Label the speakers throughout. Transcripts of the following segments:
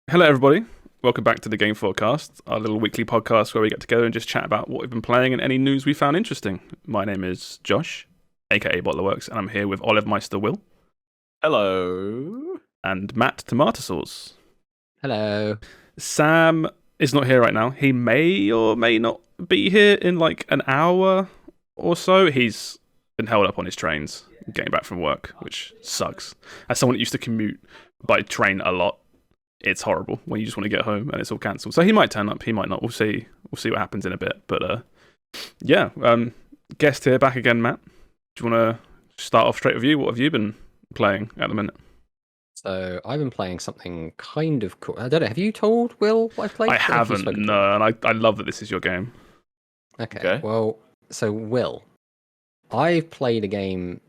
Speaker 1: Hello, everybody. Welcome back to the Game FourCast, our little weekly podcast where we get together and just chat about what we've been playing and any news we found interesting. My name is Josh, aka BottlerWorks, and I'm here with Olive Meister Will.
Speaker 2: Hello.
Speaker 1: And Matt Tomatosaurs.
Speaker 3: Hello.
Speaker 1: Sam is not here right now. He may or may not be here in like an hour or so. He's been held up on his trains getting back from work, which sucks. As someone that used to commute by train a lot, it's horrible when you just want to get home and it's all cancelled. So he might turn up, he might not. We'll see what happens in a bit. But yeah, guest here back again, Matt. Do you want to start off straight with you? What have you been playing at the minute?
Speaker 3: So I've been playing something kind of cool. I don't know. Have you told Will what I've played?
Speaker 1: I haven't. No, and I love that this is your game.
Speaker 3: Okay. Well, so Will, I've played a game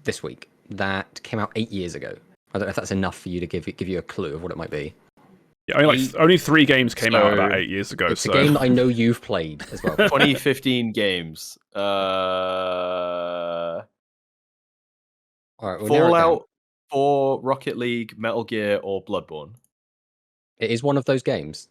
Speaker 3: this week that came out 8 years ago. I don't know if that's enough for you to give you a clue of what it might be.
Speaker 1: Yeah, only 3 games came out about 8 years ago.
Speaker 3: It's a game that I know you've played as well.
Speaker 2: 2015 games.
Speaker 3: All right,
Speaker 2: Fallout 4, Rocket League, Metal Gear, or Bloodborne.
Speaker 3: It is one of those games.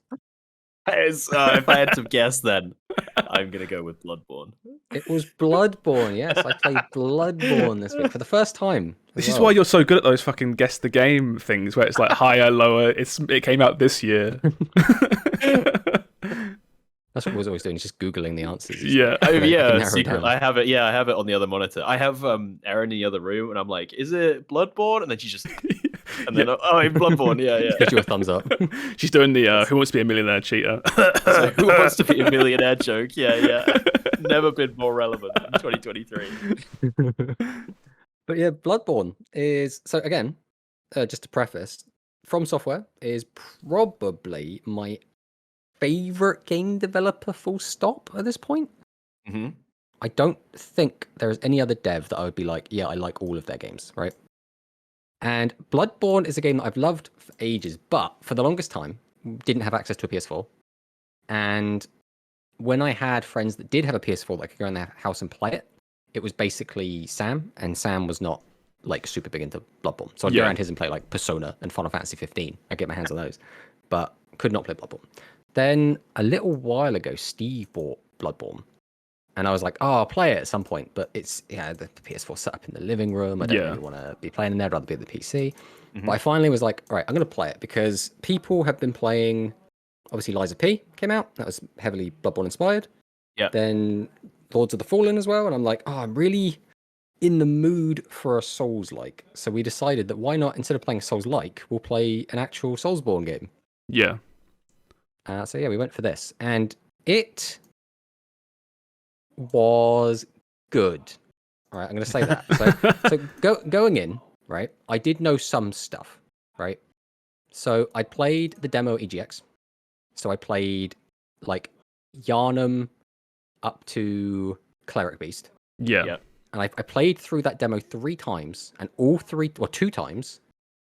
Speaker 2: If I had to guess, then I'm gonna go with Bloodborne.
Speaker 3: It was Bloodborne. Yes, I played Bloodborne this week for the first time.
Speaker 1: This is why you're so good at those fucking guess the game things, where it's like higher, lower. It came out this year.
Speaker 3: That's what I was always doing, just googling the answers.
Speaker 1: Yeah,
Speaker 2: secret. I have it. Yeah, I have it on the other monitor. I have Erin in the other room, and I'm like, "Is it Bloodborne?" And then she just, and then Bloodborne. Yeah.
Speaker 3: Gives you a thumbs up.
Speaker 1: She's doing the "Who Wants to Be a Millionaire" cheater.
Speaker 2: So, who wants to be a millionaire joke? Yeah. Never been more relevant in 2023.
Speaker 3: But yeah, Bloodborne is so again, just to preface, From Software is probably my favorite game developer, full stop, at this point.
Speaker 2: Mm-hmm.
Speaker 3: I don't think there is any other dev that I would be like, yeah, I like all of their games, right? And Bloodborne is a game that I've loved for ages, but for the longest time, didn't have access to a PS4. And when I had friends that did have a PS4 that I could go in their house and play it, it was basically Sam, and Sam was not like super big into Bloodborne. So I'd go around his and play like Persona and Final Fantasy 15. I'd get my hands on those, but could not play Bloodborne. Then a little while ago, Steve bought Bloodborne, and I was like, "Oh, I'll play it at some point." But it's the PS4 set up in the living room. I don't really want to be playing in there. I'd rather be at the PC. Mm-hmm. But I finally was like, "All right, I'm going to play it," because people have been playing. Obviously, Lies of P came out. That was heavily Bloodborne inspired.
Speaker 2: Yeah.
Speaker 3: Then Lords of the Fallen as well, and I'm like, "Oh, I'm really in the mood for a Souls-like." So we decided that why not, instead of playing Souls-like, we'll play an actual SoulsBorne game.
Speaker 1: Yeah.
Speaker 3: So yeah, we went for this, and it was good. All right, I'm going to say that. So going in, right, I did know some stuff, right? So I played the demo EGX. So I played like Yharnam up to Cleric Beast.
Speaker 1: Yeah.
Speaker 3: And I played through that demo 3 times, and 2 times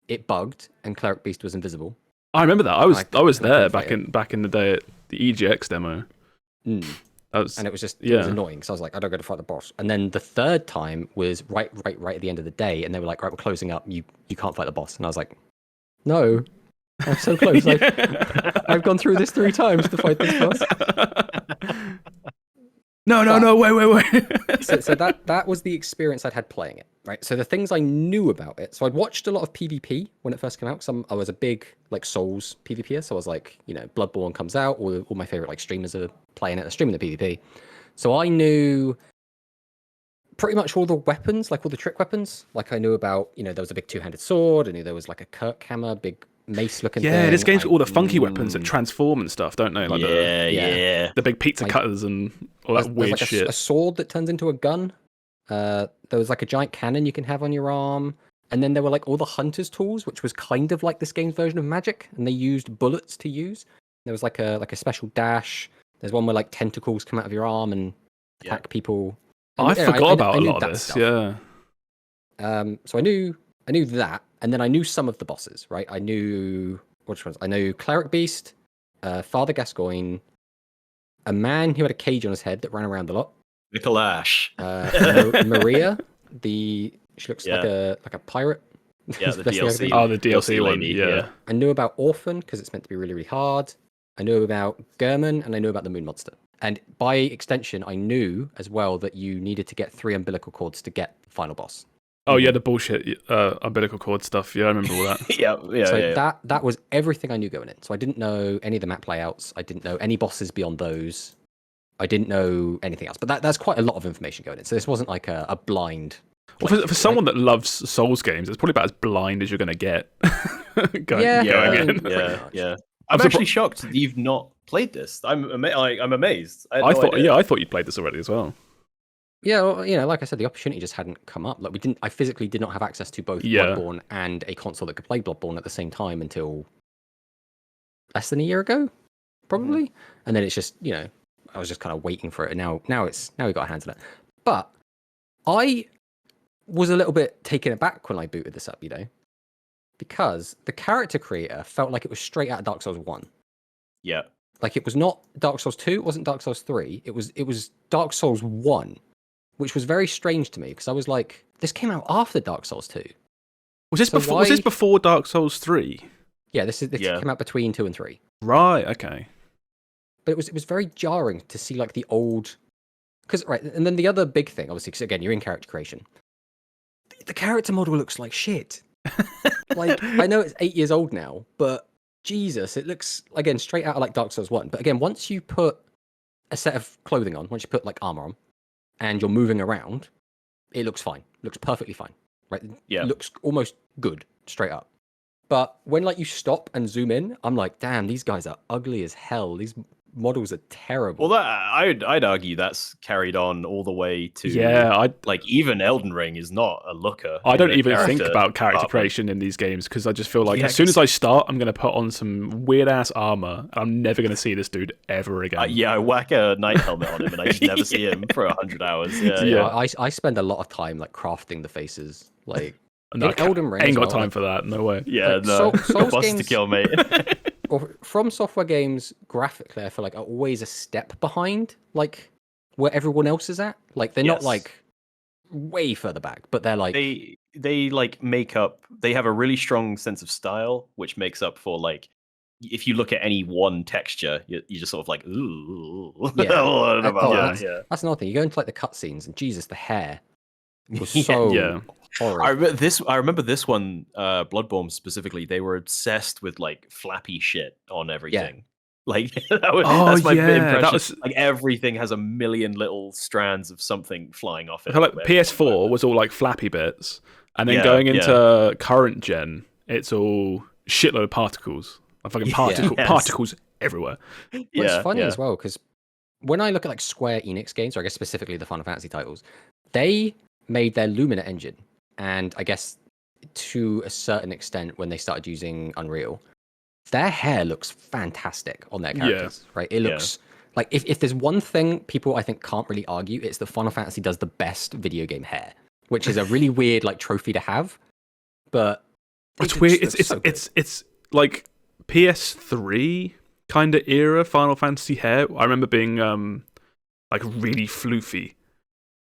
Speaker 3: it bugged and Cleric Beast was invisible.
Speaker 1: I remember that. I was there back in the day at the EGX demo.
Speaker 3: And it was just it was annoying. So I was like, I don't go to fight the boss. And then the 3rd time was right at the end of the day, and they were like, right, we're closing up. You can't fight the boss. And I was like, no, I'm so close. I've gone through this 3 times to fight this boss.
Speaker 1: No, wait.
Speaker 3: so that was the experience I'd had playing it, right? So the things I knew about it. So I'd watched a lot of PvP when it first came out. I was a big like Souls PvPer. So I was like, Bloodborne comes out, all my favorite like streamers are playing it, they're streaming the PvP. So I knew pretty much all the weapons, like all the trick weapons. Like I knew about, there was a big 2-handed sword. I knew there was like a Kirk hammer, big mace-looking thing.
Speaker 1: Yeah, this game's got all the funky weapons that transform and stuff, don't they? Like the big pizza cutters and all that weird shit.
Speaker 3: A sword that turns into a gun. There was like a giant cannon you can have on your arm. And then there were like all the hunter's tools, which was kind of like this game's version of magic. And they used bullets to use. There was like a special dash. There's one where like tentacles come out of your arm and attack people. And,
Speaker 1: I forgot about a lot of this.
Speaker 3: Stuff. Yeah. So I knew that. And then I knew some of the bosses, right? I knew which ones. I knew Cleric Beast, Father Gascoigne, a man who had a cage on his head that ran around a lot.
Speaker 2: Nicolash.
Speaker 3: Maria, she looks like a pirate.
Speaker 2: Yeah,
Speaker 3: It's
Speaker 2: the
Speaker 3: best thing I
Speaker 2: DLC.
Speaker 3: can think.
Speaker 1: Oh, the DLC one.
Speaker 2: lady,
Speaker 1: Yeah.
Speaker 3: I knew about Orphan because it's meant to be really, really hard. I knew about German, and I knew about the Moon Monster. And by extension, I knew as well that you needed to get 3 umbilical cords to get the final boss.
Speaker 1: Oh yeah, the bullshit umbilical cord stuff. Yeah, I remember all that.
Speaker 2: yeah.
Speaker 3: That was everything I knew going in. So I didn't know any of the map layouts. I didn't know any bosses beyond those. I didn't know anything else. But that's quite a lot of information going in. So this wasn't like a blind.
Speaker 1: Well, for someone that loves Souls games, it's probably about as blind as you're going to get. going in.
Speaker 2: Yeah. I'm actually shocked that you've not played this. I'm amazed.
Speaker 1: I thought you'd played this already as well.
Speaker 3: Yeah, well, like I said, the opportunity just hadn't come up. Like I physically did not have access to both Bloodborne and a console that could play Bloodborne at the same time until less than a year ago, probably. And then it's just, I was just kind of waiting for it. And now we got our hands on it. But I was a little bit taken aback when I booted this up, because the character creator felt like it was straight out of Dark Souls 1.
Speaker 2: Yeah.
Speaker 3: Like it was not Dark Souls 2, it wasn't Dark Souls 3, it was Dark Souls 1, which was very strange to me because I was like, this came out after Dark Souls 2.
Speaker 1: Was this before Dark Souls 3?
Speaker 3: Yeah, this came out between 2 and 3.
Speaker 1: Right, okay.
Speaker 3: But it was very jarring to see like the old, and then the other big thing, obviously, because again, you're in character creation. The character model looks like shit. Like, I know it's 8 years old now, but Jesus, it looks, again, straight out of like Dark Souls 1. But again, once you put a set of clothing on, once you put like armor on, and you're moving around, it looks fine. Looks perfectly fine. Right?
Speaker 2: Yeah.
Speaker 3: It looks almost good, straight up. But when like you stop and zoom in, I'm like, damn, these guys are ugly as hell. These models are terrible.
Speaker 2: Well, I'd argue that's carried on all the way to like even Elden Ring is not a looker.
Speaker 1: I don't even think about character creation in these games because I just feel like as soon as I start, I'm going to put on some weird ass armor. And I'm never going to see this dude ever again.
Speaker 2: I whack a knight helmet on him and I just never see him for 100 hours.
Speaker 3: I spend a lot of time like crafting the faces, like.
Speaker 1: No,
Speaker 3: Elden Ring,
Speaker 1: I ain't got time for that. No way.
Speaker 2: Yeah,
Speaker 3: like,
Speaker 2: no.
Speaker 3: Souls
Speaker 2: Boss
Speaker 3: games,
Speaker 2: to kill, mate.
Speaker 3: or From Software games, graphically, I feel like are always a step behind, like where everyone else is at. Like they're not like way further back, but they're like
Speaker 2: they like make up. They have a really strong sense of style, which makes up for like if you look at any one texture, you're just sort of like ooh.
Speaker 3: That's another thing. You go into like the cutscenes, and Jesus, the hair was so.
Speaker 2: I remember this one, Bloodborne specifically. They were obsessed with like flappy shit on everything. Yeah. Like that's my impression. Like everything has a million little strands of something flying off it.
Speaker 1: Like PS4 was all like flappy bits, and then going into current gen, it's all shitload of particles. Like fucking particles everywhere.
Speaker 3: Well, it's funny as well because when I look at like Square Enix games, or I guess specifically the Final Fantasy titles, they made their Lumina engine. And I guess to a certain extent, when they started using Unreal, their hair looks fantastic on their characters, right? It looks like if there's one thing people I think can't really argue, it's that Final Fantasy does the best video game hair, which is a really weird like trophy to have. But
Speaker 1: it's weird. It's like PS3 kind of era Final Fantasy hair. I remember being like really floofy.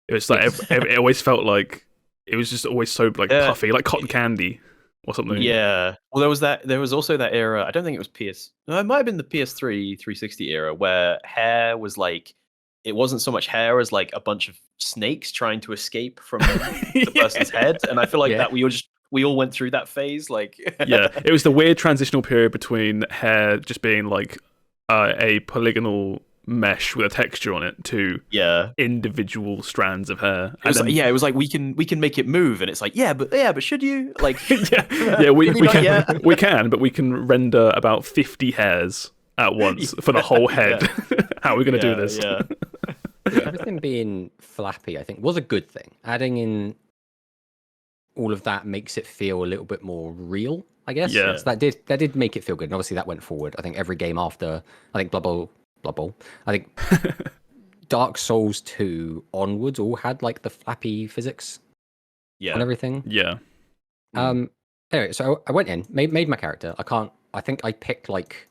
Speaker 1: It was like it always felt like. It was just always so like puffy, like cotton candy or something.
Speaker 2: Yeah. Well, there was also that era. I don't think it was No, it might have been the PS3 360 era where hair was like it wasn't so much hair as like a bunch of snakes trying to escape from the person's head. And I feel like that we all went through that phase. Like
Speaker 1: it was the weird transitional period between hair just being like a polygonal mesh with a texture on it to individual strands of hair.
Speaker 2: It was like we can make it move, and it's like but should you like
Speaker 1: we can, but we can render about 50 hairs at once for the whole head. How are we going to do this?
Speaker 3: Everything being flappy, I think, was a good thing. Adding in all of that makes it feel a little bit more real, I guess. So that did make it feel good, and obviously that went forward. I think every game after, I think Blood Bowl. I think Dark Souls 2 onwards all had like the flappy physics and everything.
Speaker 1: Yeah.
Speaker 3: Anyway, so I went in, made my character. I think I picked like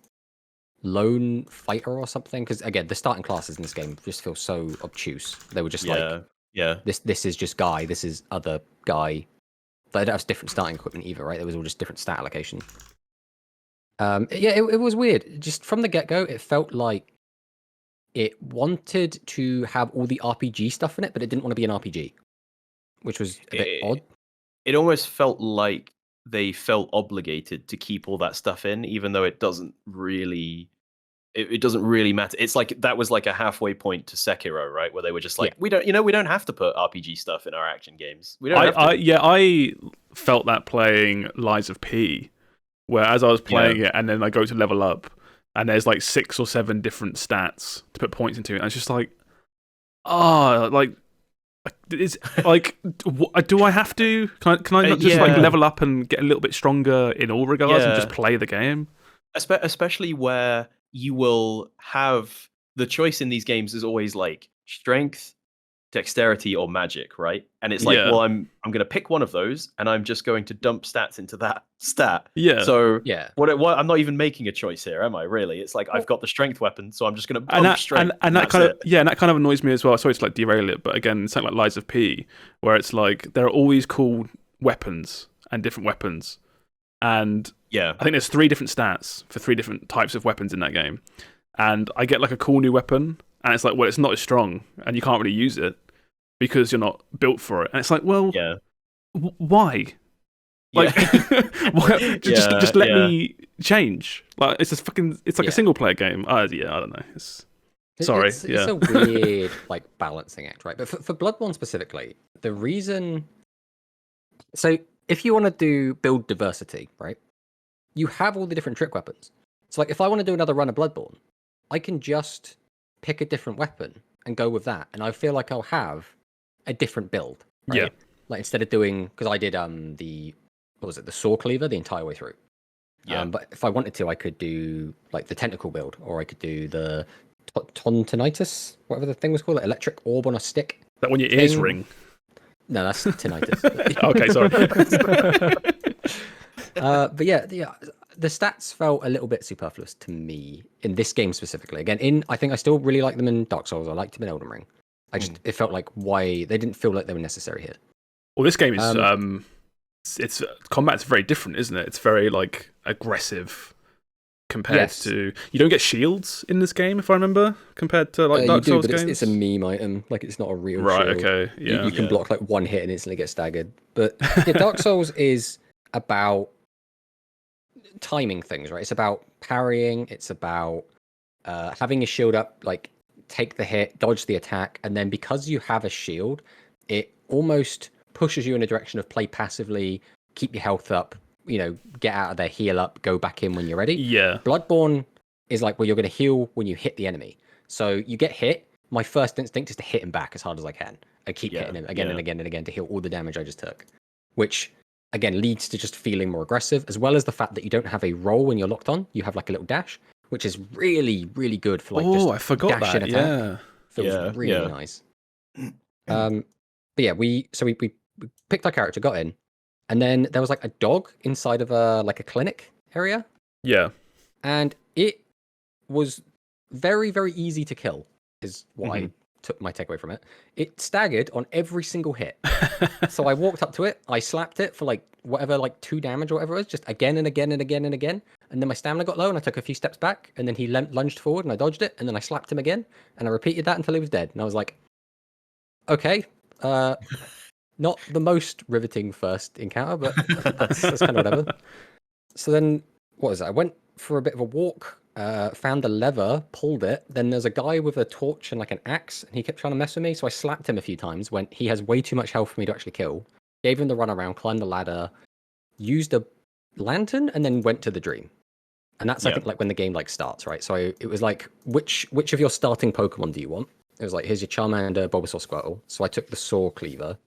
Speaker 3: lone fighter or something because again, the starting classes in this game just feel so obtuse. They were just this is just guy, this is other guy, But I don't have different starting equipment either, right? There was all just different stat allocation. It was weird. Just from the get-go, it felt like it wanted to have all the RPG stuff in it, but it didn't want to be an RPG, which was a bit odd.
Speaker 2: It almost felt like they felt obligated to keep all that stuff in, even though it doesn't really. It doesn't really matter. It's like that was like a halfway point to Sekiro, right? Where they were just like, we don't have to put RPG stuff in our action games. We don't.
Speaker 1: I felt that playing Lies of P, where as I was playing it, and then I go to level up, and there's like 6 or 7 different stats to put points into, and it's just like, it's like, do I have to? Can I not just like level up and get a little bit stronger in all regards and just play the game?
Speaker 2: Especially where you will have the choice in these games is always like strength, dexterity, or magic, right? And it's like, well, I'm going to pick one of those, and I'm just going to dump stats into that stat.
Speaker 1: Yeah.
Speaker 2: So what I'm not even making a choice here, am I? Really? It's like I've got the strength weapon, so I'm just going to bump strength. And that kind
Speaker 1: of annoys me as well. Sorry to like derail it, but again, something like Lies of P, where it's like there are always cool weapons and different weapons. And I think there's 3 different stats for 3 different types of weapons in that game. And I get like a cool new weapon, and it's like, well, it's not as strong, and you can't really use it because you're not built for it. And it's like, well, why? Like, just let me change. Like, it's just it's like a single player game. I don't know. It's a
Speaker 3: weird like balancing act, right? But for Bloodborne specifically, the reason. So if you want to build diversity, right? You have all the different trick weapons. So like, if I want to do another run of Bloodborne, I can just pick a different weapon and go with that, and I feel like I'll have a different build. Right?
Speaker 1: Yeah.
Speaker 3: Like instead of doing, because I did the saw cleaver the entire way through. Yeah. But if I wanted to, I could do like the tentacle build, or I could do the tonitis, whatever the thing was called, electric orb on a stick.
Speaker 1: That when your ears ring.
Speaker 3: No, that's tinnitus.
Speaker 1: Okay, sorry.
Speaker 3: But the stats felt a little bit superfluous to me in this game specifically. Again, I think I still really like them in Dark Souls. I liked them in Elden Ring. It felt like why they didn't feel like they were necessary here.
Speaker 1: Well, this game is it's combat's very different, isn't it? It's very like aggressive compared to. You don't get shields in this game, if I remember, compared to like Dark Souls games.
Speaker 3: It's a meme item. Like it's not a real shield.
Speaker 1: Right. Okay. Yeah.
Speaker 3: You can block like one hit and instantly get staggered. But Dark Souls is about timing things, right? It's about parrying. It's about having your shield up, like take the hit, dodge the attack, and then because you have a shield, it almost pushes you in a direction of play passively, keep your health up, get out of there, heal up, go back in when you're ready.
Speaker 1: Yeah.
Speaker 3: Bloodborne is like, well, you're going to heal when you hit the enemy. So you get hit. My first instinct is to hit him back as hard as I can. I keep hitting him again and again and again to heal all the damage I just took, which again leads to just feeling more aggressive, as well as the fact that you don't have a roll when you're locked on. You have like a little dash, which is really, really good for like just
Speaker 1: I forgot
Speaker 3: dash
Speaker 1: that.
Speaker 3: and attack. Feels really nice. But yeah, we picked our character, got in, and then there was like a dog inside of a clinic area.
Speaker 1: Yeah.
Speaker 3: And it was very, very easy to kill, is what I took my takeaway from it. It staggered on every single hit. So I walked up to it, I slapped it for like 2 damage or whatever it was, just again and again and again and again. And then my stamina got low and I took a few steps back, and then he lunged forward and I dodged it, and then I slapped him again, and I repeated that until he was dead. And I was like, okay, not the most riveting first encounter, but that's kind of whatever. So then, what was it? I went for a bit of a walk, found a lever, pulled it. Then there's a guy with a torch and like an axe, and he kept trying to mess with me. So I slapped him a few times when he has way too much health for me to actually kill. Gave him the run around, climbed the ladder, used a lantern, and then went to the dream. And that's I think like when the game like starts, right? So it was like, which of your starting Pokemon do you want? It was like, here's your Charmander, Bulbasaur, Squirtle. So I took the Saw Cleaver.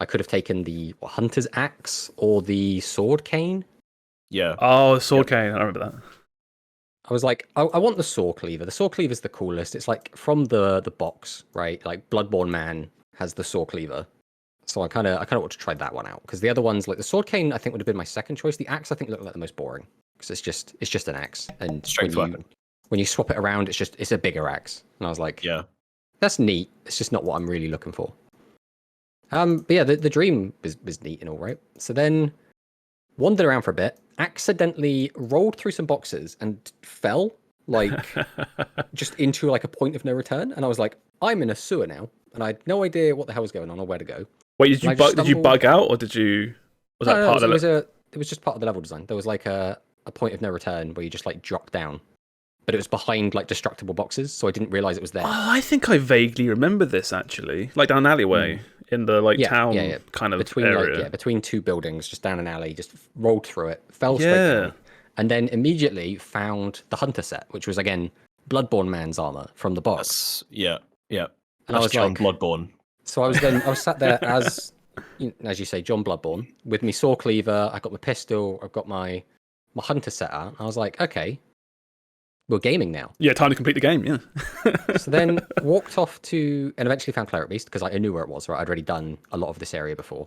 Speaker 3: I could have taken the Hunter's Axe or the Sword Cane.
Speaker 2: Yeah.
Speaker 1: Oh, the Sword Cane. I remember that.
Speaker 3: I was like, I want the Saw Cleaver. The Saw Cleaver is the coolest. It's like from the box, right? Like Bloodborne Man has the Saw Cleaver. So I kind of want to try that one out, because the other ones, like the Sword Cane, I think would have been my second choice. The Axe, I think, looked like the most boring, because it's just an axe, and when you swap it around, it's a bigger axe. And I was like,
Speaker 2: yeah,
Speaker 3: that's neat. It's just not what I'm really looking for. But yeah, the dream was neat and all right. So then wandered around for a bit, accidentally rolled through some boxes and fell like just into like a point of no return. And I was like, I'm in a sewer now, and I had no idea what the hell was going on or where to go.
Speaker 1: Wait,
Speaker 3: And I just
Speaker 1: did you
Speaker 3: stumbled-
Speaker 1: bug out, or did you? Was that
Speaker 3: No,
Speaker 1: part of the?
Speaker 3: it was just part of the level design. There was like a point of no return where you just like drop down, but it was behind like destructible boxes, so I didn't realize it was there.
Speaker 1: Oh, I think I vaguely remember this actually, like down an alleyway in the like town kind of
Speaker 3: between
Speaker 1: area.
Speaker 3: between two buildings, just down an alley, just rolled through it, fell straight down, and then immediately found the hunter set, which was again BloodBorne man's armor from the box.
Speaker 2: Yeah.
Speaker 3: And I was
Speaker 2: John
Speaker 3: like,
Speaker 2: Bloodborne.
Speaker 3: So I was sat there as you say, John Bloodborne, with me saw cleaver. I got my pistol. I've got my hunter set out. I was like, okay, we're gaming now.
Speaker 1: Yeah, time to complete the game. Yeah.
Speaker 3: So then walked off to and eventually found Cleric Beast because I knew where it was. Right, I'd already done a lot of this area before,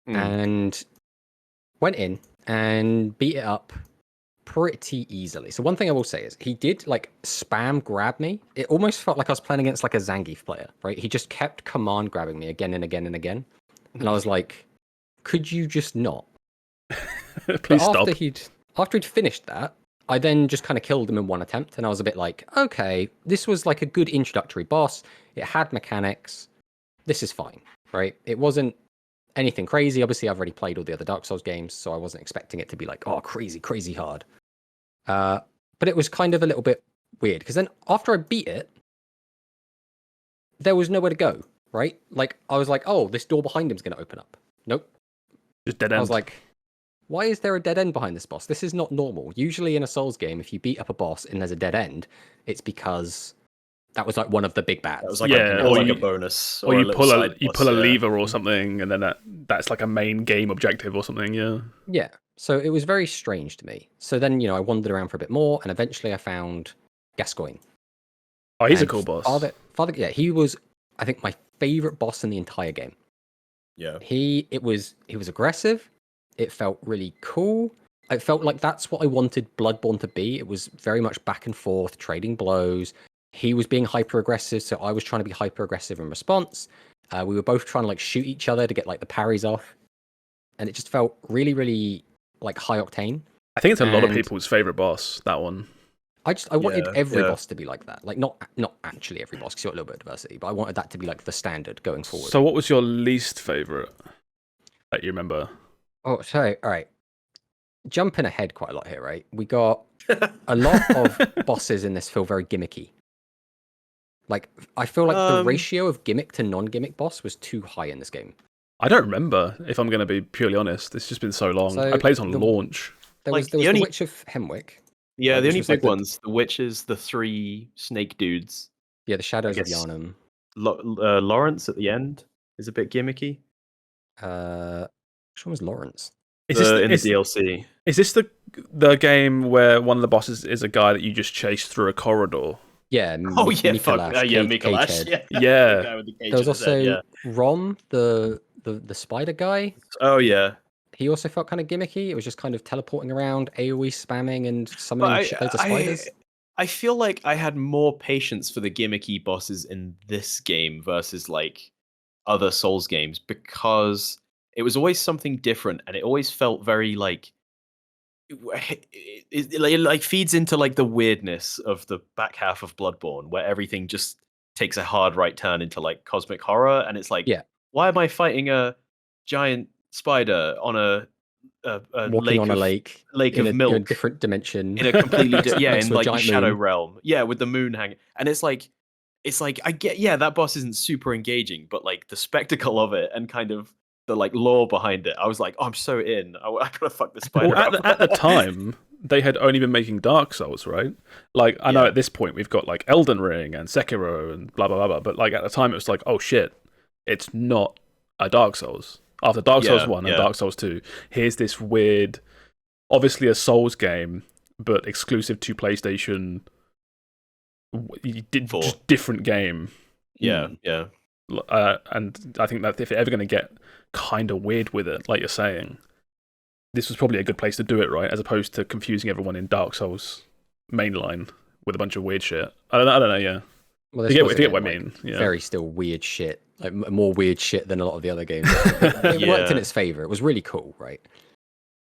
Speaker 3: and went in and beat it up pretty easily. So one thing I will say is he did like spam grab me. It almost felt like I was playing against like a Zangief player, right? He just kept command grabbing me again and again and again. And I was like, could you just not?
Speaker 1: Please stop.
Speaker 3: After he'd finished that, I then just kind of killed him in one attempt. And I was a bit like, okay, this was like a good introductory boss. It had mechanics. This is fine, right? It wasn't anything crazy. Obviously, I've already played all the other Dark Souls games, so I wasn't expecting it to be like, oh, crazy, crazy hard. But it was kind of a little bit weird because then after I beat it, there was nowhere to go, right? Like I was like, oh, this door behind him's going to open up. Nope.
Speaker 1: Just dead end.
Speaker 3: I was like, why is there a dead end behind this boss? This is not normal. Usually in a Souls game, if you beat up a boss and there's a dead end, it's because that was like one of the big bads.
Speaker 2: That was like, a bonus.
Speaker 1: Or you pull a
Speaker 2: lever
Speaker 1: lever or something, and then that's like a main game objective or something, yeah.
Speaker 3: Yeah. So it was very strange to me. So then, I wandered around for a bit more, and eventually I found Gascoigne.
Speaker 1: Oh, he's a cool boss.
Speaker 3: Father, yeah, he was, I think, my favorite boss in the entire game.
Speaker 2: Yeah.
Speaker 3: He was aggressive. It felt really cool. I felt like that's what I wanted Bloodborne to be. It was very much back and forth, trading blows. He was being hyper aggressive, so I was trying to be hyper aggressive in response. We were both trying to like shoot each other to get like the parries off, and it just felt really, really like high octane.
Speaker 1: I think it's a lot of people's favorite boss. That one.
Speaker 3: I wanted every boss to be like that. Like not actually every boss, because you got a little bit of diversity, but I wanted that to be like the standard going forward.
Speaker 1: So, what was your least favorite that you remember?
Speaker 3: Oh, so all right, jumping ahead quite a lot here, right? We got a lot of bosses in this feel very gimmicky. Like, I feel like the ratio of gimmick to non-gimmick boss was too high in this game.
Speaker 1: I don't remember, if I'm going to be purely honest. It's just been so long. I played it on launch.
Speaker 3: There was the Witch of Hemwick.
Speaker 2: Yeah, the only big ones. The witches, the three snake dudes.
Speaker 3: Yeah, the Shadows of Yharnam.
Speaker 2: Lawrence at the end is a bit gimmicky.
Speaker 3: Which one was Lawrence?
Speaker 2: In the DLC.
Speaker 1: Is this the game where one of the bosses is a guy that you just chase through a corridor?
Speaker 3: Yeah.
Speaker 2: Mikolash.
Speaker 1: Yeah.
Speaker 3: There was also Rom, the spider guy.
Speaker 2: Oh yeah.
Speaker 3: He also felt kind of gimmicky. It was just kind of teleporting around, AoE spamming, and summoning shitloads of spiders.
Speaker 2: I feel like I had more patience for the gimmicky bosses in this game versus like other Souls games because it was always something different, and it always felt very like it like feeds into like the weirdness of the back half of Bloodborne, where everything just takes a hard right turn into like cosmic horror, and it's like, why am I fighting a giant spider on a lake of milk
Speaker 3: in a different dimension,
Speaker 2: in a completely in like the shadow
Speaker 3: moon.
Speaker 2: realm, with the moon hanging, and it's like I get that boss isn't super engaging, but like the spectacle of it and kind of the like lore behind it, I was like, oh, I'm so in. I gotta fuck this spider up.
Speaker 1: At the time, they had only been making Dark Souls, right? Like, I know at this point we've got like Elden Ring and Sekiro and blah blah blah blah, but like at the time it was like, oh shit, it's not a Dark Souls. After Dark Souls 1 and Dark Souls 2, here's this weird, obviously a Souls game, but exclusive to PlayStation, just different game.
Speaker 2: Yeah.
Speaker 1: And I think that if they're ever going to get kind of weird with it, like you're saying, this was probably a good place to do it, right? As opposed to confusing everyone in Dark Souls mainline with a bunch of weird shit. I don't know, yeah.
Speaker 3: Well,
Speaker 1: If
Speaker 3: this
Speaker 1: you
Speaker 3: was
Speaker 1: get what I
Speaker 3: again,
Speaker 1: mean.
Speaker 3: like,
Speaker 1: Yeah.
Speaker 3: very still weird shit, like more weird shit than a lot of the other games. It worked in
Speaker 2: Yeah.
Speaker 3: its favor. It was really cool, right?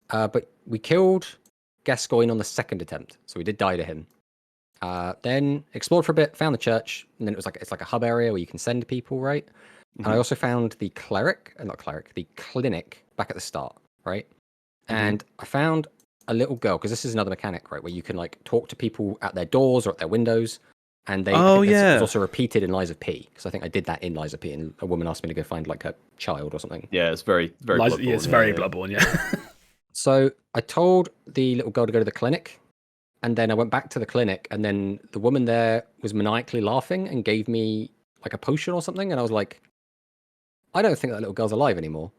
Speaker 3: But we killed Gascoigne on the second attempt, so we did die to him. Then explored for a bit, found the church, and then it's like a hub area where you can send people, right? And I
Speaker 2: Mhm.
Speaker 3: also found the the clinic back at the start, right? And I found a little girl, because this is another mechanic, right, where you can like talk to people at their doors or at their windows, and I
Speaker 1: Oh,
Speaker 3: think
Speaker 1: yeah.
Speaker 3: it's also repeated in Lies of P, because I think I did that in Lies of P, and a woman asked me to go find like her child or something.
Speaker 2: Yeah, it's very
Speaker 1: Lies- yeah, it's very
Speaker 2: yeah.
Speaker 1: Bloodborne. Yeah.
Speaker 3: So I told the little girl to go to the clinic, and then I went back to the clinic, and then the woman there was maniacally laughing and gave me like a potion or something, and I was like, I don't think that little girl's alive anymore.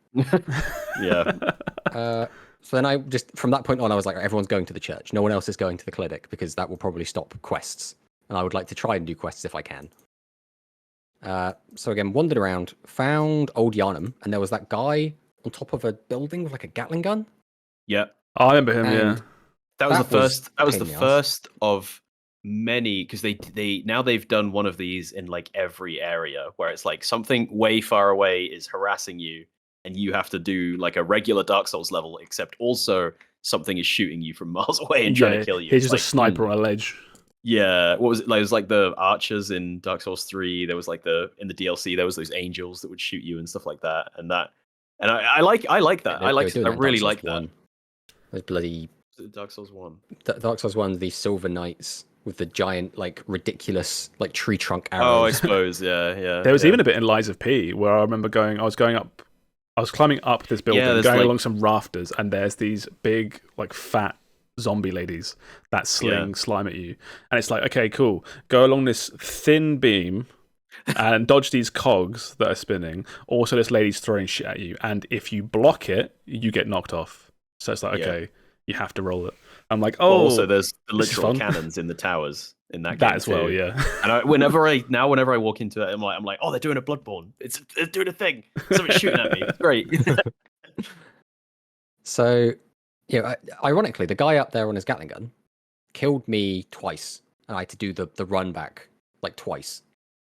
Speaker 2: Yeah.
Speaker 3: So then I just, from that point on, I was like, everyone's going to the church. No one else is going to the clinic because that will probably stop quests. And I would like to try and do quests if I can. So again, wandered around, found Old Yarnum, and there was that guy on top of a building with like a Gatling gun.
Speaker 2: Yeah.
Speaker 1: I remember him. Yeah.
Speaker 3: And
Speaker 2: That was the
Speaker 3: That was
Speaker 2: first. That was
Speaker 3: pain
Speaker 2: the
Speaker 3: in the ass.
Speaker 2: first of many, because they've done one of these in like every area where it's like something way far away is harassing you, and you have to do like a regular Dark Souls level, except also something is shooting you from miles away and trying to kill you.
Speaker 1: He's
Speaker 2: It's
Speaker 1: just a sniper on a ledge.
Speaker 2: yeah, what was it? Like, it was like the archers in Dark Souls 3. There was like in the DLC, there was those angels that would shoot you and stuff like that. And I like that.
Speaker 3: they were doing
Speaker 2: I
Speaker 3: that in
Speaker 2: really
Speaker 3: Dark
Speaker 2: like
Speaker 3: Souls
Speaker 2: that.
Speaker 3: 1. Those bloody
Speaker 2: Dark Souls 1.
Speaker 3: Dark Souls 1, the Silver Knights with the giant, like, ridiculous, like, tree trunk arrows.
Speaker 2: Oh, I suppose, yeah.
Speaker 1: There was even a bit in Lies of P where I remember I was climbing up this building,
Speaker 2: there's
Speaker 1: going
Speaker 2: like-
Speaker 1: along some rafters, and there's these big, like, fat zombie ladies that sling slime at you. And it's like, okay, cool. Go along this thin beam and dodge these cogs that are spinning. Also, this lady's throwing shit at you. And if you block it, you get knocked off. So it's like, okay, you have to roll it. I'm like,
Speaker 2: But
Speaker 1: oh.
Speaker 2: also, there's the
Speaker 1: this is
Speaker 2: literal
Speaker 1: fun.
Speaker 2: cannons in the towers in that game
Speaker 1: That as
Speaker 2: too.
Speaker 1: well, yeah.
Speaker 2: And whenever I walk into it, I'm like, oh, they're doing a Bloodborne. It's doing a thing. Something's shooting at me. It's great.
Speaker 3: So, ironically, the guy up there on his Gatling gun killed me twice, and I had to do the run back like twice,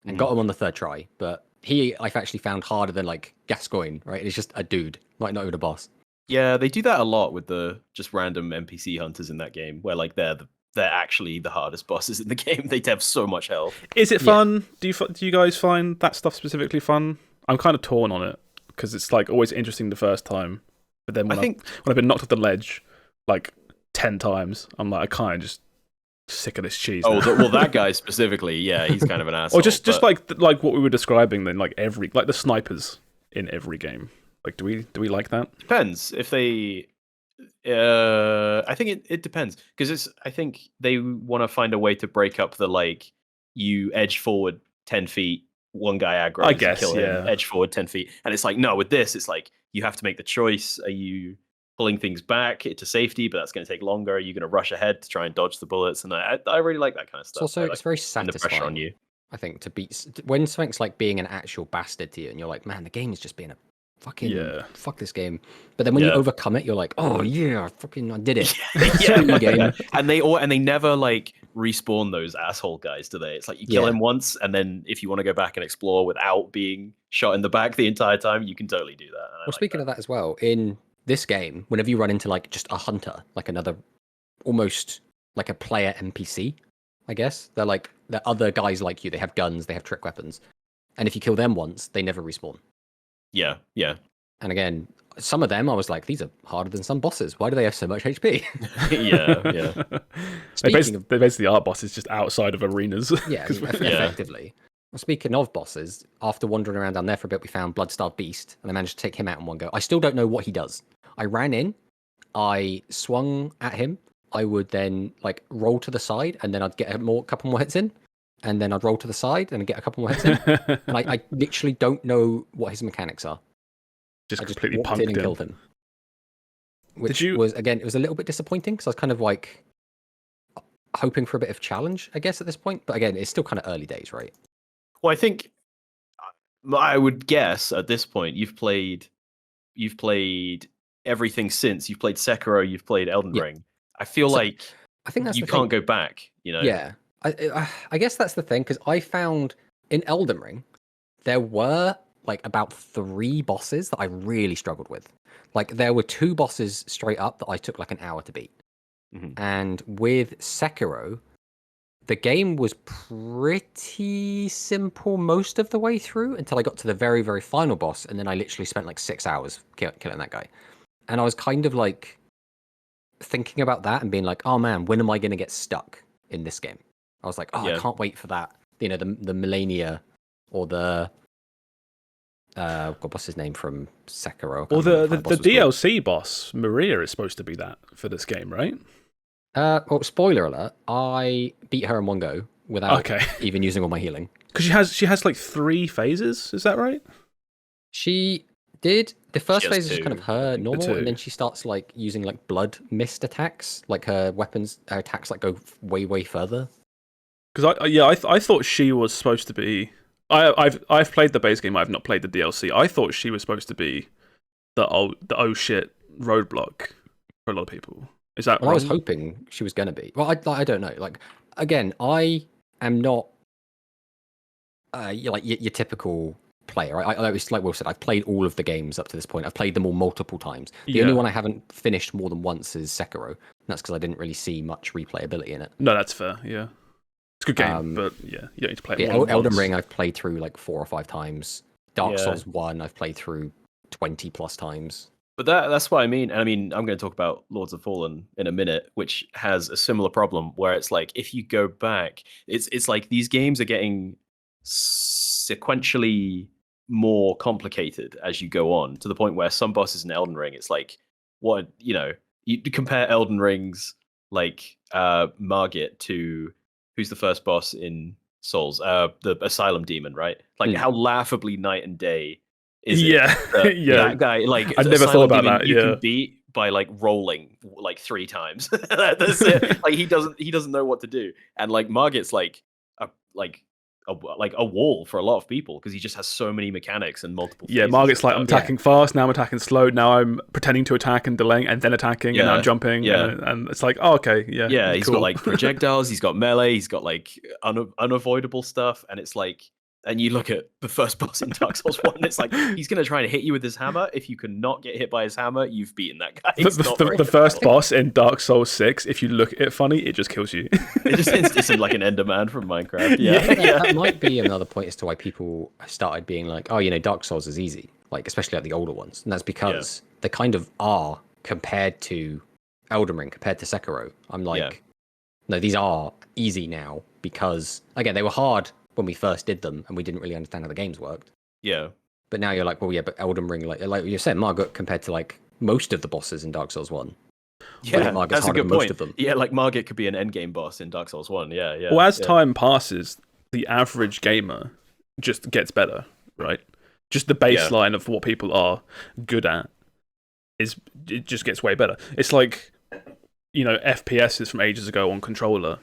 Speaker 3: and got him on the third try. But I've actually found harder than like Gascoigne, right? It's just a dude, like not even a boss.
Speaker 2: Yeah, they do that a lot with the just random NPC hunters in that game, where like they're actually the hardest bosses in the game. They have so much health.
Speaker 1: Is it fun? Do you guys find that stuff specifically fun? I'm kind of torn on it because it's like always interesting the first time, but then when I've been knocked off the ledge like 10 times, I'm like, I kind of just sick of this cheese.
Speaker 2: Oh,
Speaker 1: now.
Speaker 2: well, that guy specifically, yeah, he's kind of an asshole.
Speaker 1: Or just like what we were describing then, like the snipers in every game. Like, do we like that?
Speaker 2: Depends if they. I think it depends, because I think they want to find a way to break up the like you edge forward 10 feet, one guy aggro,
Speaker 1: I guess,
Speaker 2: kill him,
Speaker 1: yeah.
Speaker 2: edge forward 10 feet, and it's like no, with this it's like you have to make the choice. Are you pulling things back to safety, but that's going to take longer? Are you going to rush ahead to try and dodge the bullets? And I really like that kind of stuff.
Speaker 3: It's also it's very
Speaker 2: putting the pressure on
Speaker 3: satisfying,
Speaker 2: you.
Speaker 3: I think, to beat when something's like being an actual bastard to you, and you're like, man, the game is just being a fucking fuck this game. But then when you overcome it, you're like, oh yeah, I did it.
Speaker 2: Yeah.
Speaker 3: Game.
Speaker 2: And they never like respawn those asshole guys, do they? It's like you kill him once, and then if you want to go back and explore without being shot in the back the entire time, you can totally do that.
Speaker 3: Well, speaking of that as well, in this game, whenever you run into like just a hunter, like another, almost like a player NPC, I guess they're other guys like you. They have guns, they have trick weapons, and if you kill them once, they never respawn.
Speaker 2: Yeah.
Speaker 3: And again, some of them I was like, these are harder than some bosses. Why do they have so much HP?
Speaker 2: yeah.
Speaker 1: They basically are bosses just outside of arenas.
Speaker 3: Yeah, effectively. Well, speaking of bosses, after wandering around down there for a bit, we found Bloodstarved Beast, and I managed to take him out in one go. I still don't know what he does. I ran in, I swung at him, I would then like roll to the side, and then I'd get a couple more hits in, and then I'd roll to the side and get a couple more hits in. And I literally don't know what his mechanics are.
Speaker 1: Just
Speaker 3: I
Speaker 1: completely
Speaker 3: walked
Speaker 1: punked
Speaker 3: in and
Speaker 1: him.
Speaker 3: killed him. Which was, again, it was a little bit disappointing, because I was kind of like hoping for a bit of challenge, I guess, at this point. But again, it's still kind of early days, right?
Speaker 2: Well, I think I would guess at this point you've played everything since. You've played Sekiro, you've played Elden Ring. I feel like
Speaker 3: I think that's
Speaker 2: you
Speaker 3: the
Speaker 2: can't
Speaker 3: thing.
Speaker 2: go back, you know?
Speaker 3: Yeah. I guess that's the thing, because I found in Elden Ring there were like about 3 bosses that I really struggled with. Like there were 2 bosses straight up that I took like an hour to beat. And with Sekiro, the game was pretty simple most of the way through until I got to the very, very final boss, and then I literally spent like 6 hours killing that guy. And I was kind of like thinking about that and being like, oh man, when am I going to get stuck in this game? I was like, I can't wait for that. You know, the Millennia or the what's his name from Sekiro?
Speaker 1: Or the DLC boss, Maria, is supposed to be that for this game, right?
Speaker 3: Well, spoiler alert, I beat her in one go without even using all my healing.
Speaker 1: Because she has like 3 phases, is that right?
Speaker 3: She did. The first phase is just kind of her normal, and then she starts like using like blood mist attacks. Like her attacks like go way, way further. Because
Speaker 1: I thought she was supposed to be. I've played the base game. I've not played the DLC. I thought she was supposed to be the oh shit roadblock for a lot of people. Is that wrong?
Speaker 3: I was hoping she was going to be. Well, I don't know. Like again, I am not like your typical player. I like Will said, I've played all of the games up to this point. I've played them all multiple times. The only one I haven't finished more than once is Sekiro. And that's because I didn't really see much replayability in it.
Speaker 1: No, that's fair. Yeah. It's a good game, but you don't need to play it
Speaker 3: Elden Ring I've played through like 4 or 5 times. Dark Souls 1 I've played through 20 plus times.
Speaker 2: But that's what I mean. And I mean, I'm going to talk about Lords of Fallen in a minute, which has a similar problem where it's like, if you go back, it's like these games are getting sequentially more complicated as you go on, to the point where some bosses in Elden Ring, it's like, what, you know, you compare Elden Ring's like Margit to who's the first boss in Souls, the Asylum Demon, right? Like how laughably night and day is it? That guy, like
Speaker 1: I never thought about that.
Speaker 2: You can beat by like rolling like 3 times. That's it. Like he doesn't know what to do, and like Margit's like a wall for a lot of people because he just has so many mechanics and multiple.
Speaker 1: Yeah, Margit's like, I'm attacking fast, now I'm attacking slow, now I'm pretending to attack and delaying, and then attacking, and now I'm jumping. And it's like, oh, okay,
Speaker 2: yeah. He's got like projectiles, he's got melee, he's got like unavoidable stuff, and it's like. And you look at the first boss in Dark Souls 1, it's like, he's going to try and hit you with his hammer. If you cannot get hit by his hammer, you've beaten that guy.
Speaker 1: The first boss in Dark Souls 6, if you look at it funny, it just kills you.
Speaker 2: It's like an Enderman from Minecraft.
Speaker 3: That might be another point as to why people started being like, oh, you know, Dark Souls is easy. Like, especially like the older ones. And that's because they kind of are compared to Elden Ring, compared to Sekiro. I'm like, no, these are easy now because, again, they were hard when we first did them and we didn't really understand how the games worked.
Speaker 2: Yeah.
Speaker 3: But now you're like, well, yeah, but Elden Ring, like you said, Margit compared to like most of the bosses in Dark Souls 1.
Speaker 2: Yeah, that's a good point. Most of them. Yeah, like Margit could be an endgame boss in Dark Souls 1. Yeah.
Speaker 1: Well, as time passes, the average gamer just gets better, right? Just the baseline of what people are good at it just gets way better. It's like, you know, FPSs from ages ago on controller.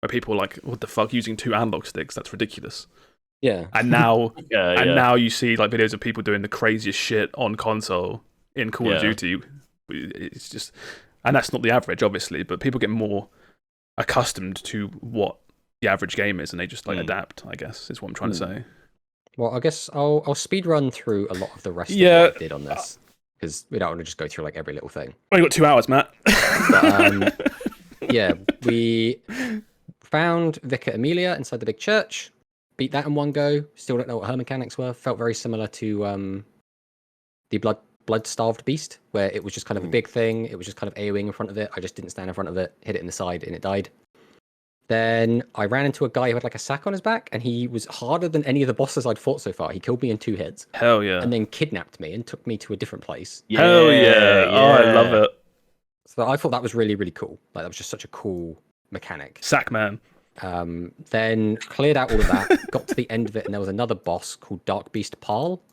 Speaker 1: Where people are like, what the fuck, using 2 analog sticks? That's ridiculous.
Speaker 3: Yeah.
Speaker 1: And now, now you see like videos of people doing the craziest shit on console in Call of Duty. It's just, and that's not the average, obviously, but people get more accustomed to what the average game is, and they just like adapt. I guess is what I'm trying to say.
Speaker 3: Well, I guess I'll speed run through a lot of the rest of what I did on this because we don't want to just go through like every little thing.
Speaker 1: Only got 2 hours, Matt.
Speaker 3: But, we found Vicar Amelia inside the big church, beat that in one go. Still don't know what her mechanics were. Felt very similar to the blood-starved beast, where it was just kind of a big thing. It was just kind of AoEing in front of it. I just didn't stand in front of it, hit it in the side, and it died. Then I ran into a guy who had like a sack on his back, and he was harder than any of the bosses I'd fought so far. He killed me in 2 hits.
Speaker 1: Hell yeah.
Speaker 3: And then kidnapped me and took me to a different place.
Speaker 1: Hell yeah. Oh, I love it.
Speaker 3: So I thought that was really, really cool. Like, that was just such a cool mechanic.
Speaker 1: Sackman.
Speaker 3: Then cleared out all of that, got to the end of it, and there was another boss called Dark Beast Parl.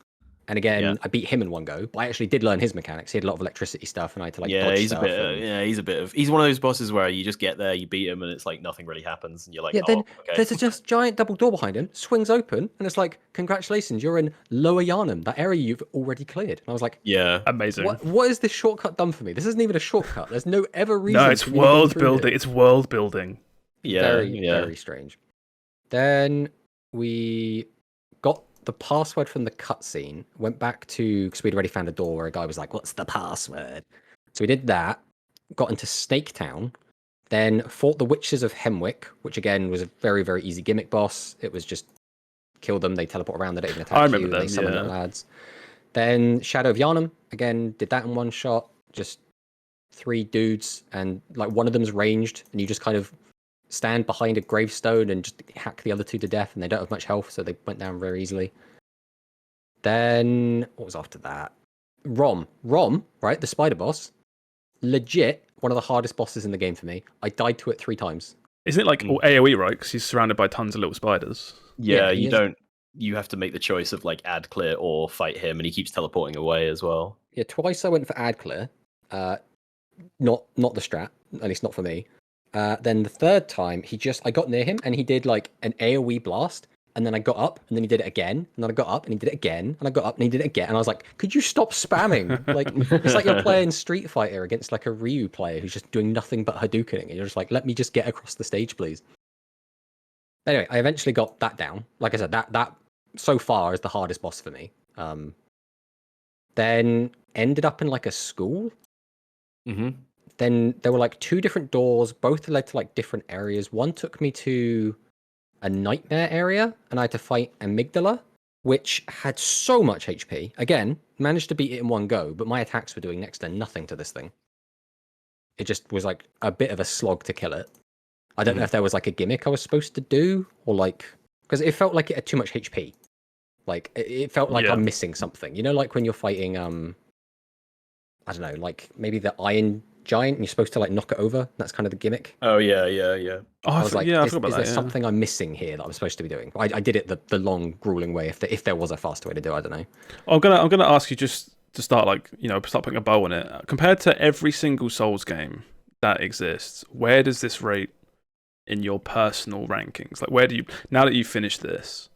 Speaker 3: And again, I beat him in one go, but I actually did learn his mechanics. He had a lot of electricity stuff, and I had to like dodge
Speaker 2: he's
Speaker 3: stuff.
Speaker 2: He's one of those bosses where you just get there, you beat him, and it's like nothing really happens, and you're like,
Speaker 3: then there's a just giant double door behind him, swings open, and it's like, congratulations, you're in Lower Yarnum, that area you've already cleared. And I was like,
Speaker 1: amazing.
Speaker 3: What is this shortcut done for me? This isn't even a shortcut. There's no ever reason.
Speaker 1: No, it's world building. It's world building.
Speaker 3: Very strange. Then we got the password from the cutscene, went back to, because we'd already found a door where a guy was like, "What's the password?" So we did that, got into Snake Town, then fought the Witches of Hemwick, which again was a very, very easy gimmick boss. It was just kill them, they teleport around, they don't even attack
Speaker 1: I remember
Speaker 3: you,
Speaker 1: them,
Speaker 3: they summon little lads. Then Shadow of Yharnam, again, did that in one shot, just 3 dudes, and like one of them's ranged, and you just kind of stand behind a gravestone and just hack the other 2 to death, and they don't have much health, so they went down very easily. Then what was after that? Rom, right? The spider boss. Legit one of the hardest bosses in the game for me. I died to it 3 times.
Speaker 1: Isn't it like AoE, right? Because he's surrounded by tons of little spiders.
Speaker 2: Yeah, you have to make the choice of like ad clear or fight him, and he keeps teleporting away as well.
Speaker 3: Yeah, twice I went for ad clear. Not the strat, at least not for me. Then the 3rd time, I got near him and he did like an AoE blast, and then I got up and then he did it again, and then I got up and he did it again, and I got up and he did it again, and I was like, could you stop spamming? Like, it's like you're playing Street Fighter against like a Ryu player who's just doing nothing but Hadoukening, and you're just like, let me just get across the stage, please. Anyway, I eventually got that down. Like I said, that so far is the hardest boss for me. Then ended up in like a school.
Speaker 2: Mm-hmm.
Speaker 3: Then there were like 2 different doors, both led to like different areas. One took me to a nightmare area, and I had to fight Amygdala, which had so much HP. Again, managed to beat it in one go, but my attacks were doing next to nothing to this thing. It just was like a bit of a slog to kill it. I don't know if there was like a gimmick I was supposed to do, or like, because it felt like it had too much HP. Like it felt like I'm missing something. You know, like when you're fighting, I don't know, like maybe the Iron Giant, and you're supposed to like knock it over. That's kind of the gimmick.
Speaker 2: Oh yeah.
Speaker 1: Oh,
Speaker 3: I was like,
Speaker 1: I
Speaker 3: is
Speaker 1: forgot about
Speaker 3: there
Speaker 1: that,
Speaker 3: something I'm missing here that I'm supposed to be doing? I did it the long, grueling way. If there was a faster way to do it, I don't know.
Speaker 1: I'm gonna ask you just to start, like, start putting a bow on it. Compared to every single Souls game that exists, where does this rate in your personal rankings? Like, where do you, now that you've finished this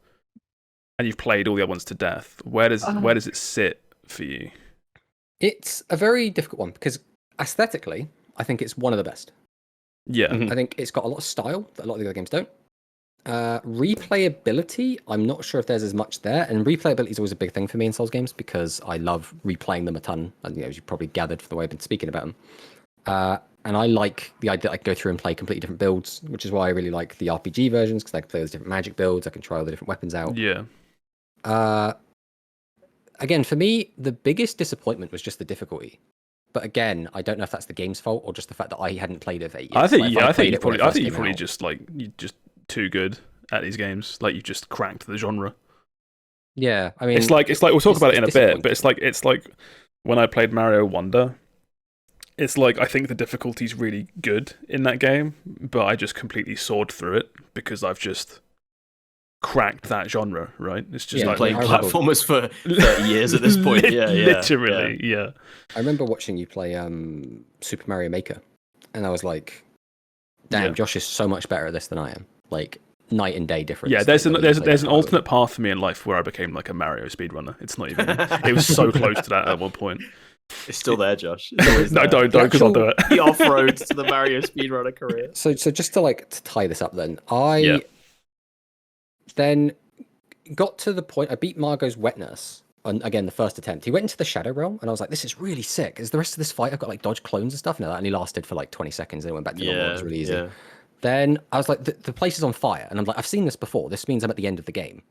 Speaker 1: and you've played all the other ones to death, where does it sit for you?
Speaker 3: It's a very difficult one because aesthetically, I think it's one of the best.
Speaker 1: Yeah.
Speaker 3: I think it's got a lot of style that a lot of the other games don't. Replayability, I'm not sure if there's as much there, and replayability is always a big thing for me in Souls games because I love replaying them a ton, and as you probably gathered from the way I've been speaking about them. And I like the idea that I can go through and play completely different builds, which is why I really like the RPG versions, because I can play those different magic builds, I can try all the different weapons out.
Speaker 1: Yeah.
Speaker 3: Again, for me, the biggest disappointment was just the difficulty. But again, I don't know if that's the game's fault or just the fact that I hadn't played it for 8 years.
Speaker 1: I think
Speaker 3: like,
Speaker 1: you're probably just too good at these games. Like, you just cracked the genre.
Speaker 3: Yeah, I mean,
Speaker 1: it's like we'll talk about it in a bit, but it's like when I played Mario Wonder. It's like, I think the difficulty's really good in that game, but I just completely soared through it because I've just cracked that genre, right? It's just like
Speaker 2: playing platformers for 30 years at this point.
Speaker 1: Literally.
Speaker 3: I remember watching you play Super Mario Maker, and I was like, damn, Josh is so much better at this than I am. Like, night and day difference.
Speaker 1: Yeah, there's an alternate path for me in life where I became like a Mario speedrunner. It's not even, it was so close to that at one point.
Speaker 2: It's still there, Josh.
Speaker 1: No, don't, because I'll do it.
Speaker 2: The off-roads to the Mario speedrunner career.
Speaker 3: So just to tie this up then, I then got to the point, I beat Margot's wet nurse on, again, the first attempt. He went into the Shadow Realm, and I was like, this is really sick. Is the rest of this fight, I've got like dodge clones and stuff? No, that only lasted for like 20 seconds, and it went back to normal. It was really easy. Yeah. Then I was like, the place is on fire, and I'm like, I've seen this before. This means I'm at the end of the game.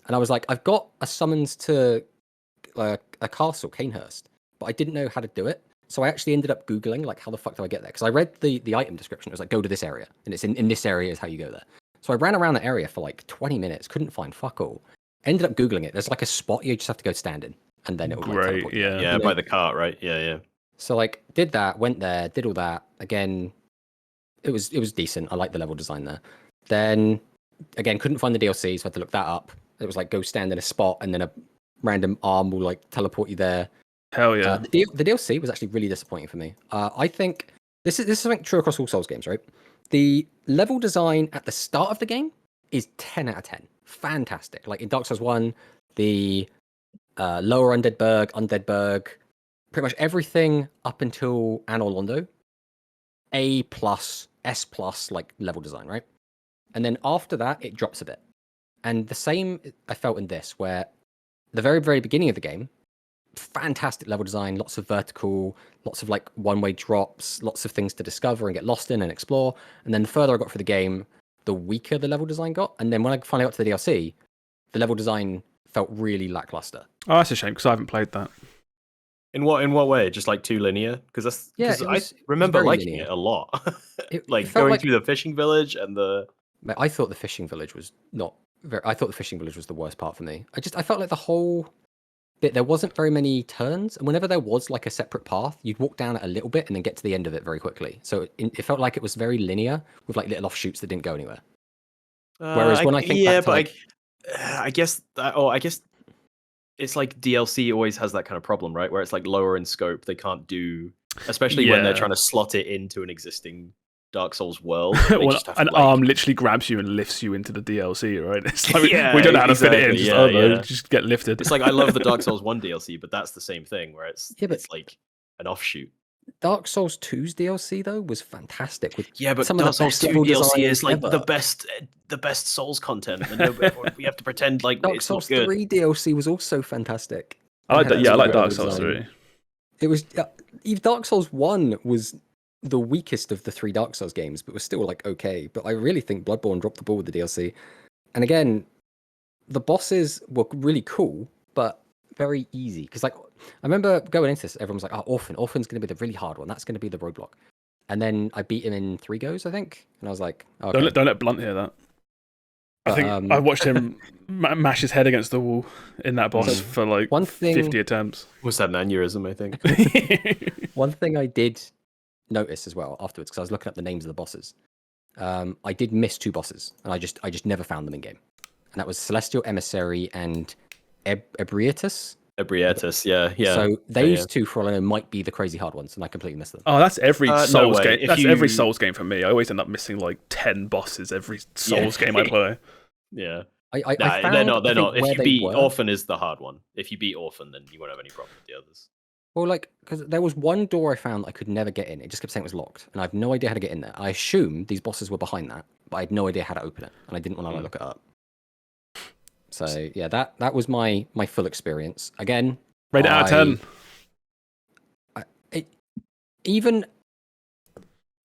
Speaker 3: And I was like, I've got a summons to a castle, Canehurst, but I didn't know how to do it. So I actually ended up Googling, like, how the fuck do I get there? Because I read the item description. It was like, go to this area. And it's in this area is how you go there. So I ran around the area for like 20 minutes, couldn't find fuck all. Ended up Googling it. There's like a spot you just have to go stand in. And then it will like, teleport you.
Speaker 2: Yeah, by the cart, right? Yeah.
Speaker 3: So like, did that, went there, did all that. Again, it was decent. I liked the level design there. Then, again, couldn't find the DLC, so I had to look that up. It was like, go stand in a spot, and then a random arm will like teleport you there.
Speaker 1: Hell yeah.
Speaker 3: The DLC was actually really disappointing for me. I think this is something true across all Souls games, right? The level design at the start of the game is 10 out of 10. Fantastic. Like in Dark Souls 1, the lower Undead Berg, pretty much everything up until Anor Londo, A+, S plus like level design, right? And then after that, it drops a bit. And the same I felt in this, where the very, very beginning of the game, fantastic level design, lots of vertical, lots of like one-way drops, lots of things to discover and get lost in and explore. And then the further I got through the game, the weaker the level design got. And then when I finally got to the DLC, the level design felt really lackluster.
Speaker 1: Oh, that's a shame because I haven't played that.
Speaker 2: In what way? Just like too linear? Because I remember liking it a lot. Like going through the fishing village and the.
Speaker 3: I thought the fishing village was not very. I thought the fishing village was the worst part for me. I felt like the whole bit, there wasn't very many turns, and whenever there was like a separate path, you'd walk down it a little bit and then get to the end of it very quickly. So it felt like it was very linear with like little offshoots that didn't go anywhere. Whereas when I think back to
Speaker 2: I guess it's like DLC always has that kind of problem, right? Where it's like lower in scope, they can't do, especially when they're trying to slot it into an existing Dark Souls world.
Speaker 1: Well, an arm literally grabs you and lifts you into the DLC, right? It's like we don't know how to fit it in. Just get lifted.
Speaker 2: It's like I love the Dark Souls 1 DLC, but that's the same thing where it's like an offshoot.
Speaker 3: Dark Souls 2's DLC though was fantastic. With
Speaker 2: but
Speaker 3: some
Speaker 2: Dark
Speaker 3: of the
Speaker 2: Souls 2 DLC is like the best Souls content, and we have to pretend like
Speaker 3: Dark
Speaker 2: it's
Speaker 3: Souls
Speaker 2: not good.
Speaker 3: 3 DLC was also fantastic.
Speaker 1: I like that. Yeah, I like Dark Souls 3.
Speaker 3: It was Dark Souls 1 was the weakest of the 3 Dark Souls games, but was still like okay. But I really think Bloodborne dropped the ball with the DLC. And again, the bosses were really cool, but very easy. Because like I remember going into this, everyone was like, "Oh, Orphan's going to be the really hard one. That's going to be the roadblock." And then I beat him in 3 goes, I think, and I was like, okay.
Speaker 1: "Don't let Blunt hear that." I think I watched him mash his head against the wall in that boss for like 50 attempts.
Speaker 2: Was that an aneurysm? I think.
Speaker 3: One thing I did notice as well afterwards, because I was looking up the names of the bosses, I did miss 2 bosses, and I just never found them in game, and that was Celestial Emissary and Ebrietas.
Speaker 2: Yeah.
Speaker 3: So those 2, for all I know, might be the crazy hard ones, and I completely missed them.
Speaker 1: Oh, that's every Souls game. Every Souls game for me. I always end up missing like 10 bosses every Souls game I play.
Speaker 2: Yeah.
Speaker 3: I found,
Speaker 2: they're not. If you beat
Speaker 3: were.
Speaker 2: Orphan is the hard one. If you beat Orphan, then you won't have any problem with the others.
Speaker 3: Well, like, because there was one door I found I could never get in. It just kept saying it was locked, and I have no idea how to get in there. I assumed these bosses were behind that, but I had no idea how to open it, and I didn't want to look it up. So yeah, that was my full experience. Again,
Speaker 1: rate it out of 10.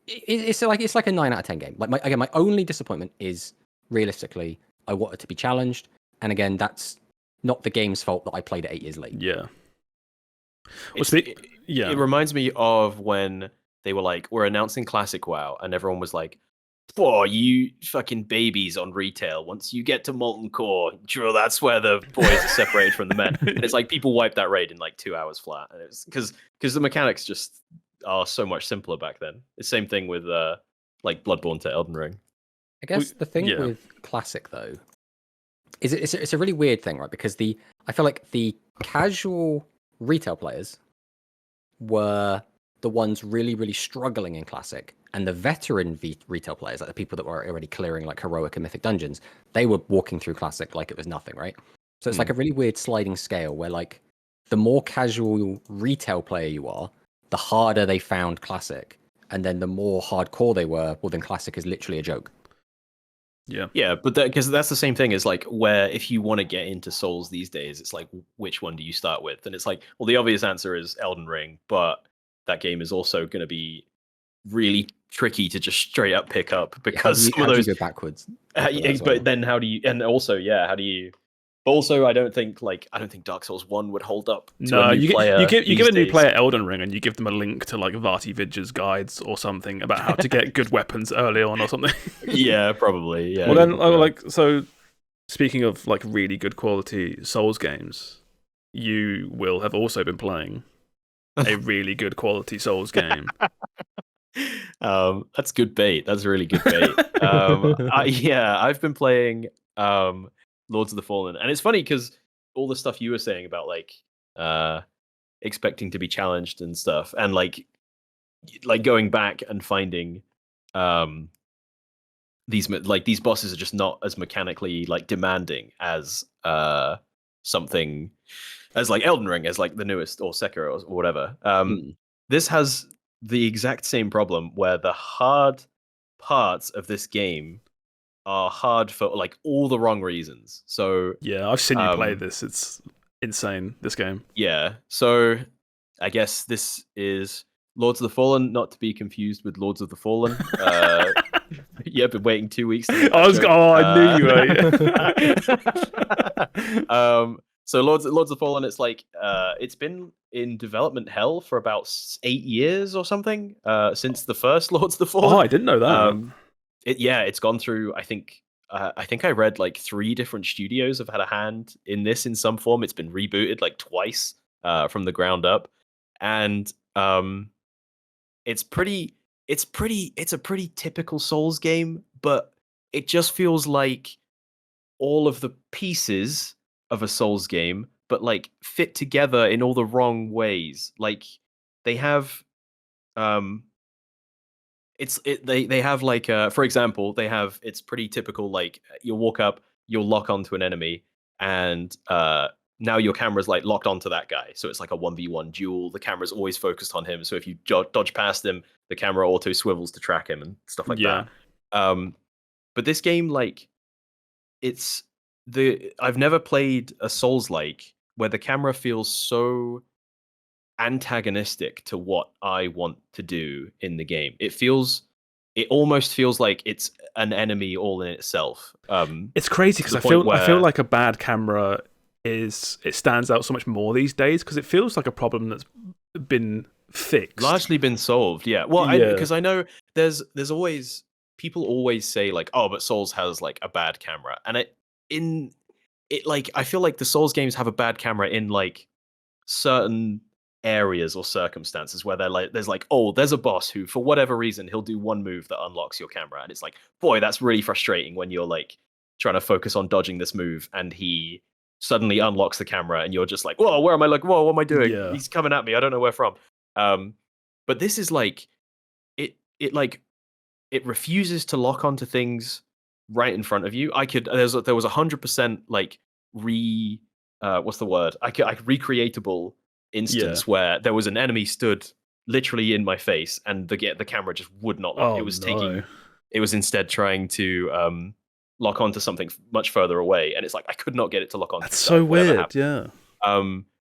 Speaker 3: It's like a 9 out of 10 game. Like my only disappointment is realistically I wanted to be challenged, and again that's not the game's fault that I played it 8 years late.
Speaker 1: Yeah.
Speaker 2: It reminds me of when they were like, we're announcing Classic WoW, and everyone was like, "Oh, you fucking babies on retail. Once you get to Molten Core, sure, that's where the boys are separated from the men." And it's like people wiped that raid in like 2 hours flat, and it's because the mechanics just are so much simpler back then. It's the same thing with like Bloodborne to Elden Ring.
Speaker 3: I guess the thing with Classic though is it's a really weird thing, right? Because I feel like the casual retail players were the ones really, really struggling in Classic, and the veteran retail players, like the people that were already clearing like heroic and mythic dungeons, they were walking through Classic like it was nothing, right? So it's like a really weird sliding scale where like the more casual retail player you are, the harder they found Classic, and then the more hardcore they were, well then Classic is literally a joke.
Speaker 2: Yeah, but because that's the same thing as like where if you want to get into Souls these days, it's like which one do you start with? And it's like, well, the obvious answer is Elden Ring, but that game is also going to be really tricky to just straight up pick up because some of those
Speaker 3: go backwards.
Speaker 2: But then how do you? And also, how do you? Also, I don't think Dark Souls 1 would hold up.
Speaker 1: No, you give a new player Elden Ring and you give them a link to like Vati Vidya's guides or something about how to get good weapons early on or something.
Speaker 2: Yeah, probably. Yeah.
Speaker 1: Well, then, so speaking of like really good quality Souls games, you will have also been playing a really good quality Souls game.
Speaker 2: That's good bait. That's really good bait. I've been playing Lords of the Fallen, and it's funny because all the stuff you were saying about like expecting to be challenged and stuff, and like going back and finding these bosses are just not as mechanically like demanding as something as like Elden Ring, as like the newest, or Sekiro or whatever. This has the exact same problem where the hard parts of this game are hard for like all the wrong reasons. So
Speaker 1: yeah, I've seen you play this. It's insane, this game.
Speaker 2: yeah. So I guess this is Lords of the Fallen, not to be confused with Lords of the Fallen. Yeah, been waiting 2 weeks.
Speaker 1: I knew you were.
Speaker 2: So Lords of the Fallen, it's like it's been in development hell for about 8 years or something since the first Lords of the Fallen.
Speaker 1: Oh, I didn't know that.
Speaker 2: It's gone through. I think I read like 3 different studios have had a hand in this in some form. It's been rebooted like twice from the ground up, and it's a pretty typical Souls game, but it just feels like all of the pieces of a Souls game, but like fit together in all the wrong ways. Like they have they have like for example, it's pretty typical, like you'll walk up, you'll lock onto an enemy, and now your camera's like locked onto that guy, so it's like a 1v1 duel. The camera's always focused on him, so if you dodge past him, the camera auto swivels to track him and stuff like that. But this game, like, I've never played a Souls-like where the camera feels so antagonistic to what I want to do in the game. It almost feels like it's an enemy all in itself.
Speaker 1: It's crazy because I feel like a bad camera it stands out so much more these days, because it feels like a problem that's been fixed,
Speaker 2: largely been solved. Yeah, well, because I know there's always people always say like, oh, but Souls has like a bad camera, and I feel like the Souls games have a bad camera in like certain areas or circumstances where there's like, oh, there's a boss who for whatever reason he'll do one move that unlocks your camera, and it's like, boy, that's really frustrating when you're like trying to focus on dodging this move and he suddenly unlocks the camera and you're just like, whoa, where am I? Like, whoa, what am I doing?
Speaker 1: Yeah.
Speaker 2: He's coming at me, I don't know where from. But this is like it refuses to lock onto things right in front of you. There was 100% like what's the word? Recreatable instance where there was an enemy stood literally in my face and the camera just would not lock. It was instead trying to lock onto something much further away, and it's like I could not get it to lock onto.
Speaker 1: That's so weird. Yeah.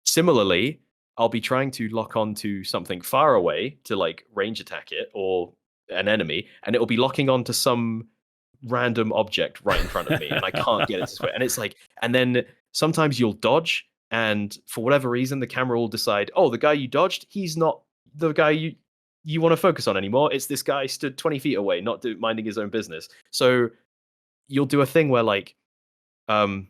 Speaker 2: Similarly, I'll be trying to lock onto something far away to like range attack it or an enemy, and it will be locking onto some random object right in front of me, and I can't get it to switch. And it's like, and then sometimes you'll dodge, and for whatever reason, the camera will decide, oh, the guy you dodged, he's not the guy you want to focus on anymore. It's this guy stood 20 feet away, not minding his own business. So you'll do a thing where like, and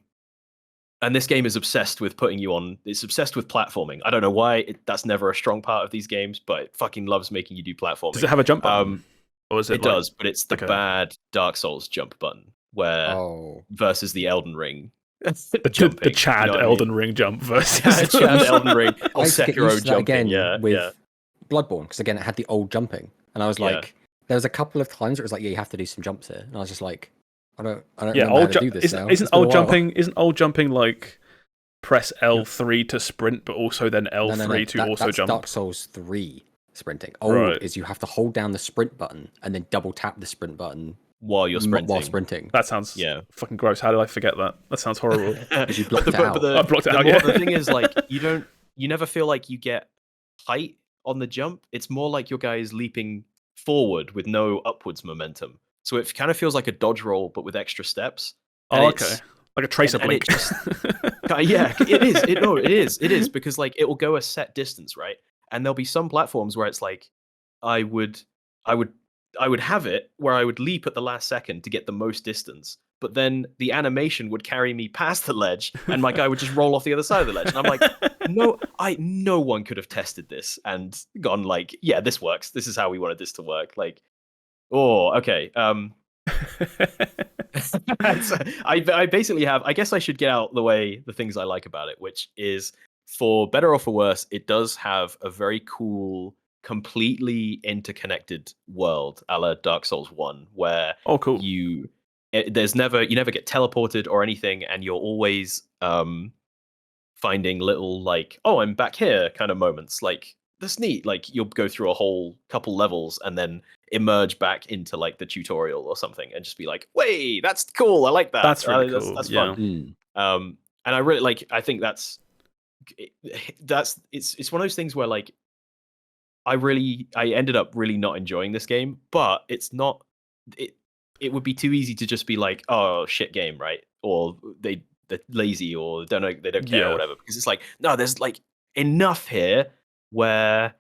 Speaker 2: this game is obsessed with it's obsessed with platforming. I don't know why that's never a strong part of these games, but it fucking loves making you do platforming.
Speaker 1: Does it have a jump button? Or is
Speaker 2: it does, but it's the bad Dark Souls jump button versus the Elden Ring.
Speaker 1: The Chad Elden Ring jump versus
Speaker 2: Chad Elden Ring or
Speaker 3: Sekiro
Speaker 2: jumping
Speaker 3: again with Bloodborne, because again it had the old jumping, and I was like, there was a couple of times where it was like, yeah, you have to do some jumps here, and I was just like, I don't know how to do this now.
Speaker 1: Isn't old jumping like press L3 to sprint, but also then L3 to also jump?
Speaker 3: Dark Souls 3 sprinting. Old is you have to hold down the sprint button and then double tap the sprint button
Speaker 2: while you're sprinting.
Speaker 1: That sounds fucking gross. How did I forget that? That sounds horrible.
Speaker 3: Because you blocked it out.
Speaker 1: I blocked it out.
Speaker 2: The thing is, like, you never feel like you get height on the jump. It's more like your guy is leaping forward with no upwards momentum. So it kind of feels like a dodge roll, but with extra steps.
Speaker 1: Oh, okay. Like a tracer blink.
Speaker 2: Yeah, it is because like it will go a set distance, right? And there'll be some platforms where it's like I would have it where I would leap at the last second to get the most distance, but then the animation would carry me past the ledge, and my guy would just roll off the other side of the ledge. And I'm like, no one could have tested this and gone like, yeah, this works. This is how we wanted this to work. Like, oh, okay. I basically have. I guess I should get out the way the things I like about it, which is, for better or for worse, it does have a very cool, completely interconnected world, a la Dark Souls 1, where
Speaker 1: cool.
Speaker 2: you never get teleported or anything, and you're always finding little like, oh, I'm back here kind of moments. Like, that's neat. Like, you'll go through a whole couple levels, and then emerge back into like the tutorial or something and just be like, wait, that's cool, I like that.
Speaker 1: That's really cool.
Speaker 2: That's
Speaker 1: yeah.
Speaker 2: fun. And I really like, I think it's one of those things where like I ended up really not enjoying this game, but it's not it would be too easy to just be like, oh, shit game, right? Or they're lazy or they don't care or whatever, because it's like, no, there's like enough here where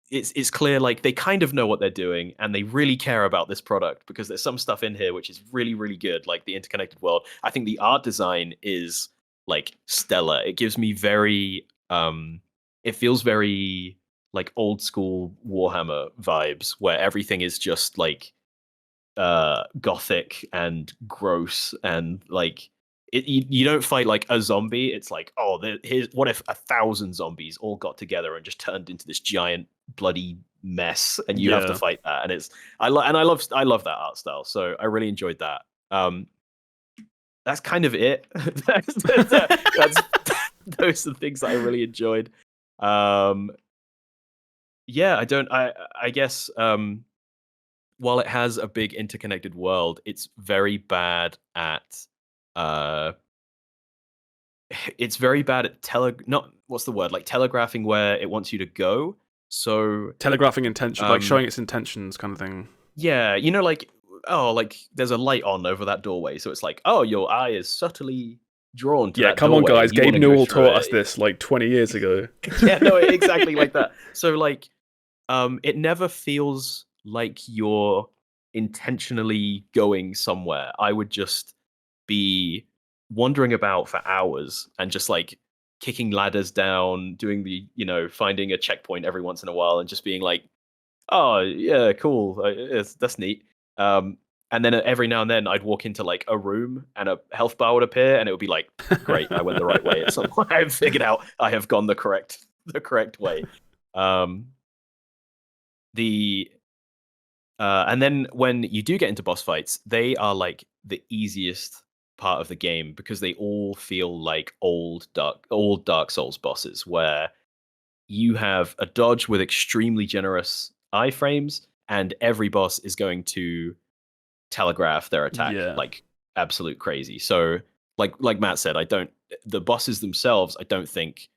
Speaker 2: it's clear like they kind of know what they're doing and they really care about this product, because there's some stuff in here which is really, really good, like the interconnected world. I think the art design is like stellar. It gives me very it feels very like old school Warhammer vibes, where everything is just like gothic and gross, and like you don't fight like a zombie. It's like, oh, what if 1,000 zombies all got together and just turned into this giant bloody mess, and you have to fight that. And I love that art style, so I really enjoyed that. That's kind of it. that's those are the things that I really enjoyed. Yeah, I guess while it has a big interconnected world, it's very bad at telegraphing where it wants you to go. So
Speaker 1: telegraphing intention, like showing its intentions, kind of thing.
Speaker 2: Yeah, you know, like, oh, like there's a light on over that doorway, so it's like, oh, your eye is subtly drawn to that
Speaker 1: come
Speaker 2: doorway.
Speaker 1: on, guys. Gabe Newell taught us this like 20 years ago.
Speaker 2: Yeah, no, exactly like that. So like, it never feels like you're intentionally going somewhere. I would just be wandering about for hours and just like kicking ladders down, doing the, finding a checkpoint every once in a while and just being like, oh yeah, cool, that's neat. And then every now and then I'd walk into like a room and a health bar would appear, and it would be like, great, I went the right way at some point. I've figured out I have gone the correct way. And then when you do get into boss fights, they are like the easiest part of the game, because they all feel like old Dark Souls bosses, where you have a dodge with extremely generous iframes, and every boss is going to telegraph their attack like absolute crazy. So like Matt said, the bosses themselves, I don't think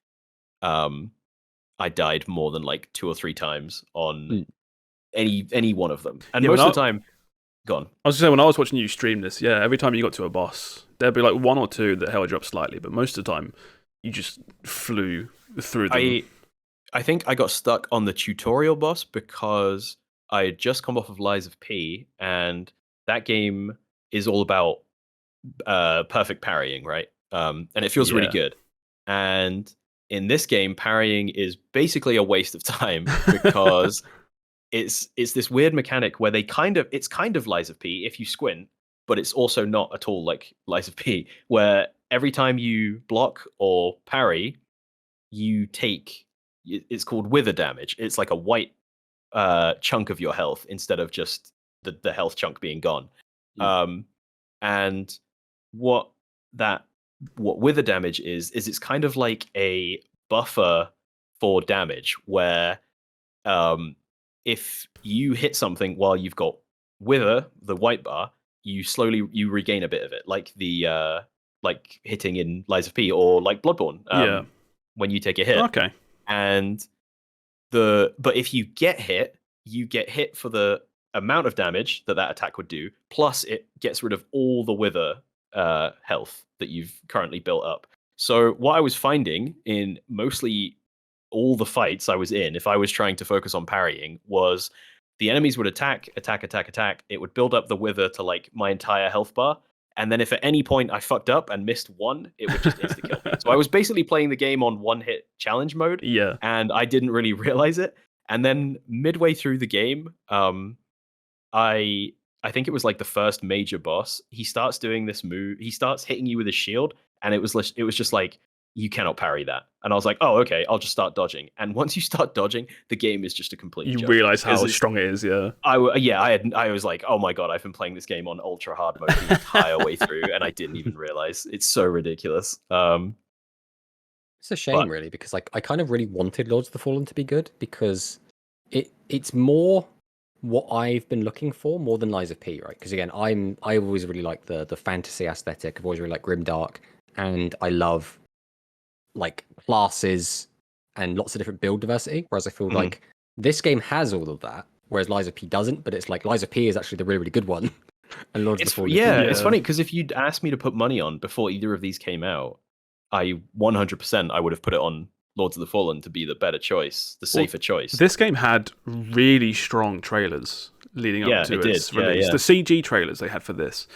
Speaker 2: I died more than like 2 or 3 times on any one of them. And most of the time, gone.
Speaker 1: I was just saying, when I was watching you stream this, every time you got to a boss, there'd be like 1 or 2 that held you up slightly, but most of the time you just flew through them.
Speaker 2: I think I got stuck on the tutorial boss because I had just come off of Lies of P, and that game is all about perfect parrying, right? And it feels really good. And in this game, parrying is basically a waste of time, because it's this weird mechanic where it's kind of Lies of P if you squint, but it's also not at all like Lies of P, where every time you block or parry, you take, it's called wither damage. It's like a white chunk of your health instead of just the health chunk being gone. And what wither damage is it's kind of like a buffer for damage, where if you hit something while you've got wither, the white bar, you regain a bit of it, like the like hitting in Lies of P or like Bloodborne. When you take a hit.
Speaker 1: Okay.
Speaker 2: And but if you get hit for the amount of damage that attack would do, plus it gets rid of all the wither health that you've currently built up. So what I was finding in mostly all the fights I was in, if I was trying to focus on parrying, was the enemies would attack. It would build up the wither to like my entire health bar. And then if at any point I fucked up and missed one, it would just insta-kill me. So I was basically playing the game on one-hit challenge mode.
Speaker 1: Yeah.
Speaker 2: And I didn't really realize it. And then midway through the game, I think it was like the first major boss, he starts doing this move. He starts hitting you with his shield, and it was just like, you cannot parry that. And I was like, oh, okay, I'll just start dodging. And once you start dodging, the game is just a complete joke.
Speaker 1: You realize how strong it is, yeah.
Speaker 2: I was like, oh my god, I've been playing this game on ultra hard mode the entire way through, and I didn't even realize. It's so ridiculous.
Speaker 3: It's a shame, really, because like I kind of really wanted Lords of the Fallen to be good, because it's more what I've been looking for more than Lies of P, right? Because again, I always really like the fantasy aesthetic. I've always really liked grimdark, and I love like classes and lots of different build diversity. Whereas I feel like this game has all of that, whereas Lies of P doesn't. But it's like Lies of P is actually the really good one, and Lords of the Fallen.
Speaker 2: It's funny because if you'd asked me to put money on before either of these came out, I 100% I would have put it on Lords of the Fallen to be the better choice, the safer choice.
Speaker 1: This game had really strong trailers leading up to its release. The CG trailers they had for this,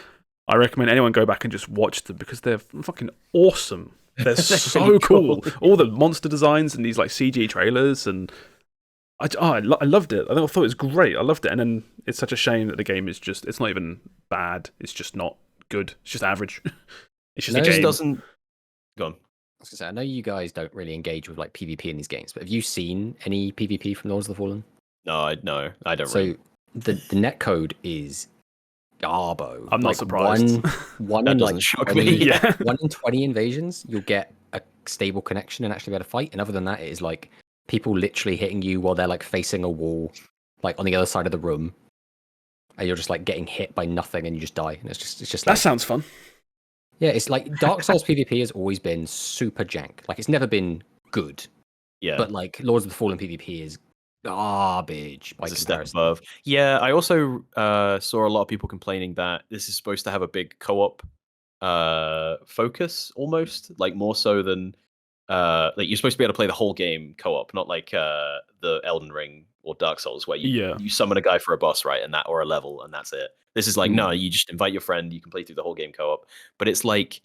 Speaker 1: I recommend anyone go back and just watch them because they're fucking awesome. They're so really cool. All the monster designs and these like CG trailers, and I loved it. I thought it was great. I loved it, and then it's such a shame that the game is it's not even bad. It's just not good. It's just average. It's just a game.
Speaker 2: It doesn't. Go on.
Speaker 3: I was gonna say, I know you guys don't really engage with like PvP in these games, but have you seen any PvP from Lords of the Fallen?
Speaker 2: No, I don't.
Speaker 3: So the netcode is garbo.
Speaker 1: I'm not surprised.
Speaker 3: One in like
Speaker 2: shock
Speaker 3: 20,
Speaker 2: me.
Speaker 1: Yeah.
Speaker 3: 1 in 20 invasions, you'll get a stable connection and actually be able to fight. And other than that, it is like people literally hitting you while they're like facing a wall, like on the other side of the room, and you're just like getting hit by nothing and you just die. And it's just like,
Speaker 1: that sounds fun.
Speaker 3: Yeah, it's like Dark Souls PvP has always been super jank. Like it's never been good.
Speaker 2: Yeah.
Speaker 3: But like Lords of the Fallen PvP is garbage by
Speaker 2: It's a
Speaker 3: comparison.
Speaker 2: step above. Yeah, I also saw a lot of people complaining that this is supposed to have a big co-op focus, almost like more so than like you're supposed to be able to play the whole game co-op, not like the Elden Ring or Dark Souls where you summon a guy for a boss, right, and that or a level, and that's it. This is like no, you just invite your friend, you can play through the whole game co-op. But it's like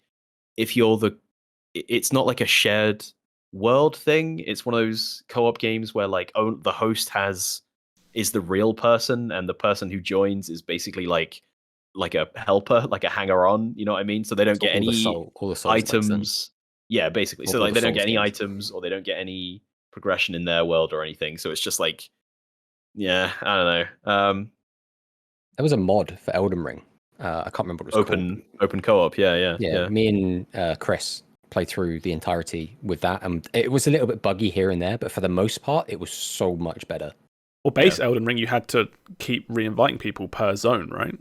Speaker 2: if you're it's not like a shared world thing. It's one of those co-op games where like the host is the real person, and the person who joins is basically like a helper, like a hanger-on. You know what I mean? So they don't get any
Speaker 3: all the souls
Speaker 2: items. Yeah, basically. So
Speaker 3: All
Speaker 2: like
Speaker 3: the
Speaker 2: they don't get
Speaker 3: Souls
Speaker 2: any
Speaker 3: games.
Speaker 2: items, or they don't get any progression in their world or anything. So it's just like, yeah, I don't know.
Speaker 3: There was a mod for Elden Ring. I can't remember what it was called.
Speaker 2: Open co-op. Yeah.
Speaker 3: Me and Chris played through the entirety with that, and it was a little bit buggy here and there, but for the most part, it was so much better.
Speaker 1: Well, Elden Ring, you had to keep re-inviting people per zone, right?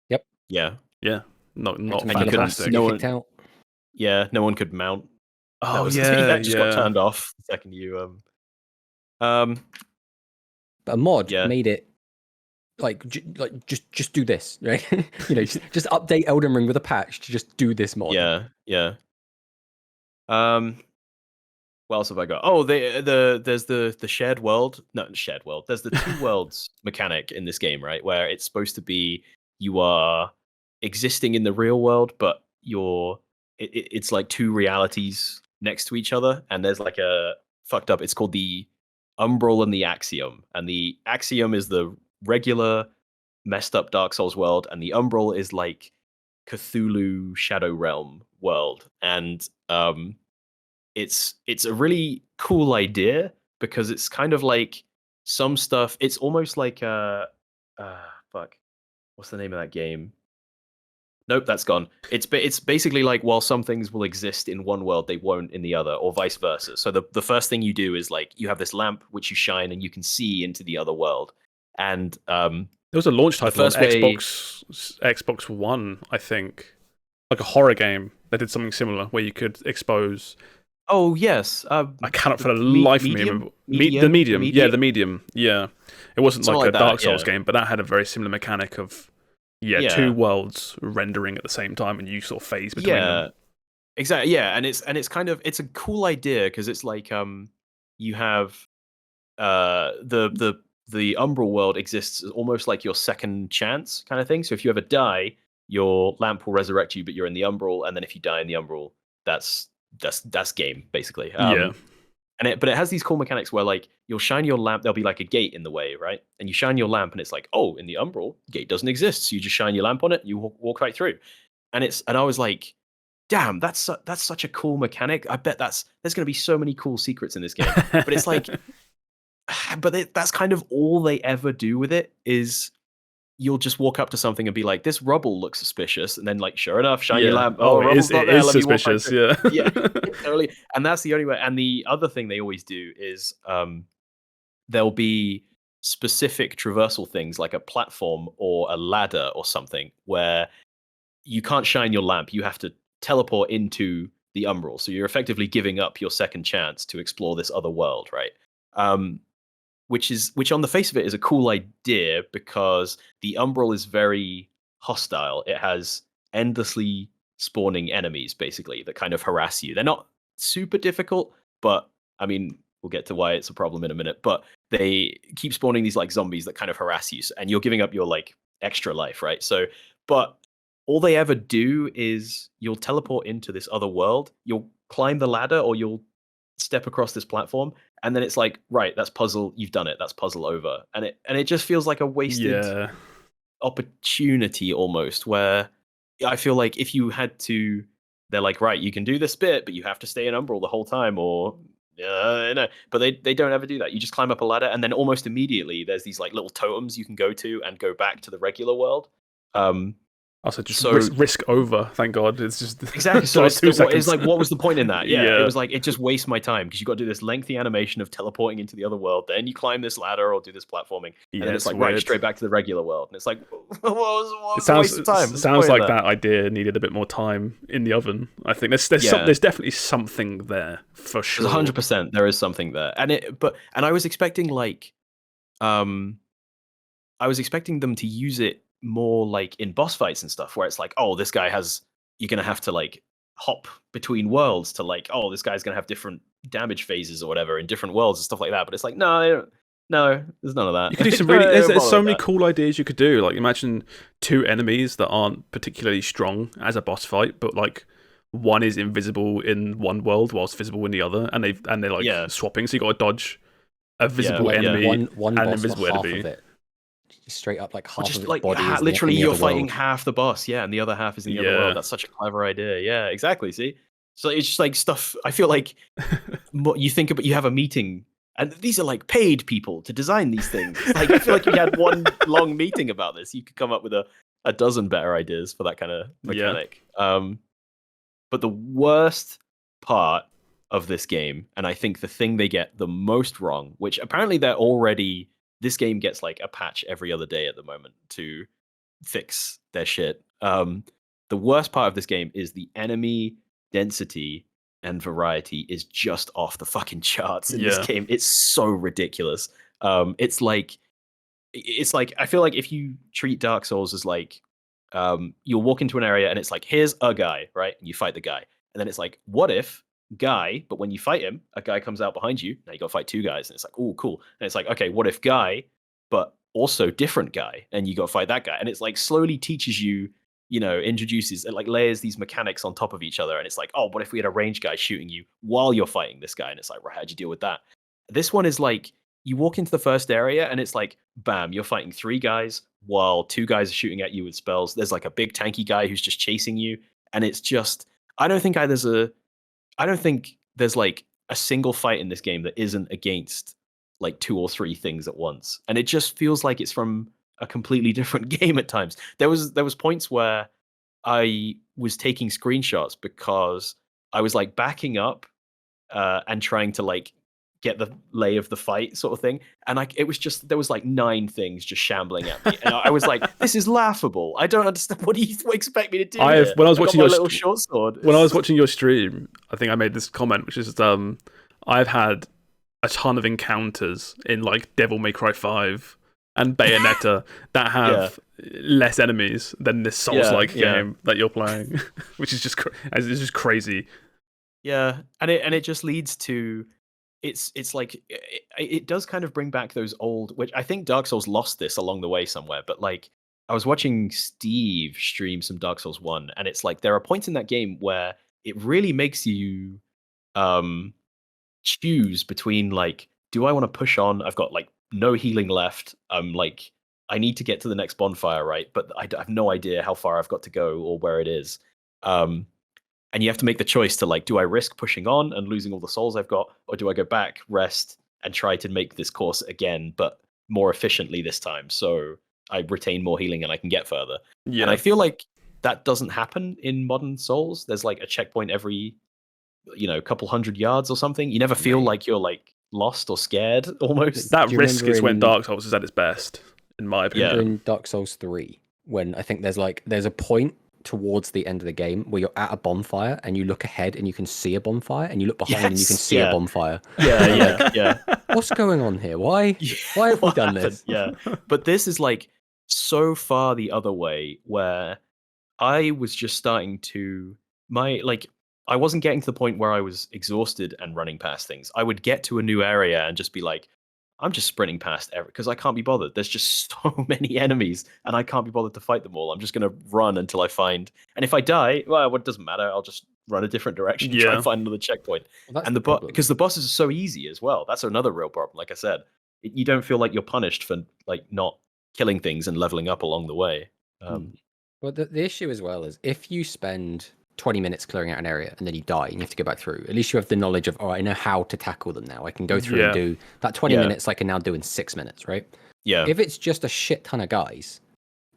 Speaker 3: Yep.
Speaker 2: Yeah.
Speaker 1: Not
Speaker 2: fantastic. No one could mount. That just got turned off the second you
Speaker 3: But a mod made it like just do this, right? just update Elden Ring with a patch to just do this mod.
Speaker 2: Yeah. What else have I got? Oh, there's the shared world. No, shared world. There's the two worlds mechanic in this game, right? Where it's supposed to be you are existing in the real world, but it's like two realities next to each other, and there's like a fucked up. It's called the Umbral and the Axiom, and the Axiom is the regular messed up Dark Souls world, and the Umbral is like Cthulhu Shadow Realm world, and it's a really cool idea because it's kind of like some stuff. It's almost like what's the name of that game? Nope, that's gone. It's basically like while some things will exist in one world, they won't in the other, or vice versa. So the first thing you do is like you have this lamp which you shine and you can see into the other world. And
Speaker 1: there was a launch title on Xbox One, I think, like a horror game that did something similar where you could expose.
Speaker 2: Oh yes,
Speaker 1: I cannot for the life of me remember. The Medium. Yeah, the Medium. Yeah, it wasn't like a Dark Souls game, but that had a very similar mechanic of two worlds rendering at the same time, and you sort of phase between them.
Speaker 2: Exactly. Yeah, and it's kind of it's a cool idea because it's like you have the Umbral world exists almost like your second chance kind of thing. So if you ever die, your lamp will resurrect you, but you're in the Umbral, and then if you die in the Umbral, that's game basically. But it has these cool mechanics where like you'll shine your lamp, there'll be like a gate in the way, right? And you shine your lamp, and it's like, oh, in the Umbral, gate doesn't exist, so you just shine your lamp on it, you walk right through. And I was like, damn, that's such a cool mechanic. I bet there's going to be so many cool secrets in this game. But it's like, that's kind of all they ever do with it is you'll just walk up to something and be like, this rubble looks suspicious, and then like sure enough, shine your lamp. Oh, it is
Speaker 1: suspicious. Yeah.
Speaker 2: Totally. And that's the only way. And the other thing they always do is there'll be specific traversal things like a platform or a ladder or something where you can't shine your lamp. You have to teleport into the Umbral. So you're effectively giving up your second chance to explore this other world, right? Which on the face of it is a cool idea because the Umbral is very hostile. It has endlessly spawning enemies, basically, that kind of harass you. They're not super difficult, but I mean, we'll get to why it's a problem in a minute. But they keep spawning these like zombies that kind of harass you, and you're giving up your like extra life, right? So, but all they ever do is you'll teleport into this other world, you'll climb the ladder, or you'll step across this platform, and then it's like, right, that's puzzle, you've done it, that's puzzle over. And it just feels like a wasted opportunity almost, where I feel like if you had to, they're like, right, you can do this bit, but you have to stay in Umbral the whole time, or no. But they don't ever do that. You just climb up a ladder, and then almost immediately there's these like little totems you can go to and go back to the regular world.
Speaker 1: Also, just risk over. Thank God, it's just
Speaker 2: exactly. So it's like, what was the point in that? Yeah, it was like it just wastes my time because you got to do this lengthy animation of teleporting into the other world. Then you climb this ladder or do this platforming, and then it's like right straight back to the regular world. And it's like, what was a waste of time?
Speaker 1: It sounds like that idea needed a bit more time in the oven. I think there's definitely something there for sure.
Speaker 2: 100%, there is something there, and I was expecting like, I was expecting them to use it more like in boss fights and stuff, where it's like, oh, this guy you're gonna have to like hop between worlds to like, oh, this guy's gonna have different damage phases or whatever in different worlds and stuff like that. But it's like, no, there's none of that.
Speaker 1: You could do some really there's so many cool ideas you could do. Like imagine two enemies that aren't particularly strong as a boss fight, but like one is invisible in one world whilst visible in the other, and they're like swapping, so you got to dodge a visible enemy
Speaker 3: one
Speaker 1: and
Speaker 3: boss
Speaker 1: invisible
Speaker 3: half
Speaker 1: enemy.
Speaker 3: Of it. Straight up like half
Speaker 2: just
Speaker 3: of its
Speaker 2: like
Speaker 3: body is
Speaker 2: literally
Speaker 3: in the
Speaker 2: you're
Speaker 3: other
Speaker 2: fighting
Speaker 3: world.
Speaker 2: half the boss, and the other half is in the other world. That's such a clever idea. Yeah, exactly. See, so it's just like stuff. I feel like you think about, you have a meeting, and these are like paid people to design these things. Like I feel like you had one long meeting about this. You could come up with a dozen better ideas for that kind of mechanic. But the worst part of this game, and I think the thing they get the most wrong, which apparently they're already. This game gets like a patch every other day at the moment to fix their shit. The worst part of this game is the enemy density and variety is just off the fucking charts in this game. It's so ridiculous. It's like I feel like if you treat Dark Souls as like you'll walk into an area and it's like, here's a guy, right? And you fight the guy. And then it's like, what if guy, but when you fight him, a guy comes out behind you. Now you got to fight two guys, and it's like, oh, cool. And it's like, okay, what if guy, but also different guy, and you got to fight that guy. And it's like slowly teaches you, introduces and like layers these mechanics on top of each other. And it's like, oh, what if we had a ranged guy shooting you while you're fighting this guy? And it's like, right, how'd you deal with that? This one is like, you walk into the first area, and it's like, bam, you're fighting three guys while two guys are shooting at you with spells. There's like a big tanky guy who's just chasing you, and it's just, I don't think there's like a single fight in this game that isn't against like two or three things at once. And it just feels like it's from a completely different game at times. There was points where I was taking screenshots because I was like backing up and trying to like get the lay of the fight sort of thing. And there was like 9 things just shambling at me. And I was like, this is laughable. I don't understand. What do you expect me to do?
Speaker 1: When I was watching your
Speaker 2: little short sword.
Speaker 1: When I was watching your stream, I think I made this comment, which is I've had a ton of encounters in like Devil May Cry 5 and Bayonetta that have less enemies than this Souls-like game that you're playing, which is just it's just crazy.
Speaker 2: Yeah, and it just leads to it's like it does kind of bring back those old, which I think Dark Souls lost this along the way somewhere, but like I was watching Steve stream some Dark Souls 1, and it's like there are points in that game where it really makes you choose between like, do I want to push on? I've got like no healing left. Like I need to get to the next bonfire, right? But I have no idea how far I've got to go or where it is. And you have to make the choice to like, do I risk pushing on and losing all the souls I've got, or do I go back, rest, and try to make this course again, but more efficiently this time, so I retain more healing and I can get further. Yeah. And I feel like that doesn't happen in modern Souls. There's like a checkpoint every, couple hundred yards or something. You never feel like you're like lost or scared almost.
Speaker 1: That
Speaker 3: Do you
Speaker 1: risk
Speaker 3: remember
Speaker 1: is when
Speaker 3: in-
Speaker 1: Dark Souls is at its best, in my opinion.
Speaker 3: Remember in Dark Souls 3, when I think there's a point towards the end of the game where you're at a bonfire and you look ahead and you can see a bonfire, and you look behind and you can
Speaker 2: Yes,
Speaker 3: see
Speaker 2: yeah.
Speaker 3: a bonfire.
Speaker 2: Yeah.
Speaker 3: What's going on here? Why have we
Speaker 2: What
Speaker 3: done
Speaker 2: happened?
Speaker 3: this?
Speaker 2: Yeah. But this is like so far the other way, where I was just starting to I wasn't getting to the point where I was exhausted and running past things. I would get to a new area and just be like, I'm just sprinting past because I can't be bothered. There's just so many enemies and I can't be bothered to fight them all. I'm just going to run until I find. And if I die, well, it doesn't matter. I'll just run a different direction and try
Speaker 1: Yeah.
Speaker 2: and find another checkpoint.
Speaker 3: Well, that's
Speaker 2: And
Speaker 3: the problem.
Speaker 2: because the bosses are so easy as well. That's another real problem. Like I said, you don't feel like you're punished for like not killing things and leveling up along the way.
Speaker 3: Well, the issue as well is if you spend 20 minutes clearing out an area and then you die and you have to go back through, at least you have the knowledge of, I know how to tackle them now. I can go through and do that 20 minutes I can now do in 6 minutes, right?
Speaker 2: Yeah.
Speaker 3: If it's just a shit ton of guys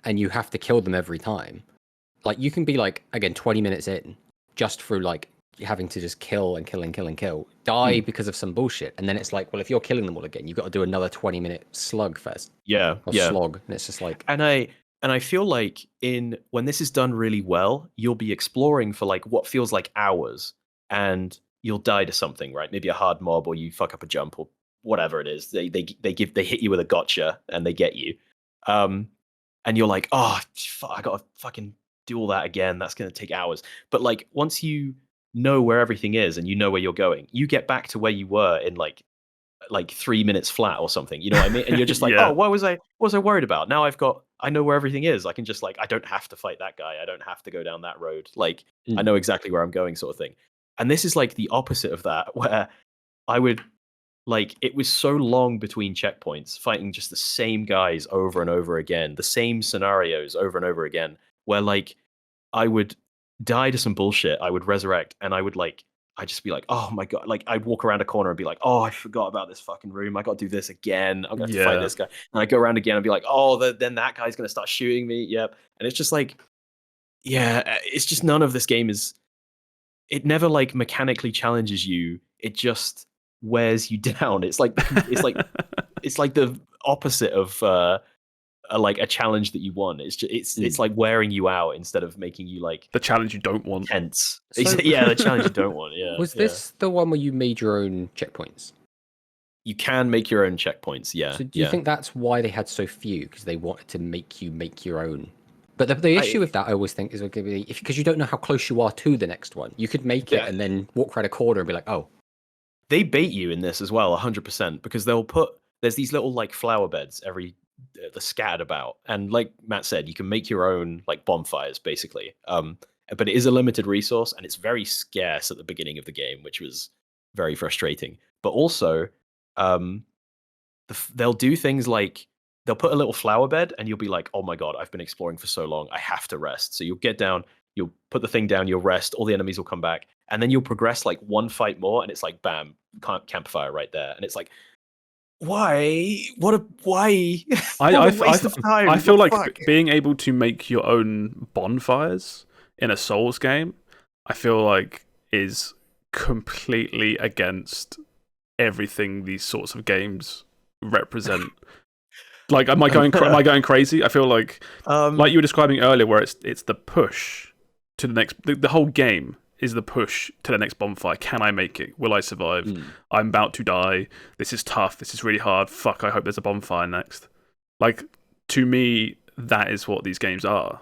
Speaker 3: and you have to kill them every time, like you can be like, again, 20 minutes in just through like having to just kill and kill and kill and kill, die because of some bullshit. And then it's like, well, if you're killing them all again, you've got to do another 20-minute slug first.
Speaker 2: Yeah.
Speaker 3: Or
Speaker 2: Yeah.
Speaker 3: slog. And it's just like,
Speaker 2: And I feel like when this is done really well, you'll be exploring for like what feels like hours, and you'll die to something, right? Maybe a hard mob, or you fuck up a jump, or whatever it is. They hit you with a gotcha and they get you, and you're like, oh, I gotta fucking do all that again. That's gonna take hours. But like once you know where everything is and you know where you're going, you get back to where you were in like 3 minutes flat or something, you know what I mean? And you're just like,
Speaker 1: Yeah.
Speaker 2: oh, what was I worried about? Now I know where everything is. I can just I don't have to fight that guy. I don't have to go down that road. Like I know exactly where I'm going, sort of thing. And this is like the opposite of that, where I would it was so long between checkpoints, fighting just the same guys over and over again, the same scenarios over and over again, where I would die to some bullshit, I would resurrect, and I'd just be like, oh my god, I'd walk around a corner and be like, oh, I forgot about this fucking room. I got to do this again. I'm going to fight this guy. And I go around again and be like, oh, then that guy's going to start shooting me. Yep. And it's just it's just none of this game it never mechanically challenges you. It just wears you down. It's like the opposite of a challenge that you want. It's like wearing you out instead of making you
Speaker 1: the challenge you don't want.
Speaker 2: tense.
Speaker 3: So-
Speaker 2: The challenge you don't want. Yeah.
Speaker 3: was this the one where you made your own checkpoints?
Speaker 2: You can make your own checkpoints. Yeah.
Speaker 3: So do you think that's why they had so few? Because they wanted to make you make your own? But the issue with that, I always think, is because you don't know how close you are to the next one. You could make it and then walk around a corner and be like, oh.
Speaker 2: They bait you in this as well, 100%, because there's these little flower beds they're scattered about, and like Matt said, you can make your own bonfires basically. But it is a limited resource, and it's very scarce at the beginning of the game, which was very frustrating. But also, they'll do things like they'll put a little flower bed, and you'll be like, oh my god, I've been exploring for so long, I have to rest. So you'll get down, you'll put the thing down, you'll rest, all the enemies will come back, and then you'll progress one fight more, and it's like bam, campfire right there, and it's like, why? Why?
Speaker 1: I feel like
Speaker 2: fuck?
Speaker 1: being able to make your own bonfires in a Souls game, I feel like is completely against everything these sorts of games represent. Am I going crazy? I feel like you were describing earlier, where it's the push to the next. The whole game is the push to the next bonfire. Can I make it? Will I survive? I'm about to die. This is tough. This is really hard. Fuck, I hope there's a bonfire next. To me, that is what these games are.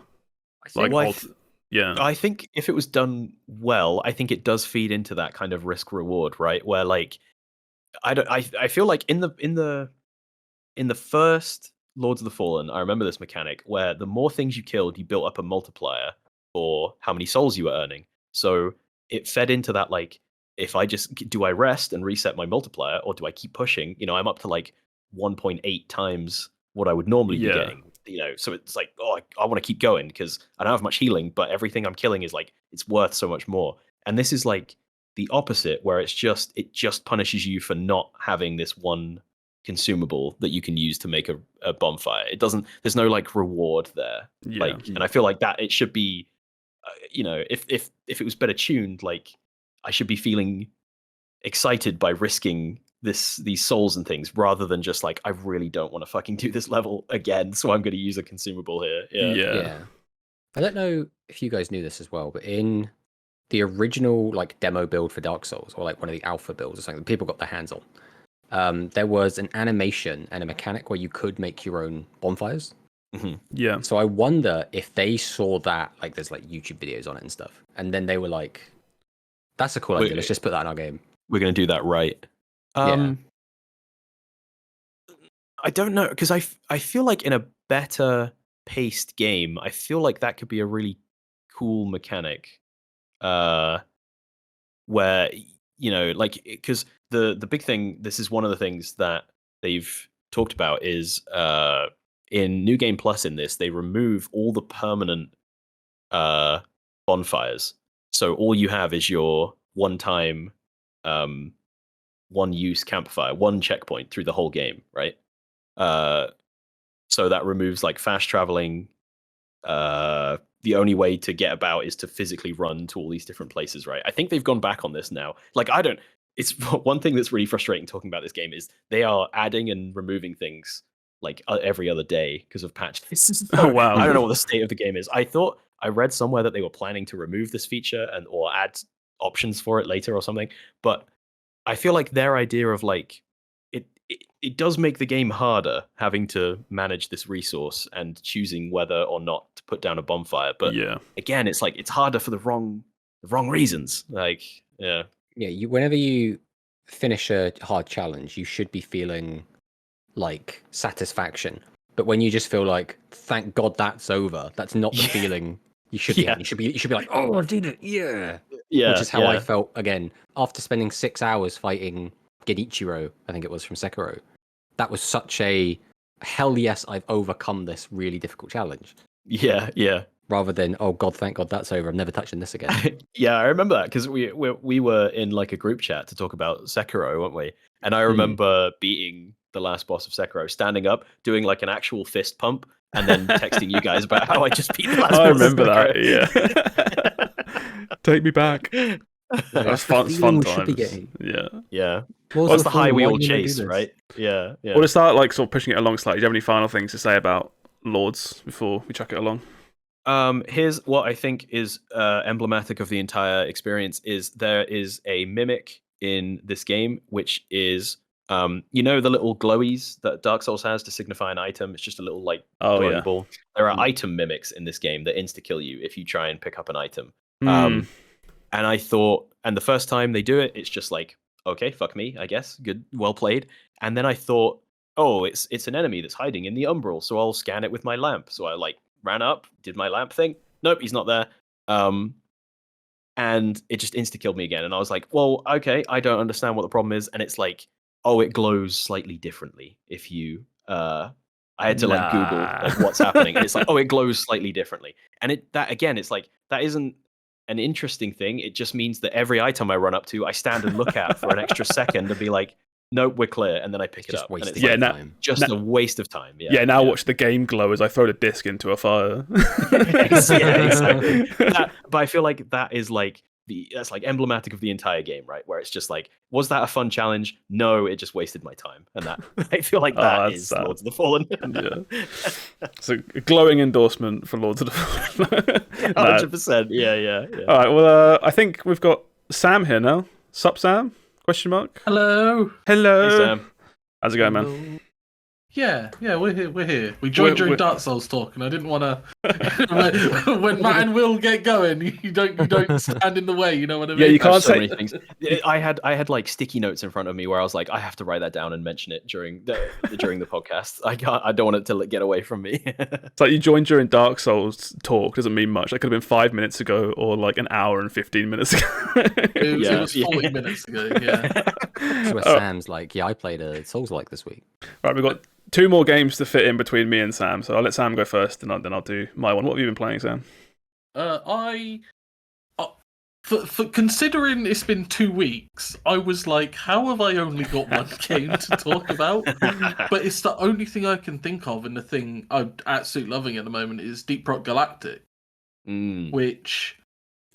Speaker 2: I think if it was done well, I think it does feed into that kind of risk reward, right? Where I feel like in the first Lords of the Fallen, I remember this mechanic where the more things you killed, you built up a multiplier for how many souls you were earning. So it fed into that, if do I rest and reset my multiplier, or do I keep pushing? I'm up to 1.8 times what I would normally be getting. So it's I want to keep going because I don't have much healing, but everything I'm killing is it's worth so much more. And this is the opposite, where it just punishes you for not having this one consumable that you can use to make a bonfire. It doesn't. There's no reward there. And I feel like that it should be. If it was better tuned, I should be feeling excited by risking these souls and things, rather than just like, I really don't want to fucking do this level again, so I'm going to use a consumable here.
Speaker 3: Yeah. I don't know if you guys knew this as well, but in the original like demo build for Dark Souls, or like one of the alpha builds or something that people got their hands on, there was an animation and a mechanic where you could make your own bonfires.
Speaker 1: Yeah.
Speaker 3: So I wonder if they saw that, like there's like YouTube videos on it and stuff, and then they were like, "That's a cool idea. Let's just put that in our game.
Speaker 2: We're going to do that right."
Speaker 3: Yeah.
Speaker 2: I don't know, because I feel like in a better paced game, I feel like that could be a really cool mechanic, where like, because the big thing, this is one of the things that they've talked about is in New Game Plus, in this they remove all the permanent bonfires, so all you have is your one-time one-use campfire, one checkpoint through the whole game, right? So that removes like fast traveling. The only way to get about is to physically run to all these different places, right? I think they've gone back on this now. Like, it's one thing that's really frustrating talking about this game is they are adding and removing things like every other day because of patches.
Speaker 1: Oh, wow.
Speaker 2: I don't know what the state of the game is. I read somewhere that they were planning to remove this feature or add options for it later or something, but I feel like their idea of like it does make the game harder having to manage this resource and choosing whether or not to put down a bonfire. But again, it's like it's harder for the wrong reasons. Like,
Speaker 3: Whenever you finish a hard challenge, you should be feeling like satisfaction. But when you just feel like, thank God that's over, that's not the feeling you should be. You should be like, oh, I did it, yeah. Which is how I felt again after spending 6 hours fighting Genichiro, I think it was, from Sekiro. That was such a hell yes, I've overcome this really difficult challenge.
Speaker 2: Yeah.
Speaker 3: Rather than, oh God, thank God that's over, I'm never touching this again.
Speaker 2: Yeah, I remember that because we were in like a group chat to talk about Sekiro, weren't we? And I remember beating the last boss of Sekiro, standing up, doing like an actual fist pump, and then texting you guys about how I just beat the last boss.
Speaker 1: I remember that, yeah. Take me back. That's fun times.
Speaker 2: Yeah. What's the high wheel chase, right? Yeah.
Speaker 1: Well, to start like sort of pushing it along slightly, do you have any final things to say about Lords before we chuck it along?
Speaker 2: Here's what I think is emblematic of the entire experience: is there is a mimic in this game, which is the little glowies that Dark Souls has to signify an item. It's just a little like glowing ball. There are item mimics in this game that insta kill you if you try and pick up an item. And I thought, and the first time they do it, it's just like, okay, fuck me, I guess. Good, well played. And then I thought, oh, it's an enemy that's hiding in the umbral, so I'll scan it with my lamp. So I like ran up, did my lamp thing. Nope, he's not there. And it just insta-killed me again. And I was like, well, okay, I don't understand what the problem is. And it's like, oh, it glows slightly differently if you... I had to like Google like what's happening. And it's like, oh, it glows slightly differently. And it's like, that isn't an interesting thing. It just means that every item I run up to, I stand and look at for an extra second and be like, nope, we're clear, and then I pick it up. And it's a waste of time. Now
Speaker 1: watch the game glow as I throw the disc into a fire.
Speaker 2: Exactly. But I feel like that is like that's like emblematic of the entire game, right? Where it's just like, was that a fun challenge? No, it just wasted my time, and that I feel like that is sad. Lords of the Fallen.
Speaker 1: It's a glowing endorsement for Lords of the Fallen.
Speaker 2: 100%. Yeah.
Speaker 1: All right. Well, I think we've got Sam here now. Sup, Sam? Question mark.
Speaker 4: Hello.
Speaker 2: Hey, Sam.
Speaker 1: How's it going, man?
Speaker 4: Yeah, we're here. We joined during Dark Souls talk, and I didn't want to. When Matt and Will get going, you don't stand in the way. You know what I mean?
Speaker 1: Yeah, you can't say
Speaker 2: many things. I had like sticky notes in front of me where I was like, I have to write that down and mention it during the podcast. I don't want it to get away from me.
Speaker 1: It's like you joined during Dark Souls talk doesn't mean much. That could have been 5 minutes ago or like an hour and 15 minutes ago.
Speaker 4: It was 40 minutes ago. Yeah.
Speaker 3: That's where Sam's like, I played a Souls like this week.
Speaker 1: Right, we've got 2 more games to fit in between me and Sam, so I'll let Sam go first, and then I'll do my one. What have you been playing, Sam?
Speaker 4: For considering it's been 2 weeks, I was like, how have I only got one game to talk about? But it's the only thing I can think of, and the thing I'm absolutely loving at the moment is Deep Rock Galactic, which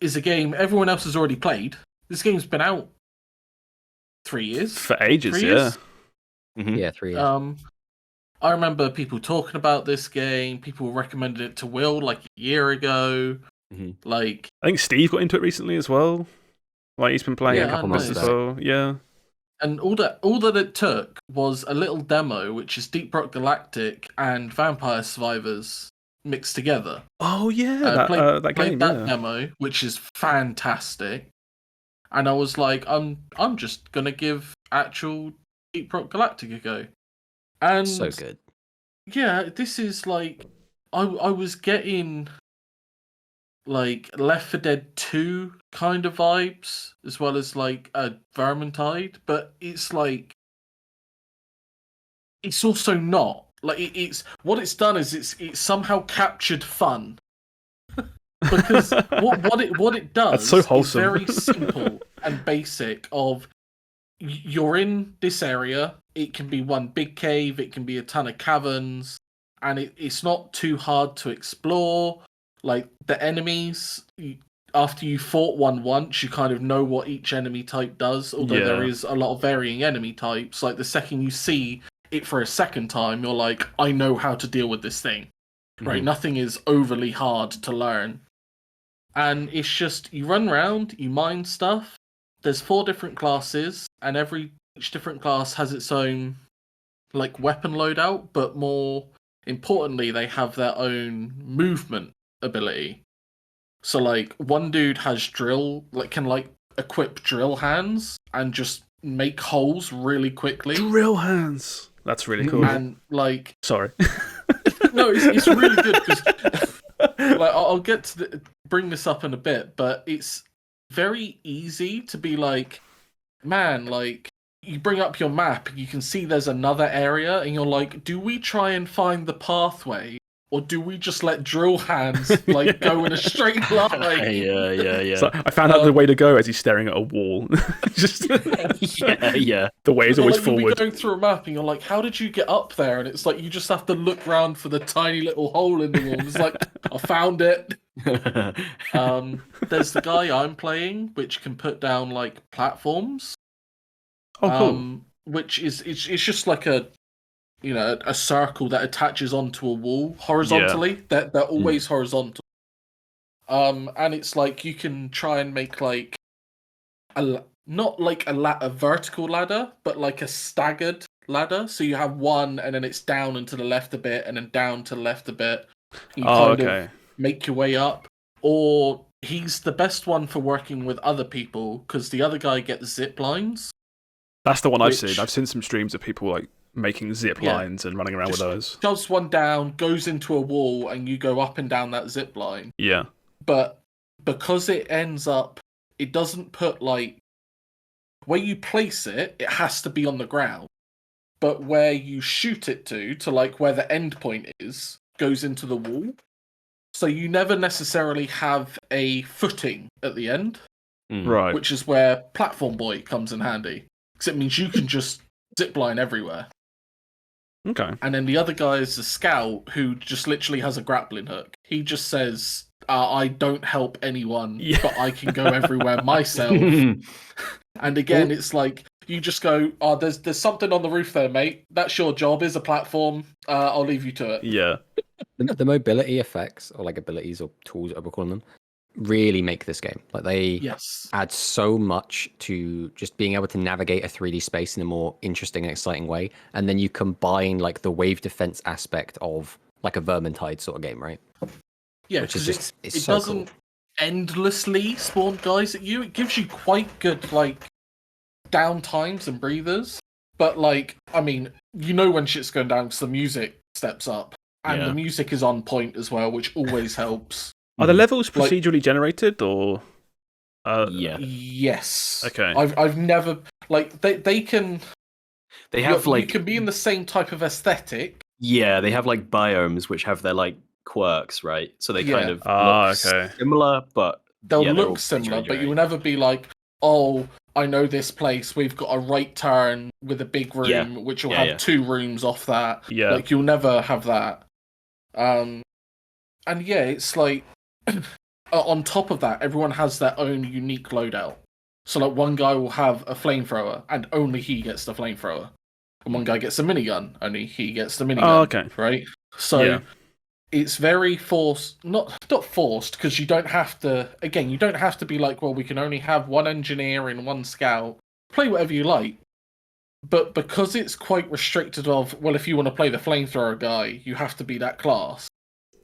Speaker 4: is a game everyone else has already played. This game's been out 3 years.
Speaker 1: For ages,
Speaker 4: 3
Speaker 1: yeah.
Speaker 4: years?
Speaker 2: Mhm.
Speaker 3: Yeah, 3 years.
Speaker 4: I remember people talking about this game. People recommended it to Will like a year ago.
Speaker 2: Mhm.
Speaker 4: Like,
Speaker 1: I think Steve got into it recently as well. Like he's been playing
Speaker 3: Yeah,
Speaker 1: it
Speaker 3: a couple
Speaker 1: a
Speaker 3: months
Speaker 1: bit as
Speaker 3: back.
Speaker 1: well. Yeah.
Speaker 4: and all that it took was a little demo, which is Deep Rock Galactic and Vampire Survivors mixed together.
Speaker 1: Oh yeah, that
Speaker 4: Played
Speaker 1: game.
Speaker 4: that
Speaker 1: Yeah.
Speaker 4: demo, which is fantastic. And I was like, I'm just gonna give actual Deep Rock Galactic a go. And
Speaker 3: So good.
Speaker 4: yeah, this is like I was getting like Left 4 Dead 2 kind of vibes, as well as like a Vermintide, but it's like it's also not. Like it's what it's done is it's somehow captured fun. Because what it does
Speaker 1: That's so
Speaker 4: is
Speaker 1: wholesome.
Speaker 4: very simple and basic. Of you're in this area, it can be one big cave, it can be a ton of caverns, and it's not too hard to explore. Like the enemies, after you fought one once, you kind of know what each enemy type does. Although there
Speaker 1: Yeah.
Speaker 4: is a lot of varying enemy types. Like the second you see it for a second time, you're like, I know how to deal with this thing. Right?
Speaker 2: Mhm.
Speaker 4: Nothing is overly hard to learn. And it's just, you run around, you mine stuff. There's 4 different classes, and each different class has its own like weapon loadout, but more importantly, they have their own movement ability. So like one dude has can equip drill hands and just make holes really quickly.
Speaker 1: Drill hands. That's really cool.
Speaker 4: And like
Speaker 1: Sorry.
Speaker 4: no, it's really good because like I'll get to bring this up in a bit, but it's very easy to be like, man, like you bring up your map, you can see there's another area, and you're like, do we try and find the pathway, or do we just let drill hands like go in a straight line?
Speaker 2: Yeah.
Speaker 1: So I found out the way to go as he's staring at a wall. Just
Speaker 2: yeah.
Speaker 1: the way is
Speaker 4: Or,
Speaker 1: always
Speaker 4: like, you'll be
Speaker 1: forward.
Speaker 4: going through a map, and you're like, how did you get up there? And it's like you just have to look round for the tiny little hole in the wall. It's like, I found it. There's the guy I'm playing, which can put down like platforms.
Speaker 1: Oh, cool.
Speaker 4: Which is it's just like a circle that attaches onto a wall horizontally. They're always horizontal. And it's like you can try and make like not like a vertical ladder, but like a staggered ladder. So you have one, and then it's down and to the left a bit, and then down to the left a bit. You
Speaker 1: Okay.
Speaker 4: make your way up. Or he's the best one for working with other people, because the other guy gets zip lines.
Speaker 1: That's the one I've
Speaker 4: Which-
Speaker 1: seen. I've seen some streams of people like making zip
Speaker 4: Yeah.
Speaker 1: lines and running around with those.
Speaker 4: Shoves one down, goes into a wall, and you go up and down that zip line.
Speaker 1: Yeah.
Speaker 4: But because it doesn't put like where you place it, it has to be on the ground. But where you shoot it to like where the end point is, goes into the wall. So you never necessarily have a footing at the end,
Speaker 1: Right.
Speaker 4: which is where Platform Boy comes in handy. Because it means you can just zipline everywhere.
Speaker 1: Okay.
Speaker 4: And then the other guy is a scout who just literally has a grappling hook. He just says, I don't help anyone,
Speaker 1: Yeah.
Speaker 4: but I can go everywhere myself. And again, it's like, you just go, there's something on the roof there, mate. That's your job, is a platform. I'll leave you to it.
Speaker 1: Yeah.
Speaker 3: The mobility effects, or like abilities or tools, whatever we're calling them, really make this game. Like they
Speaker 4: Yes.
Speaker 3: add so much to just being able to navigate a 3D space in a more interesting and exciting way. And then you combine like the wave defense aspect of like a Vermintide sort of game, right?
Speaker 4: Yeah,
Speaker 3: Which is
Speaker 4: because
Speaker 3: just-
Speaker 4: it
Speaker 3: it's so
Speaker 4: doesn't endlessly spawn guys at you. It gives you quite good, like, down times and breathers. But, like, I mean, you know when shit's going down because the music steps up. And
Speaker 2: Yeah.
Speaker 4: the music is on point as well, which always helps.
Speaker 1: Are the levels
Speaker 4: Like-
Speaker 1: procedurally generated or?
Speaker 2: Yeah.
Speaker 4: Yes.
Speaker 1: Okay.
Speaker 4: I've never, like, they can...
Speaker 2: They have
Speaker 4: you
Speaker 2: like
Speaker 4: can be in the same type of aesthetic.
Speaker 2: yeah, they have like biomes which have their like quirks, right? So they kind
Speaker 4: Yeah.
Speaker 2: of look
Speaker 1: Okay.
Speaker 2: similar, but
Speaker 4: They'll
Speaker 2: yeah, they're all
Speaker 4: look similar,
Speaker 2: procedurally
Speaker 4: but you'll
Speaker 2: generated.
Speaker 4: never be like, oh, I know this place. We've got a right turn with a big room,
Speaker 2: Yeah.
Speaker 4: which will
Speaker 2: Yeah,
Speaker 4: have
Speaker 2: yeah.
Speaker 4: 2 rooms off that.
Speaker 1: Yeah.
Speaker 4: Like, you'll never have that. And yeah, it's like, on top of that, everyone has their own unique loadout. So like one guy will have a flamethrower, and only he gets the flamethrower, and one guy gets a minigun, only he gets the minigun.
Speaker 1: Oh, okay.
Speaker 4: Right. So
Speaker 1: Yeah.
Speaker 4: it's very forced, not forced, because you don't have to. Again, you don't have to be like, well, we can only have one engineer and one scout. Play whatever you like. But because it's quite restricted of, well, if you want to play the flamethrower guy, you have to be that class.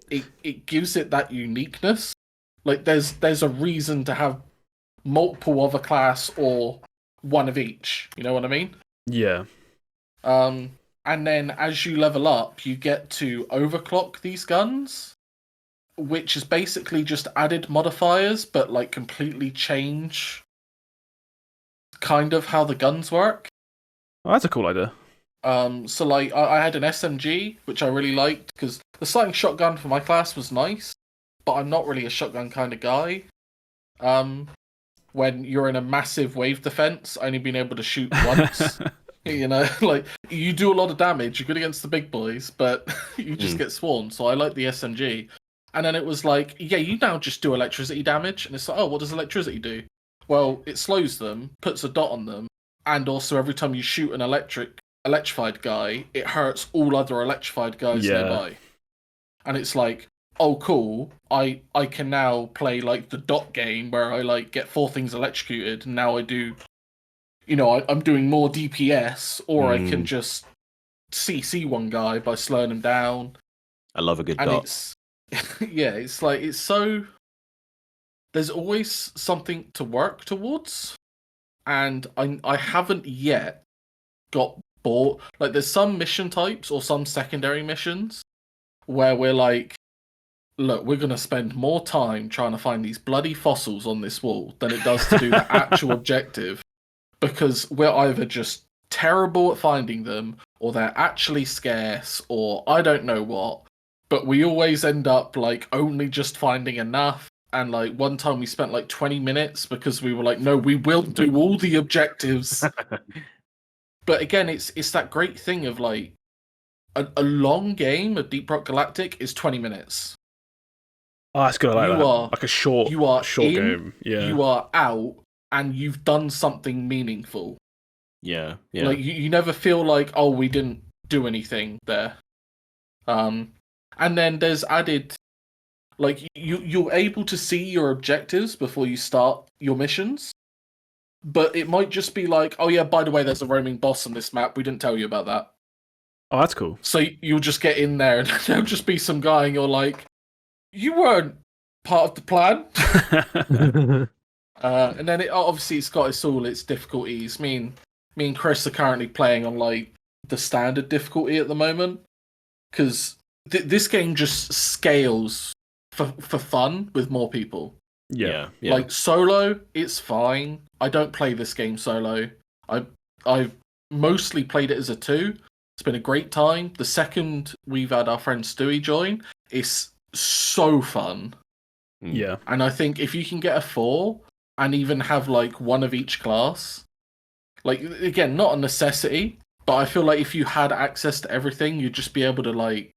Speaker 4: It gives it that uniqueness. Like there's a reason to have multiple of a class or one of each. You know what I mean?
Speaker 1: Yeah.
Speaker 4: And then as you level up, you get to overclock these guns, which is basically just added modifiers, but like completely change kind of how the guns work.
Speaker 1: Oh, that's a cool idea.
Speaker 4: So like I had an SMG, which I really liked, because the sighting shotgun for my class was nice, but I'm not really a shotgun kind of guy. When you're in a massive wave defense, only being able to shoot once, you know, like you do a lot of damage, you're good against the big boys, but you just get swarmed. So I like the SMG. And then it was like, yeah, you now just do electricity damage, and it's like, oh, what does electricity do? Well, it slows them, puts a dot on them, and also every time you shoot an electrified guy, it hurts all other electrified guys nearby. And it's like, oh cool, I can now play like the dot game where I like get 4 things electrocuted, and now I do, you know, I'm doing more DPS, or I can just CC one guy by slowing him down.
Speaker 2: I love a good
Speaker 4: And
Speaker 2: dot.
Speaker 4: it's yeah, it's like, it's so, there's always something to work towards, and I haven't yet got bored. Like there's some mission types or some secondary missions where we're like, look, we're going to spend more time trying to find these bloody fossils on this wall than it does to do the actual objective, because we're either just terrible at finding them, or they're actually scarce, or I don't know what, but we always end up like only just finding enough. And like one time we spent like 20 minutes because we were like, no, we will do all the objectives. But again, it's that great thing of like a long game of Deep Rock Galactic is 20 minutes.
Speaker 1: Oh, that's good. I like
Speaker 4: You
Speaker 1: that.
Speaker 4: are-
Speaker 1: Like a short,
Speaker 4: you are
Speaker 1: short
Speaker 4: in,
Speaker 1: game. Yeah.
Speaker 4: You are out, and you've done something meaningful.
Speaker 2: Yeah.
Speaker 4: Like you never feel like, oh, we didn't do anything there. And then there's added, like you're able to see your objectives before you start your missions, but it might just be like, oh yeah, by the way, there's a roaming boss on this map. We didn't tell you about that.
Speaker 1: Oh, that's cool.
Speaker 4: So you'll just get in there, and there'll just be some guy, and you're like, you weren't part of the plan. And then obviously it's got its difficulties. Me and Chris are currently playing on like the standard difficulty at the moment, because this game just scales for fun with more people.
Speaker 1: Yeah.
Speaker 4: Like solo, it's fine. I don't play this game solo. I've mostly played it as a 2. It's been a great time. The second we've had our friend Stewie join, it's so fun.
Speaker 1: Yeah.
Speaker 4: And I think if you can get a 4 and even have like one of each class, like again, not a necessity, but I feel like if you had access to everything, you'd just be able to like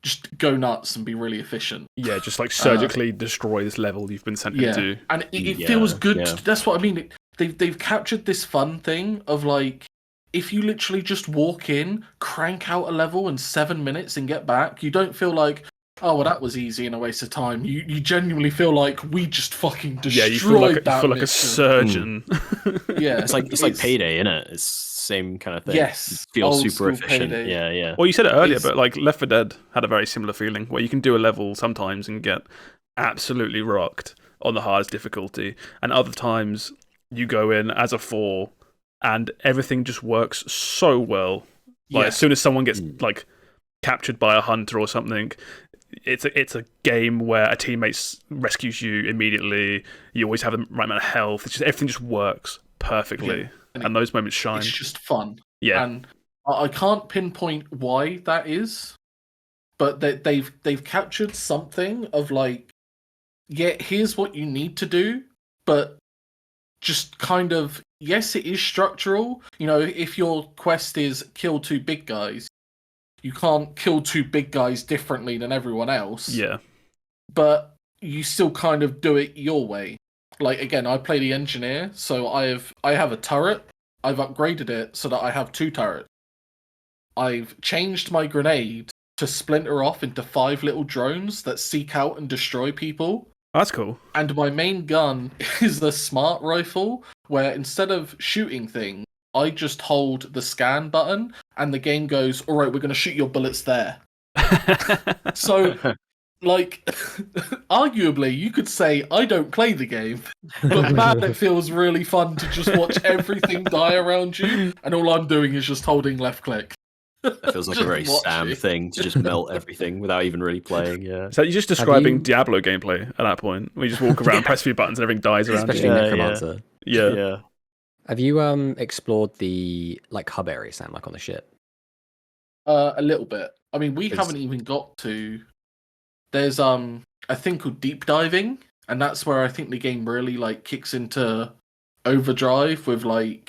Speaker 4: just go nuts and be really efficient.
Speaker 1: Yeah, just like surgically destroy this level you've been sent into.
Speaker 4: And it feels good. That's what I mean. They've captured this fun thing of like, if you literally just walk in, crank out a level in 7 minutes and get back, you don't feel like, oh, well, that was easy and a waste of time. You genuinely feel like we just fucking destroyed
Speaker 1: you feel like
Speaker 4: mission.
Speaker 1: a surgeon.
Speaker 4: Yeah,
Speaker 2: it's like Payday, isn't it? It's same kind of thing.
Speaker 4: Yes,
Speaker 2: you feel
Speaker 4: old
Speaker 2: super
Speaker 4: school
Speaker 2: efficient.
Speaker 4: Payday.
Speaker 2: Yeah.
Speaker 1: Well, you said it earlier,
Speaker 4: It's-
Speaker 1: but like Left 4 Dead had a very similar feeling where you can do a level sometimes and get absolutely rocked on the hardest difficulty, and other times you go in as a 4 and everything just works so well. Like as soon as someone gets like captured by a hunter or something, it's a game where a teammate rescues you immediately. You always have the right amount of health. It's just everything just works perfectly, and those moments shine.
Speaker 4: It's just fun.
Speaker 1: Yeah,
Speaker 4: And I can't pinpoint why that is, but they've captured something of like, yeah, here's what you need to do, but just kind of, yes, it is structural. You know, if your quest is kill 2 big guys, you can't kill 2 big guys differently than everyone else.
Speaker 1: yeah,
Speaker 4: But you still kind of do it your way. like again, I play the engineer, so I have a turret. I've upgraded it so that I have 2 turrets. I've changed my grenade to splinter off into 5 little drones that seek out and destroy people.
Speaker 1: That's cool.
Speaker 4: And my main gun is the smart rifle, where instead of shooting things, I just hold the scan button, and the game goes, "All right, we're going to shoot your bullets there." So, like, arguably, you could say I don't play the game, but man, it feels really fun to just watch everything die around you, and all I'm doing is just holding left click.
Speaker 2: That feels like a very Sam thing to just melt everything without even really playing. Yeah.
Speaker 1: So you're just describing Diablo gameplay at that point. We just walk around, press a few buttons, and everything dies around
Speaker 3: Especially
Speaker 1: you.
Speaker 3: Necromancer.
Speaker 1: Yeah.
Speaker 3: Have you explored the like hub area, Sam, like on the ship?
Speaker 4: A little bit. I mean, we haven't even got to. There's a thing called deep diving, and that's where I think the game really like kicks into overdrive with like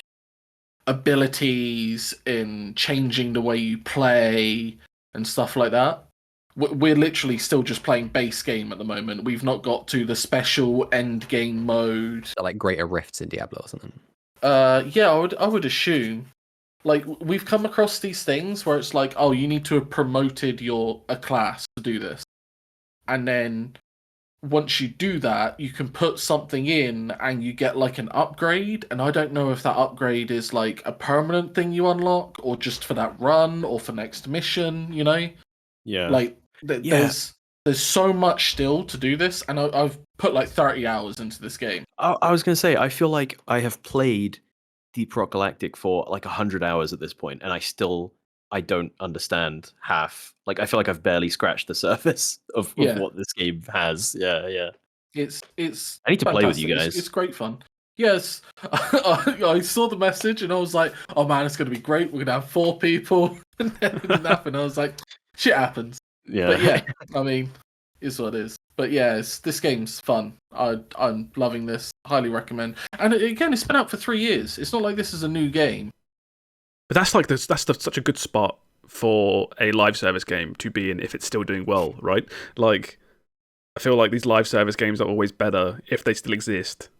Speaker 4: abilities in changing the way you play and stuff like that. We're literally still just playing base game at the moment. We've not got to the special end game mode.
Speaker 3: Like greater rifts in Diablo or something.
Speaker 4: Yeah, I would assume. Like we've come across these things where it's like, oh, you need to have promoted a class to do this, and then once you do that, you can put something in and you get like an upgrade. And I don't know if that upgrade is like a permanent thing you unlock or just for that run or for next mission, you know?
Speaker 2: Yeah.
Speaker 4: Like there's so much still to do this, and I've put like 30 hours into this game.
Speaker 2: I was going to say, I feel like I have played Deep Rock Galactic for like 100 hours at this point, and I don't understand half. Like, I feel like I've barely scratched the surface of what this game has. Yeah.
Speaker 4: It's
Speaker 2: I need to play with
Speaker 4: fantastic.
Speaker 2: you guys.
Speaker 4: It's great fun. Yes, I saw the message and I was like, "Oh man, it's going to be great. We're going to have 4 people." And then it didn't happen. I was like, "Shit happens."
Speaker 2: Yeah.
Speaker 4: But yeah, I mean, it's what it is. But yeah, this game's fun. I'm loving this. Highly recommend. And again, it's been out for 3 years. It's not like this is a new game.
Speaker 1: But that's such a good spot for a live service game to be in if it's still doing well, right? Like, I feel like these live service games are always better if they still exist,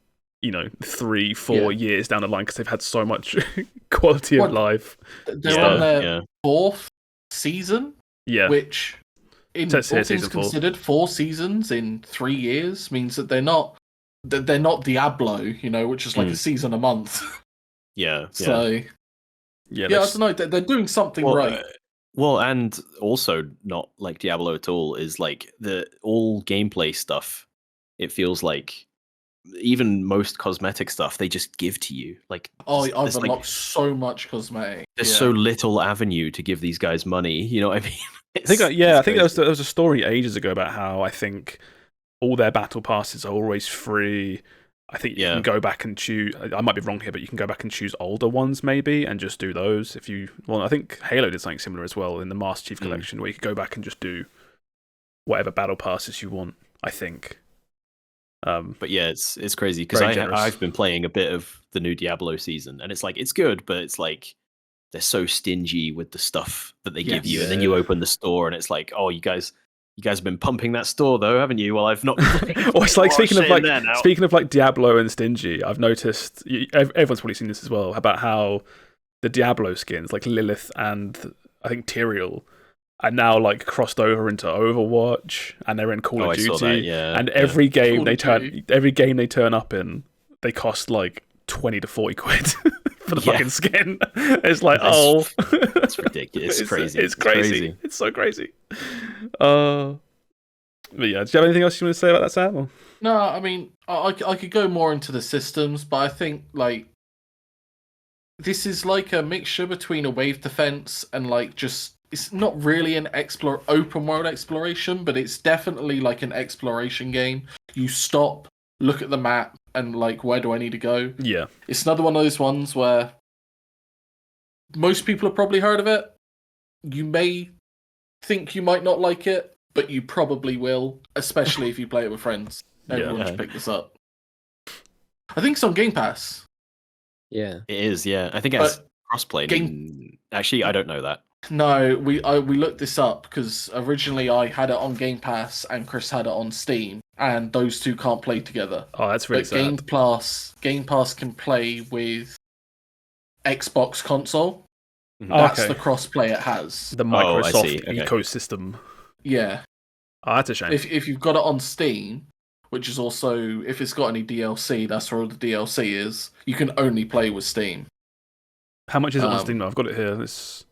Speaker 1: 3-4 years down the line, because they've had so much quality of life.
Speaker 4: They're on their 4th season, which, in all things considered, 4 seasons in 3 years means that they're not Diablo, which is like a season a month.
Speaker 2: Yeah.
Speaker 4: So. Yeah, I don't know. They're doing something right.
Speaker 2: Well, and also not like Diablo at all is like all gameplay stuff. It feels like even most cosmetic stuff they just give to you. Like,
Speaker 4: I've unlocked so much cosmetic.
Speaker 2: There's so little avenue to give these guys money. You know what I mean?
Speaker 1: I think there was a story ages ago about how I think all their battle passes are always free. I think you can go back and choose. I might be wrong here, but you can go back and choose older ones maybe, and just do those if you want. I think Halo did something similar as well in the Master Chief Collection, where you could go back and just do whatever battle passes you want. I think.
Speaker 2: But yeah, it's crazy because I've been playing a bit of the new Diablo season, and it's like it's good, but it's like they're so stingy with the stuff that they give you, and then you open the store, and it's like, oh, you guys have been pumping that store though, haven't you? Well, I've not.
Speaker 1: It's like speaking of like Diablo and stingy, I've noticed everyone's probably seen this as well about how the Diablo skins like Lilith and I think Tyrael are now like crossed over into Overwatch, and they're in Call of Duty.
Speaker 2: I saw that,
Speaker 1: and every game they turn up in, they cost like 20 to 40 quid for the fucking skin. It's like,
Speaker 2: it's ridiculous. It's crazy.
Speaker 1: It's crazy. It's so crazy. But yeah, do you have anything else you want to say about that, Sam? Or?
Speaker 4: No, I mean, I could go more into the systems, but I think like this is like a mixture between a wave defense and like just it's not really an open world exploration, but it's definitely like an exploration game. You stop, look at the map, and like, where do I need to go?
Speaker 1: Yeah.
Speaker 4: It's another one of those ones where most people have probably heard of it. You may think you might not like it, but you probably will, especially if you play it with friends. Everyone should pick this up. I think it's on Game Pass.
Speaker 3: Yeah.
Speaker 2: It is, yeah. I think it has crossplay. Actually, I don't know that.
Speaker 4: No, we looked this up because originally I had it on Game Pass and Chris had it on Steam. and those two can't play together.
Speaker 1: Oh, that's really
Speaker 4: But
Speaker 1: sad.
Speaker 4: Game Pass can play with Xbox console.
Speaker 3: Mhm.
Speaker 1: Oh,
Speaker 4: That's
Speaker 1: okay.
Speaker 4: the cross-play it has.
Speaker 1: The
Speaker 2: Oh, I
Speaker 1: Microsoft
Speaker 2: see. Okay.
Speaker 1: ecosystem.
Speaker 4: Yeah.
Speaker 1: Oh, that's a shame.
Speaker 4: If you've got it on Steam, which is also, if it's got any DLC, that's where all the DLC is, you can only play with Steam.
Speaker 1: How much is it on
Speaker 4: um,
Speaker 1: Steam now? I've got it here. It's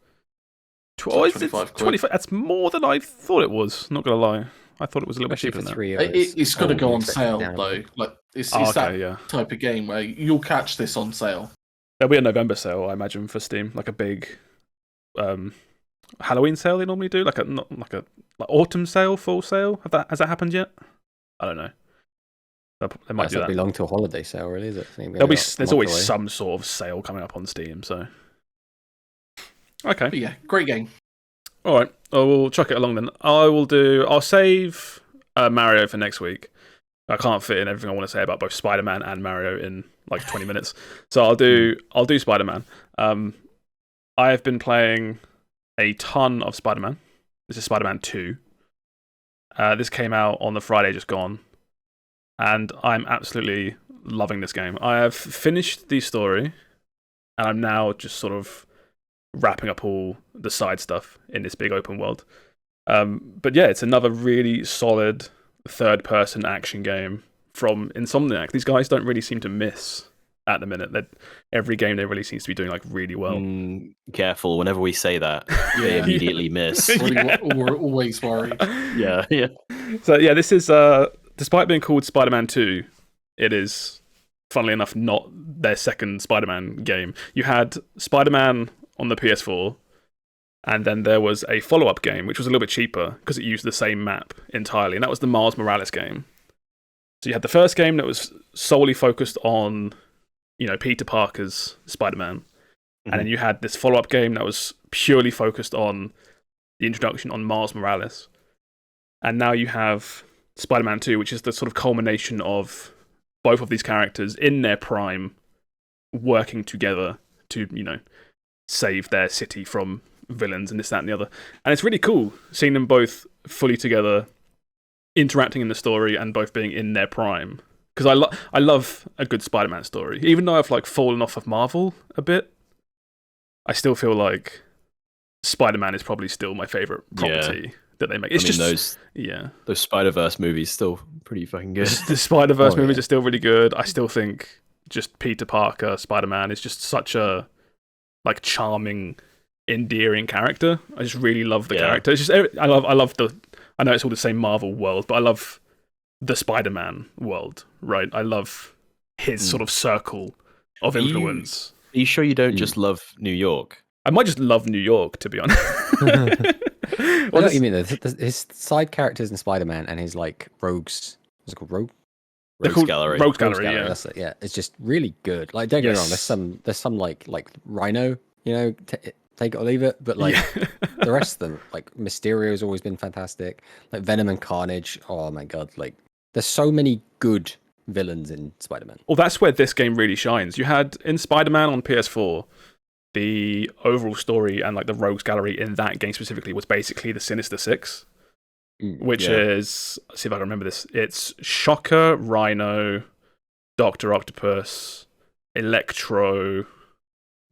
Speaker 4: like
Speaker 1: is it
Speaker 4: 25 quid.
Speaker 1: 25. That's more than I thought it was. Not gonna lie. I thought it was a little bit
Speaker 3: Especially
Speaker 1: cheaper
Speaker 3: for
Speaker 1: than that.
Speaker 3: €3.
Speaker 4: It's got to
Speaker 3: Oh,
Speaker 4: go
Speaker 3: you
Speaker 4: on
Speaker 3: expect it
Speaker 4: sale,
Speaker 3: down.
Speaker 4: though. Like, it's
Speaker 1: Oh, okay,
Speaker 4: that
Speaker 1: yeah.
Speaker 4: type of game where you'll catch this on sale.
Speaker 1: There'll be a November sale, I imagine, for Steam, like a big Halloween sale they normally do, like autumn sale, fall sale. Has that happened yet? I don't know. They might
Speaker 3: That's
Speaker 1: do
Speaker 3: not
Speaker 1: that.
Speaker 3: belong to a holiday sale, really, is it?
Speaker 1: There's always some sort of sale coming up on Steam, so okay.
Speaker 4: But yeah, great game.
Speaker 1: All right, I will chuck it along then. I'll save Mario for next week. I can't fit in everything I want to say about both Spider-Man and Mario in like 20 minutes, so I'll do Spider-Man. I have been playing a ton of Spider-Man. This is Spider-Man 2. This came out on the Friday just gone, and I'm absolutely loving this game. I have finished the story, and I'm now just sort of wrapping up all the side stuff in this big open world. But yeah, it's another really solid third-person action game from Insomniac. These guys don't really seem to miss at the minute. That every game they release seems to be doing like really well.
Speaker 2: Careful, whenever we say that, they
Speaker 4: Yeah.
Speaker 2: immediately miss.
Speaker 4: We're always worried.
Speaker 2: Yeah.
Speaker 1: So yeah, this is despite being called Spider-Man 2, it is, funnily enough, not their second Spider-Man game. You had Spider-Man on the PS4, and then there was a follow-up game which was a little bit cheaper because it used the same map entirely, and that was the Miles Morales game. So you had the first game that was solely focused on, Peter Parker's Spider-Man, and then you had this follow-up game that was purely focused on the introduction on Miles Morales. And now you have Spider-Man 2, which is the sort of culmination of both of these characters in their prime working together to, save their city from villains and this, that, and the other. And it's really cool seeing them both fully together, interacting in the story, and both being in their prime. Because I love a good Spider-Man story. Even though I've fallen off of Marvel a bit, I still feel like Spider-Man is probably still my favorite property that they make. It's
Speaker 2: those Spider-Verse movies still pretty fucking good.
Speaker 1: The Spider-Verse movies are still really good. I still think just Peter Parker, Spider-Man is just such a charming, endearing character. I just really love the character. It's just I love I know it's all the same Marvel world, but I love the Spider-Man world, right? I love his sort of circle of influence.
Speaker 2: Are you sure you don't just love New York?
Speaker 1: I might just love New York, to be honest.
Speaker 3: I know what you mean. His side characters in Spider-Man and his rogues. What's it called?
Speaker 2: Rogues Gallery.
Speaker 1: Rogues Gallery, yeah.
Speaker 3: That's it. Yeah, it's just really good. Don't get me wrong. There's some like Rhino. Take it or leave it. But the rest of them, Mysterio's always been fantastic. Venom and Carnage. Oh my god! There's so many good villains in Spider-Man.
Speaker 1: Well, that's where this game really shines. You had in Spider-Man on PS4, the overall story and the Rogues Gallery in that game specifically was basically the Sinister Six, which is, let's see if I can remember this. It's Shocker, Rhino, Dr. Octopus, Electro.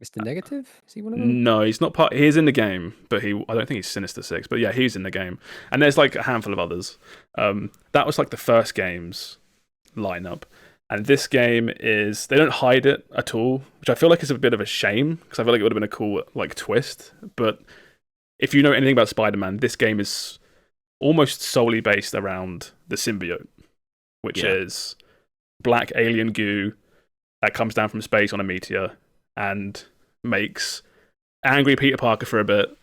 Speaker 3: Mr. Negative? Is he one of them?
Speaker 1: No, he's not part. He is in the game, but I don't think he's Sinister Six. But yeah, he's in the game, and there's a handful of others. That was the first game's lineup, and this game is, they don't hide it at all, which I feel like is a bit of a shame because I feel like it would have been a cool twist. But if you know anything about Spider-Man, this game is almost solely based around the symbiote, which is black alien goo that comes down from space on a meteor and makes angry Peter Parker for a bit,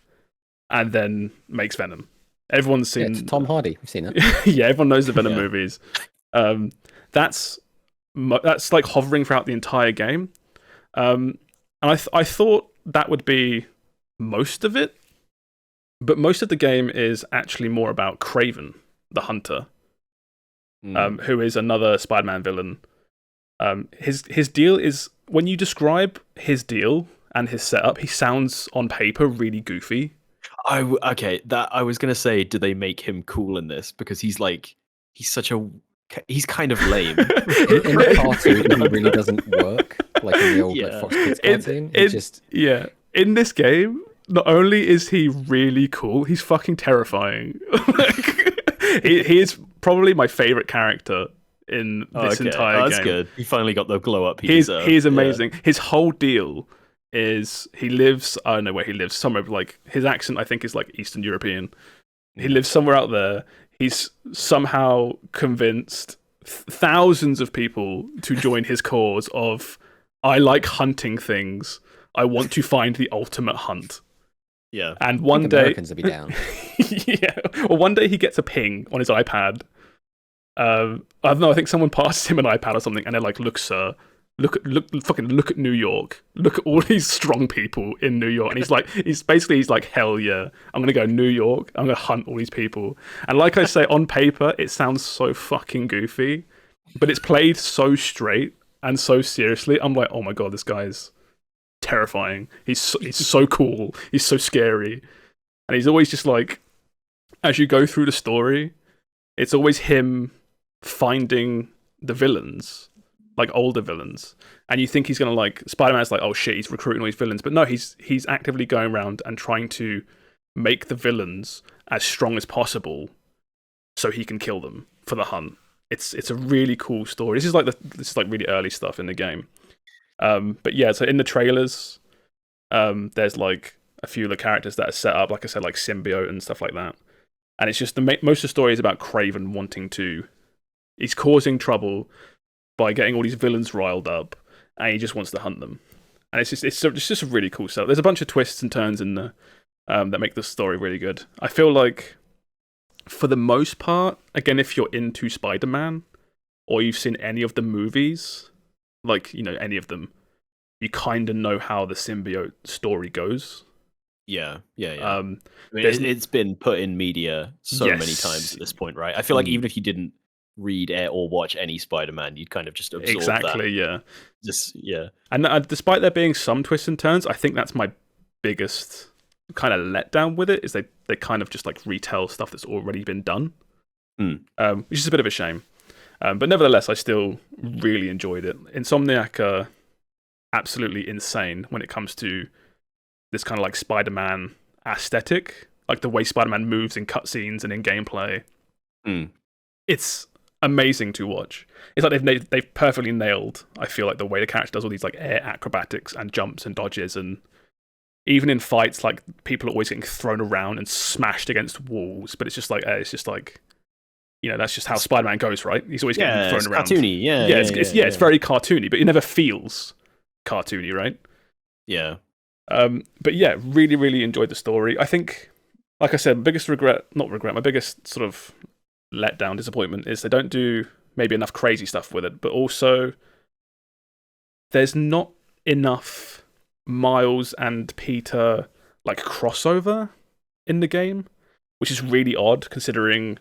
Speaker 1: and then makes Venom. Everyone's seen
Speaker 3: it's Tom Hardy. We've seen it.
Speaker 1: Yeah, everyone knows the Venom movies. That's hovering throughout the entire game, and I thought that would be most of it, but most of the game is actually more about Kraven, the Hunter, who is another Spider-Man villain. His deal is, when you describe his deal and his setup, he sounds on paper really goofy.
Speaker 2: I was gonna say, do they make him cool in this? Because he's such a he's kind of lame.
Speaker 3: In the cartoon, he really doesn't work like in the old like Fox Kids cartoon.
Speaker 1: In this game, not only is he really cool, he's fucking terrifying. he is probably my favorite character in this entire game.
Speaker 2: That's good. He finally got the glow up.
Speaker 1: He's amazing. Yeah. His whole deal is he lives. I don't know where he lives. Somewhere like his accent, I think, is like Eastern European. He lives somewhere out there. He's somehow convinced thousands of people to join his cause of I like hunting things. I want to find the ultimate hunt.
Speaker 2: Yeah.
Speaker 1: And one day
Speaker 3: Americans will be down.
Speaker 1: Yeah. Well, one day he gets a ping on his iPad. I don't know, I think someone passes him an iPad or something and they're like, look, sir, look at New York. Look at all these strong people in New York. And he's like, hell yeah, I'm gonna go to New York, I'm gonna hunt all these people. And like I say, on paper, it sounds so fucking goofy, but it's played so straight and so seriously. I'm like, oh my god, this guy's terrifying. He's so cool, he's so scary. And he's always just like, as you go through the story, it's always him finding the villains, like older villains, and you think he's gonna like Spider-Man's like, oh shit, he's recruiting all these villains, but no, he's actively going around and trying to make the villains as strong as possible so he can kill them for the hunt. It's a really cool story. This is like really early stuff in the game. But yeah, so in the trailers, there's like a few of the characters that are set up, like I said, like Symbiote and stuff like that. And it's just most of the story is about Kraven he's causing trouble by getting all these villains riled up, and he just wants to hunt them. And it's just a really cool setup. There's a bunch of twists and turns in there that make the story really good. I feel like, for the most part, again, if you're into Spider-Man, or you've seen any of the movies, like, you know, any of them, you kind of know how the symbiote story goes.
Speaker 2: Yeah. I mean, it's been put in media many times at this point, right? I feel like even if you didn't read or watch any Spider-Man, you'd kind of just absorb that. Yeah.
Speaker 1: And despite there being some twists and turns, I think that's my biggest kind of letdown with it, is they kind of just like retell stuff that's already been done, which is a bit of a shame. But nevertheless, I still really enjoyed it. Insomniac are absolutely insane when it comes to this kind of like Spider-Man aesthetic, like the way Spider-Man moves in cutscenes and in gameplay. It's amazing to watch. It's like they've perfectly nailed, I feel like, the way the character does all these like air acrobatics and jumps and dodges, and even in fights, like people are always getting thrown around and smashed against walls, but it's just like you know, that's just how Spider-Man goes, right? He's always getting thrown around.
Speaker 2: Cartoony,
Speaker 1: it's very cartoony, but it never feels cartoony, right?
Speaker 2: Yeah.
Speaker 1: But yeah, really, really enjoyed the story. I think, like I said, my biggest sort of letdown, disappointment, is they don't do maybe enough crazy stuff with it, but also there's not enough Miles and Peter like crossover in the game, which is really odd considering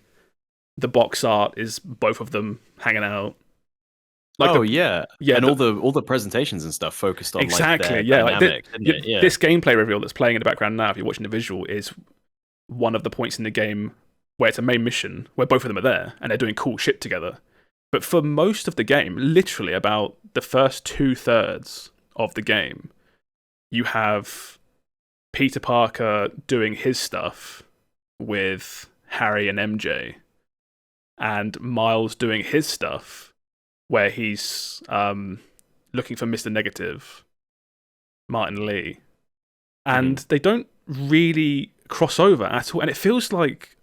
Speaker 1: the box art is both of them hanging out. Like
Speaker 2: and all the presentations and stuff focused on
Speaker 1: exactly,
Speaker 2: like their dynamic,
Speaker 1: this gameplay reveal that's playing in the background now, if you're watching the visual, is one of the points in the game where it's a main mission where both of them are there and they're doing cool shit together. But for most of the game, literally about the first 2/3 of the game, you have Peter Parker doing his stuff with Harry and MJ, and Miles doing his stuff where he's looking for Mr. Negative, Martin Lee. And they don't really cross over at all, and it feels like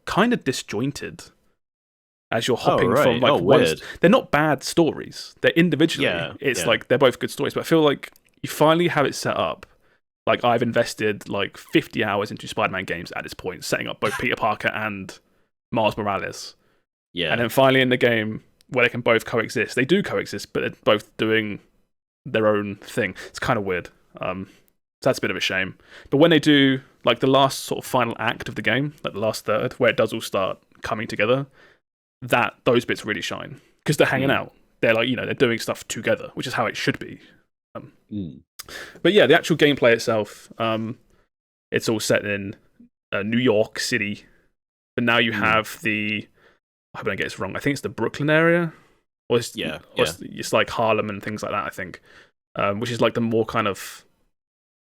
Speaker 1: kind of disjointed as you're hopping from like
Speaker 2: weird.
Speaker 1: They're not bad stories. They're individually. Like they're both good stories, but I feel like you finally have it set up. Like I've invested like 50 hours into Spider-Man games at this point, setting up both Peter Parker and Miles Morales.
Speaker 2: Yeah.
Speaker 1: And then finally in the game where they can both coexist, they do coexist, but they're both doing their own thing. It's kind of weird. So that's a bit of a shame. But when they do, like the last sort of final act of the game, like the last third, where it does all start coming together, those bits really shine because they're hanging out. They're like, you know, they're doing stuff together, which is how it should be. But yeah, the actual gameplay itself, it's all set in New York City, but now you have hope I don't get this wrong. I think it's the Brooklyn area, or it's like Harlem and things like that. I think, which is like the more kind of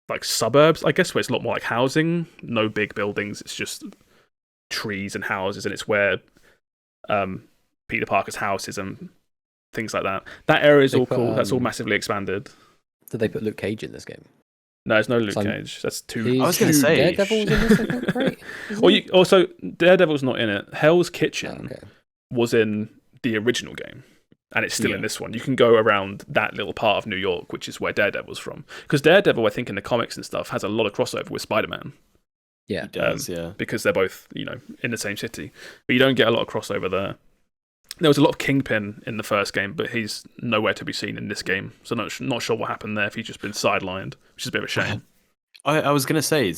Speaker 1: like suburbs, I guess, where it's a lot more like housing, no big buildings. It's just trees and houses, and it's where Peter Parker's house is and things like that. That area is all cool. That's all massively expanded.
Speaker 3: Did they put Luke Cage in this game?
Speaker 1: No, it's no Luke Cage. That's too.
Speaker 2: I was going to say
Speaker 3: Daredevil's in this, I think, right?
Speaker 1: Also, Daredevil's not in it. Hell's Kitchen was in the original game, and it's still in this one. You can go around that little part of New York, which is where Daredevil's from. Because Daredevil, I think, in the comics and stuff, has a lot of crossover with Spider-Man.
Speaker 3: Yeah,
Speaker 2: he does.
Speaker 1: Because they're both, in the same city, but you don't get a lot of crossover there. There was a lot of Kingpin in the first game, but he's nowhere to be seen in this game. So not sure what happened there, if he's just been sidelined, which is a bit of a shame.
Speaker 2: I was going to say,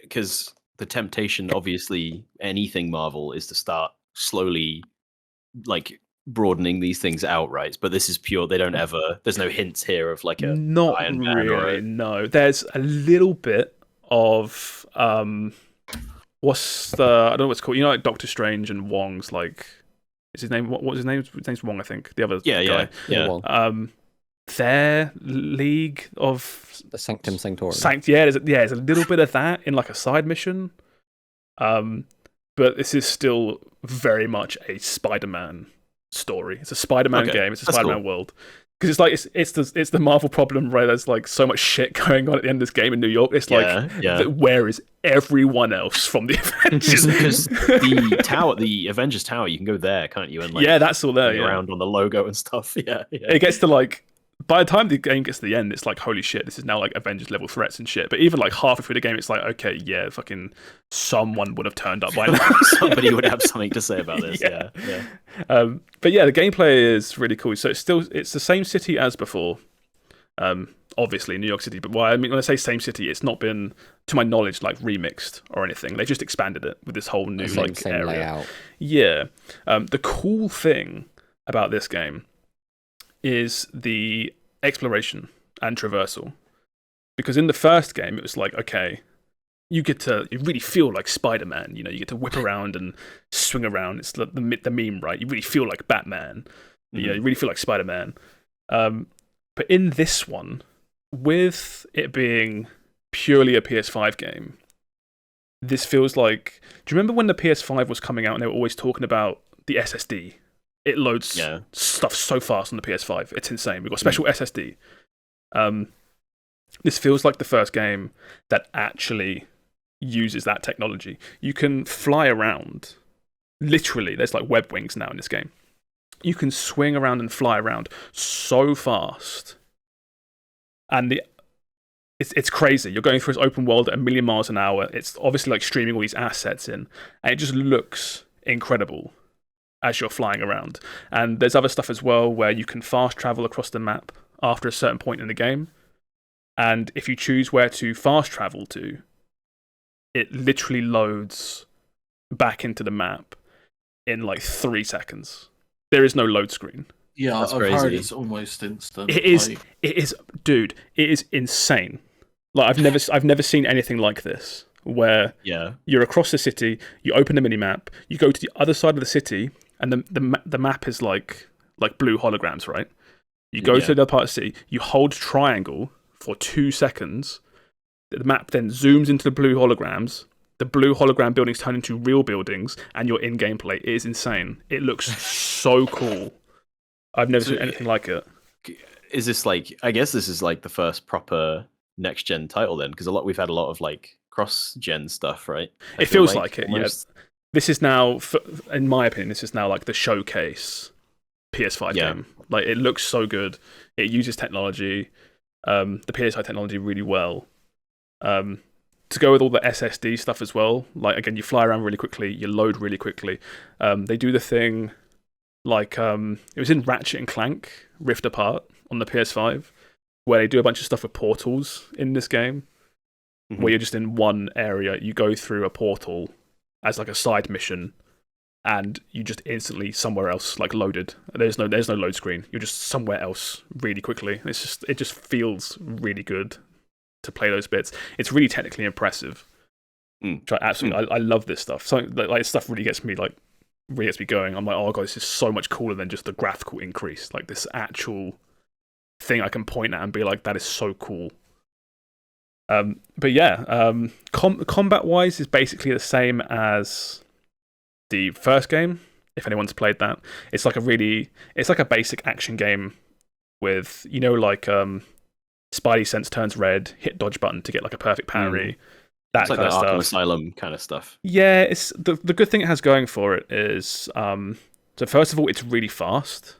Speaker 2: because the temptation, obviously, anything Marvel, is to start slowly, like, broadening these things out, right? But this is pure, there's no hints here of, like, a
Speaker 1: Not
Speaker 2: Iron Man
Speaker 1: really, no. There's a little bit of, I don't know what it's called, like Doctor Strange and Wong's, like... Is his name? What was his name? His name's Wong, I think. The other guy.
Speaker 2: Yeah.
Speaker 1: Their League of
Speaker 3: the Sanctum Sanctorum.
Speaker 1: There's a little bit of that in like a side mission. But this is still very much a Spider-Man story. It's a Spider-Man game. It's a Spider-Man world. Because it's like it's the Marvel problem, right? There's like so much shit going on at the end of this game in New York. It's like, where is everyone else from the Avengers?
Speaker 2: Because the Avengers Tower, you can go there, can't you? And like,
Speaker 1: that's all there.
Speaker 2: Around on the logo and stuff. Yeah.
Speaker 1: It gets to like, by the time the game gets to the end, it's like, holy shit, this is now like Avengers level threats and shit. But even like halfway through the game, it's like, okay, fucking someone would have turned up by now.
Speaker 2: Somebody would have something to say about this. Yeah.
Speaker 1: But yeah, the gameplay is really cool. So it's the same city as before. Obviously, New York City. But when I say same city, it's not been, to my knowledge, like remixed or anything. They just expanded it with this whole new same area.
Speaker 3: Layout.
Speaker 1: Yeah. The cool thing about this game is the exploration and traversal. Because in the first game, it was like, okay, you really feel like Spider-Man. You get to whip around and swing around. It's the meme, right? You really feel like Batman. Mm-hmm. You really feel like Spider-Man. But in this one, with it being purely a PS5 game, this feels like... Do you remember when the PS5 was coming out and they were always talking about the SSD? It loads stuff so fast on the PS5. It's insane. We've got special SSD. This feels like the first game that actually uses that technology. You can fly around. Literally, there's like web wings now in this game. You can swing around and fly around so fast. And it's crazy. You're going through this open world at 1,000,000 miles an hour. It's obviously like streaming all these assets in. And it just looks incredible as you're flying around. And there's other stuff as well where you can fast travel across the map after a certain point in the game. And if you choose where to fast travel to, it literally loads back into the map in like 3 seconds. There is no load screen.
Speaker 4: Yeah,
Speaker 2: That's
Speaker 4: I've
Speaker 2: crazy.
Speaker 4: heard it's almost instant.
Speaker 1: It is, dude, it is insane. Like I've never seen anything like this, where you're across the city, you open the minimap, you go to the other side of the city, and the map is like blue holograms, right? You go to the other part of the city, you hold triangle for 2 seconds, the map then zooms into the blue holograms, the blue hologram buildings turn into real buildings, and you're in gameplay. It is insane. It looks so cool. I've never seen anything like it.
Speaker 2: Is this like, I guess this is like the first proper next gen title then? Because we've had a lot of like cross gen stuff, right?
Speaker 1: It feels like it, almost. Yeah. This is now, in my opinion, this is now like the showcase PS5 game. Like, it looks so good. It uses technology, the PS5 technology really well. To go with all the SSD stuff as well, like, again, you fly around really quickly, you load really quickly. They do the thing, like, it was in Ratchet and Clank Rift Apart on the PS5, where they do a bunch of stuff with portals in this game, where you're just in one area, you go through a portal as like a side mission, and you just instantly somewhere else, like, loaded. There's no load screen. You're just somewhere else really quickly. It just feels really good to play those bits. It's really technically impressive. Which I absolutely, I love this stuff. So like, stuff really gets me like really gets me going. I'm like, oh god, this is so much cooler than just the graphical increase. Like this actual thing I can point at and be like, that is so cool. But yeah, combat wise is basically the same as the first game. If anyone's played that, it's like a basic action game with, you know, like Spidey sense turns red, hit dodge button to get like a perfect parry. That
Speaker 2: It's like
Speaker 1: kind
Speaker 2: the
Speaker 1: of
Speaker 2: Arkham
Speaker 1: stuff.
Speaker 2: Asylum kind of stuff.
Speaker 1: Yeah, it's the good thing it has going for it is so first of all, it's really fast,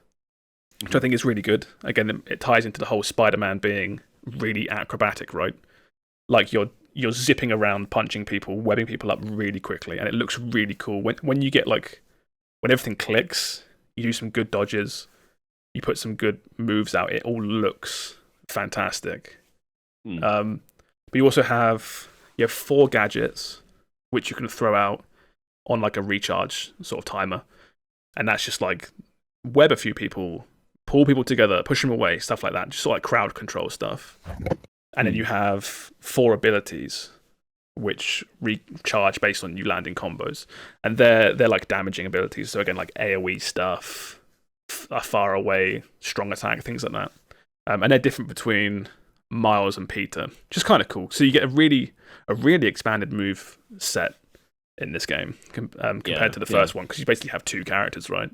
Speaker 1: which I think is really good. Again, it ties into the whole Spider-Man being really acrobatic, right? Like you're zipping around, punching people, webbing people up really quickly, and it looks really cool. When you get like when everything clicks, you do some good dodges, you put some good moves out. It all looks fantastic. But you also have 4 gadgets which you can throw out on like a recharge sort of timer, and that's just like web a few people, pull people together, push them away, stuff like that, just sort of like crowd control stuff. And then you have 4 abilities which recharge based on you landing combos, and they're like damaging abilities. So again, like AoE stuff, far away, strong attack, things like that. And they're different between Miles and Peter, which is kind of cool. So you get a really expanded move set in this game compared to the first one, because you basically have 2 characters, right?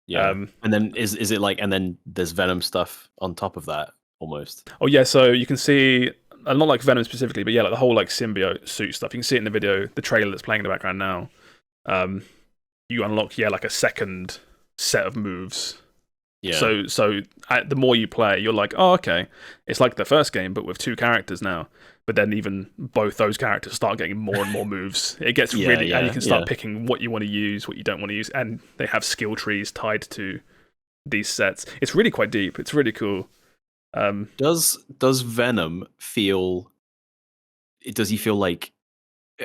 Speaker 2: Yeah. And then is it like, and then there's Venom stuff on top of that almost.
Speaker 1: Oh yeah, so you can see, not like Venom specifically, but yeah, like the whole like symbiote suit stuff. You can see it in the video, the trailer that's playing in the background now. You unlock like a second set of moves.
Speaker 2: Yeah.
Speaker 1: So the more you play, you're like, oh okay, it's like the first game, but with 2 characters now. But then even both those characters start getting more and more moves. It gets and you can start picking what you want to use, what you don't want to use, and they have skill trees tied to these sets. It's really quite deep. It's really cool.
Speaker 2: Does Venom feel? Does he feel like?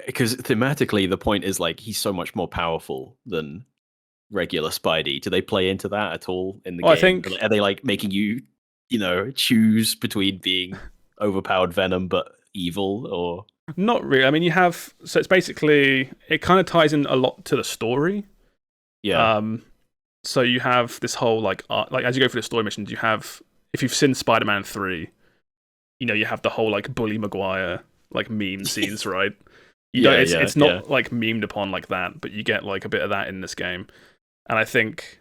Speaker 2: Because thematically, the point is like he's so much more powerful than regular Spidey. Do they play into that at all in the game?
Speaker 1: I think,
Speaker 2: are they like making you choose between being overpowered Venom but evil, or
Speaker 1: not really? I mean, so it's basically, it kind of ties in a lot to the story.
Speaker 2: Yeah.
Speaker 1: So you have this whole like as you go through the story missions, you have, if you've seen Spider-Man 3, you have the whole like Bully Maguire like meme scenes, right? It's not like memed upon like that, but you get like a bit of that in this game. And I think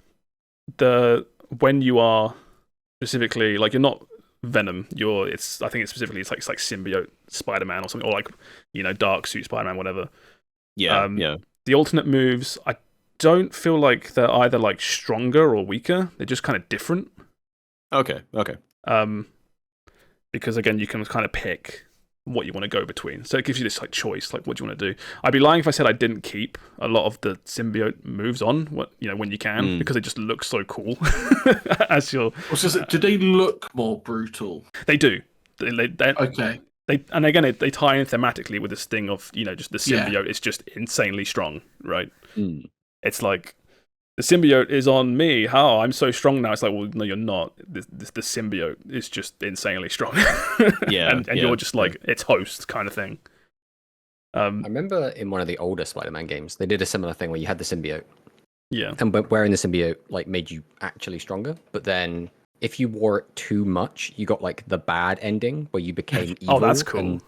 Speaker 1: when you are specifically like, you're not Venom, I think it's specifically it's like symbiote Spider-Man or something, or like dark suit Spider-Man, whatever.
Speaker 2: Yeah.
Speaker 1: The alternate moves, I don't feel like they're either like stronger or weaker. They're just kind of different.
Speaker 2: Okay.
Speaker 1: Because again, you can kind of pick what you want to go between. So it gives you this like choice, like what do you want to do? I'd be lying if I said I didn't keep a lot of the symbiote moves on, when you can, because it just looks so cool. As you're,
Speaker 4: do they look more brutal?
Speaker 1: They do.
Speaker 4: Okay.
Speaker 1: And again, they tie in thematically with this thing of just the symbiote is just insanely strong, right? It's like, the symbiote is on me. How I'm so strong now. It's like, well, no, you're not. The symbiote is just insanely strong. And you're just like its host kind of thing.
Speaker 3: I remember in one of the older Spider-Man games, they did a similar thing where you had the symbiote.
Speaker 1: Yeah.
Speaker 3: And wearing the symbiote like made you actually stronger. But then if you wore it too much, you got like the bad ending where you became evil.
Speaker 1: Oh, that's cool.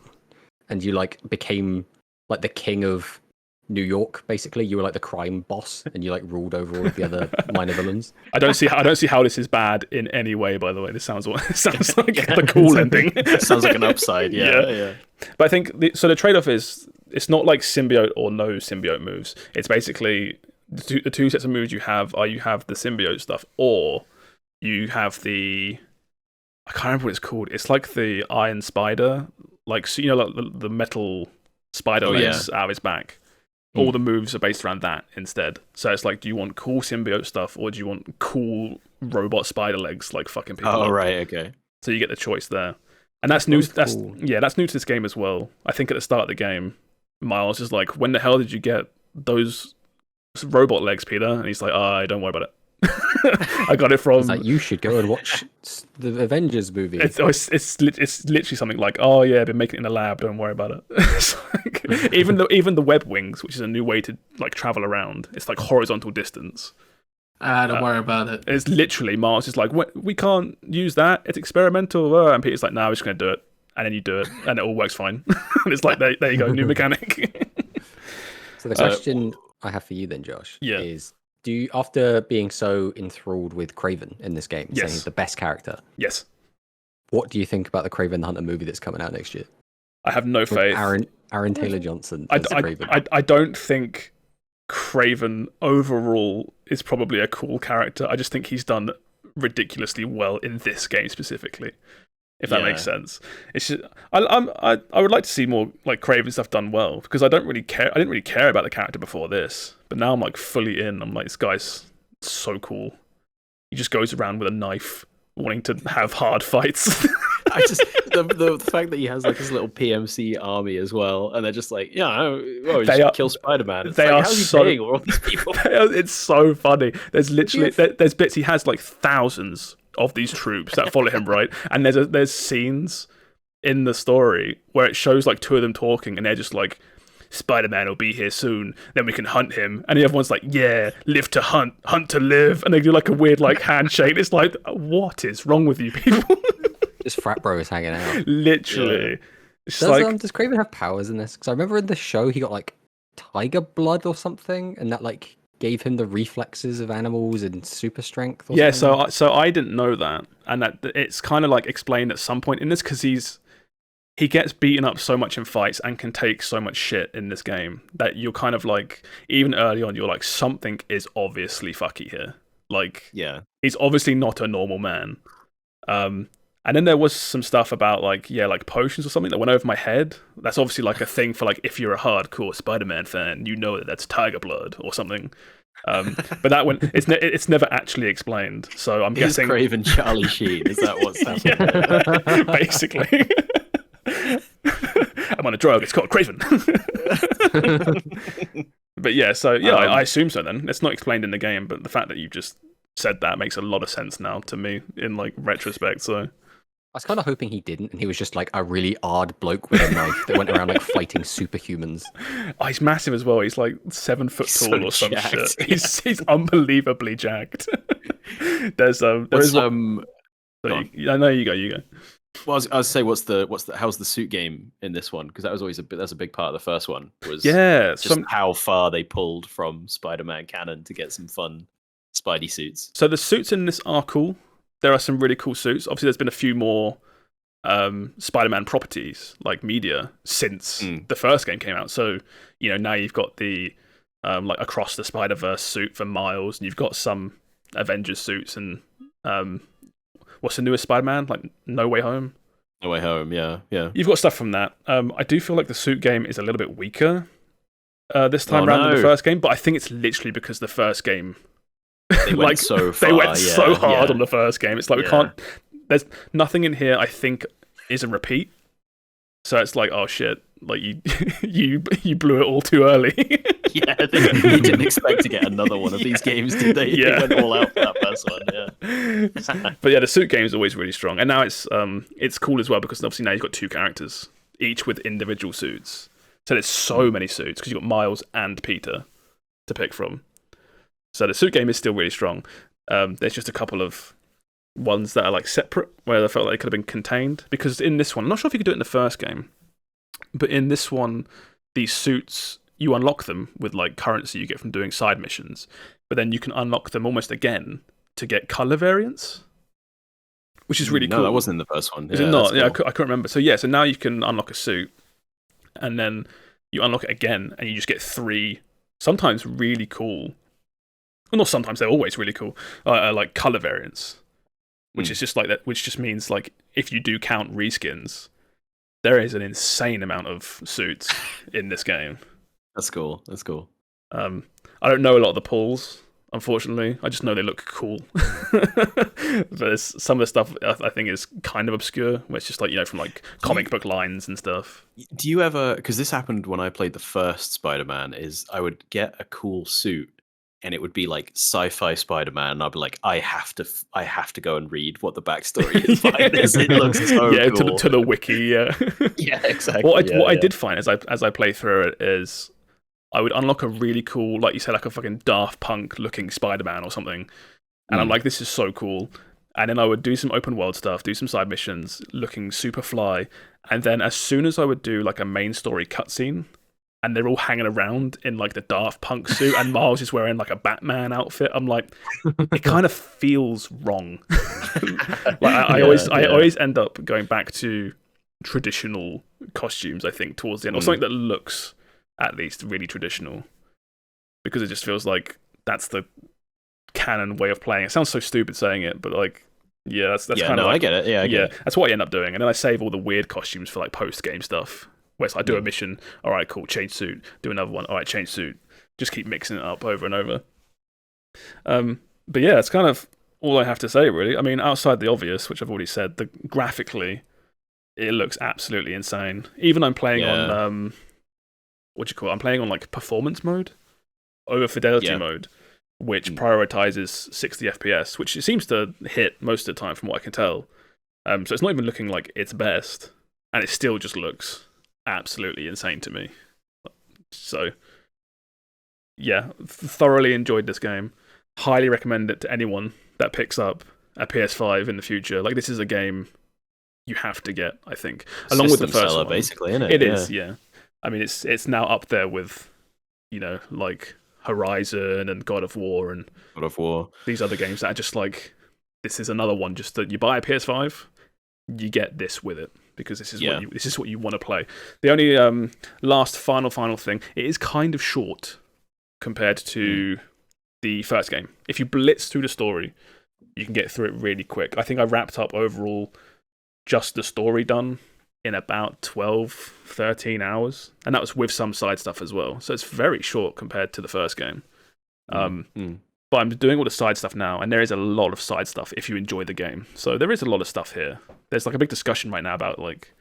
Speaker 3: And you like became like the king of New York, basically. You were like the crime boss, and you like ruled over all of the other minor villains.
Speaker 1: I don't see how this is bad in any way. By the way, this sounds like the cool ending.
Speaker 2: Sounds like an upside. Yeah.
Speaker 1: But I think the trade-off is, it's not like symbiote or no symbiote moves. It's basically the 2 sets of moves you have the symbiote stuff, or you have I can't remember what it's called. It's like the Iron Spider, like the metal spider legs out of his back. All the moves are based around that instead. So it's like, do you want cool symbiote stuff, or do you want cool robot spider legs like fucking people up?
Speaker 2: Right, okay.
Speaker 1: So you get the choice there. And that's new. That's
Speaker 3: cool.
Speaker 1: That's new to this game as well. I think at the start of the game, Miles is like, "When the hell did you get those robot legs, Peter?" And he's like, "Don't worry about it." I got it from.
Speaker 3: It's like, you should go and watch the Avengers movie.
Speaker 1: It's literally something like, oh yeah, I've been making it in a lab. Don't worry about it. It's like, even the web wings, which is a new way to like travel around. It's like horizontal distance.
Speaker 4: Don't worry about it.
Speaker 1: It's literally Mars is like, we can't use that. It's experimental. And Peter's like, no, we're just going to do it. And then you do it, and it all works fine. And it's like, there you go, new mechanic.
Speaker 3: So the question I have for you then, Josh, is: do you, after being so enthralled with Kraven in this game, saying he's the best character?
Speaker 1: Yes.
Speaker 3: What do you think about the Kraven the Hunter movie that's coming out next year?
Speaker 1: I have no faith.
Speaker 3: Aaron Taylor Johnson as Kraven.
Speaker 1: I don't think Kraven overall is probably a cool character. I just think he's done ridiculously well in this game specifically. If that makes sense, it's just, I would like to see more like Kraven stuff done well, because I didn't really care about the character before this, but now I'm like fully in. I'm like, this guy's so cool. He just goes around with a knife, wanting to have hard fights.
Speaker 2: I just the fact that he has like his little PMC army as well, and they're just like, kill Spider-Man. It's how's he paying all these people?
Speaker 1: It's so funny. There's literally there's bits he has like thousands of these troops that follow him, right? And there's scenes in the story where it shows like two of them talking, and they're just like, Spider-Man will be here soon, then we can hunt him. And the other one's like, yeah, live to hunt, hunt to live. And they do like a weird like handshake. It's like, what is wrong with you people?
Speaker 3: This frat bro is hanging out.
Speaker 1: Literally.
Speaker 3: Yeah.
Speaker 1: Does
Speaker 3: Kraven have powers in this? Because I remember in the show he got like tiger blood or something, and that like gave him the reflexes of animals and super strength. Or something.
Speaker 1: So I didn't know that, and that it's kind of like explained at some point in this, because he gets beaten up so much in fights and can take so much shit in this game that you're kind of like, even early on, you're like, something is obviously fucky here. Like, he's obviously not a normal man. And then there was some stuff about like potions or something that went over my head. That's obviously like a thing for like, if you're a hardcore Spider-Man fan, you know that's tiger blood or something. But that one, it's never actually explained. So I'm guessing
Speaker 2: Kraven Charlie Sheen. Is that what's happening?
Speaker 1: Basically. I'm on a drug. It's called Kraven. But I assume so. Then it's not explained in the game, but the fact that you just said that makes a lot of sense now to me in like retrospect. So
Speaker 3: I was kind of hoping he didn't, and he was just like a really odd bloke with a knife that went around like fighting superhumans.
Speaker 1: Oh, he's massive as well. He's like 7 foot tall or some
Speaker 2: jacked.
Speaker 1: shit. He's unbelievably jacked. There's I know you go.
Speaker 2: Well, I was say, how's the suit game in this one? Because that was always that's a big part of the first one. Was just how far they pulled from Spider-Man canon to get some fun Spidey suits.
Speaker 1: So the suits in this are cool. There are some really cool suits. Obviously, there's been a few more Spider-Man properties, like media, since the first game came out. So, now you've got the like Across the Spider-Verse suit for Miles, and you've got some Avengers suits, and what's the newest Spider-Man? Like No Way Home?
Speaker 2: No Way Home, yeah.
Speaker 1: You've got stuff from that. I do feel like the suit game is a little bit weaker this time around than the first game, but I think it's literally because the first game...
Speaker 2: They went so far.
Speaker 1: They went so hard on the first game. It's like, we can't... There's nothing in here, I think, is a repeat. So it's like, oh shit, like you blew it all too early.
Speaker 2: You didn't expect to get another one of these games, did they? They went all out for that first one,
Speaker 1: But the suit game is always really strong. And now it's cool as well, because obviously now you've got 2 characters, each with individual suits. So there's so many suits, because you've got Miles and Peter to pick from. So the suit game is still really strong. There's just a couple of ones that are like separate, where I felt like they could have been contained. Because in this one, I'm not sure if you could do it in the first game, but in this one, these suits, you unlock them with like currency you get from doing side missions, but then you can unlock them almost again to get color variants, which is really cool.
Speaker 2: No, that wasn't in the first one.
Speaker 1: Is it not? Cool. Yeah, I can't remember. So so now you can unlock a suit, and then you unlock it again, and you just get 3, sometimes really cool. Well, not sometimes, they're always really cool. Like color variants, which is just like that. Which just means like if you do count reskins, there is an insane amount of suits in this game.
Speaker 2: That's cool.
Speaker 1: I don't know a lot of the pulls, unfortunately. I just know they look cool. But some of the stuff I think is kind of obscure, where it's just like, from like comic book lines and stuff.
Speaker 2: Do you ever, because this happened when I played the first Spider-Man, is I would get a cool suit, and it would be like sci-fi Spider-Man, and I'd be like, I have to go and read what the backstory is behind this. It looks so cool.
Speaker 1: to the wiki. Yeah,
Speaker 2: Yeah, exactly.
Speaker 1: What I did find as I play through it is I would unlock a really cool, like you said, like a fucking Daft Punk looking Spider-Man or something, and I'm like, this is so cool. And then I would do some open world stuff, do some side missions, looking super fly. And then as soon as I would do like a main story cutscene, and they're all hanging around in like the Daft Punk suit, and Miles is wearing like a Batman outfit, I'm like, it kind of feels wrong. I always end up going back to traditional costumes, I think, towards the end, or something that looks at least really traditional, because it just feels like that's the canon way of playing. It sounds so stupid saying it, but like, yeah, that's kind of.
Speaker 2: I get it. Yeah, I get it.
Speaker 1: That's what I end up doing, and then I save all the weird costumes for like post game stuff. Where it's like, I do a mission, all right, cool, change suit. Do another one, all right, change suit. Just keep mixing it up over and over. But yeah, it's kind of all I have to say, really. I mean, outside the obvious, which I've already said, graphically, it looks absolutely insane. Even I'm playing on what do you call it? I'm playing on like performance mode over fidelity mode, which prioritizes 60 FPS, which it seems to hit most of the time from what I can tell. So it's not even looking like its best, and it still just looks absolutely insane to me. So yeah, thoroughly enjoyed this game. Highly recommend it to anyone that picks up a PS5 in the future. Like, this is a game you have to get, I think, along with the first one.
Speaker 2: Basically, isn't it?
Speaker 1: It is, yeah. I mean, it's now up there with, like Horizon and God of War these other games that are just like, this is another one. Just that you buy a PS5, you get this with it, because this is what you want to play. The only last final thing, it is kind of short compared to the first game. If you blitz through the story, you can get through it really quick. I think I wrapped up overall just the story done in about 12, 13 hours, and that was with some side stuff as well. So it's very short compared to the first game. But I'm doing all the side stuff now, and there is a lot of side stuff if you enjoy the game. So there is a lot of stuff here. There's like a big discussion right now about like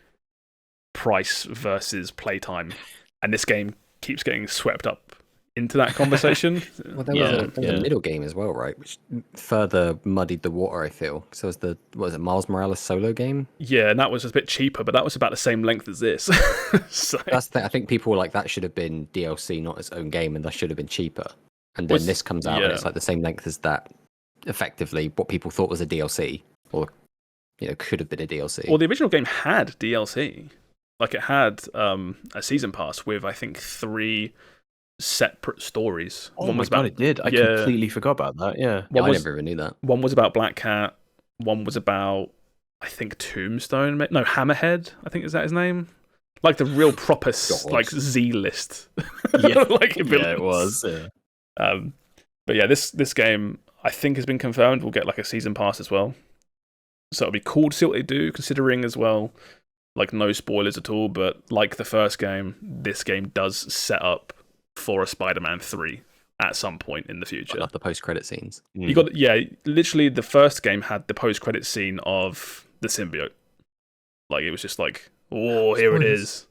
Speaker 1: price versus playtime, and this game keeps getting swept up into that conversation.
Speaker 3: Well, there was a middle game as well, right? Which further muddied the water, I feel. So it was the Miles Morales solo game?
Speaker 1: Yeah, and that was a bit cheaper, but that was about the same length as this. So
Speaker 3: I think people were like, that should have been DLC, not its own game, and that should have been cheaper. And then this comes out, and it's like the same length as that. Effectively, what people thought was a DLC, or could have been a DLC.
Speaker 1: Well, the original game had DLC. Like, it had a season pass with, I think, 3 separate stories.
Speaker 2: Oh one was my god, it did. I completely forgot about that. Yeah,
Speaker 3: I never even knew that.
Speaker 1: One was about Black Cat. One was about, I think, Tombstone. No, Hammerhead. I think, is that his name? Like the real proper like Z list.
Speaker 2: Yeah,
Speaker 1: it
Speaker 2: was. Yeah.
Speaker 1: But yeah, this game I think has been confirmed. We'll get like a season pass as well. So it'll be cool to see what they do, considering as well, like, no spoilers at all, but like the first game, this game does set up for a Spider-Man 3 at some point in the future.
Speaker 3: I love the post-credit scenes.
Speaker 1: You got, literally the first game had the post-credit scene of the symbiote. Like, it was just like, oh, here it is.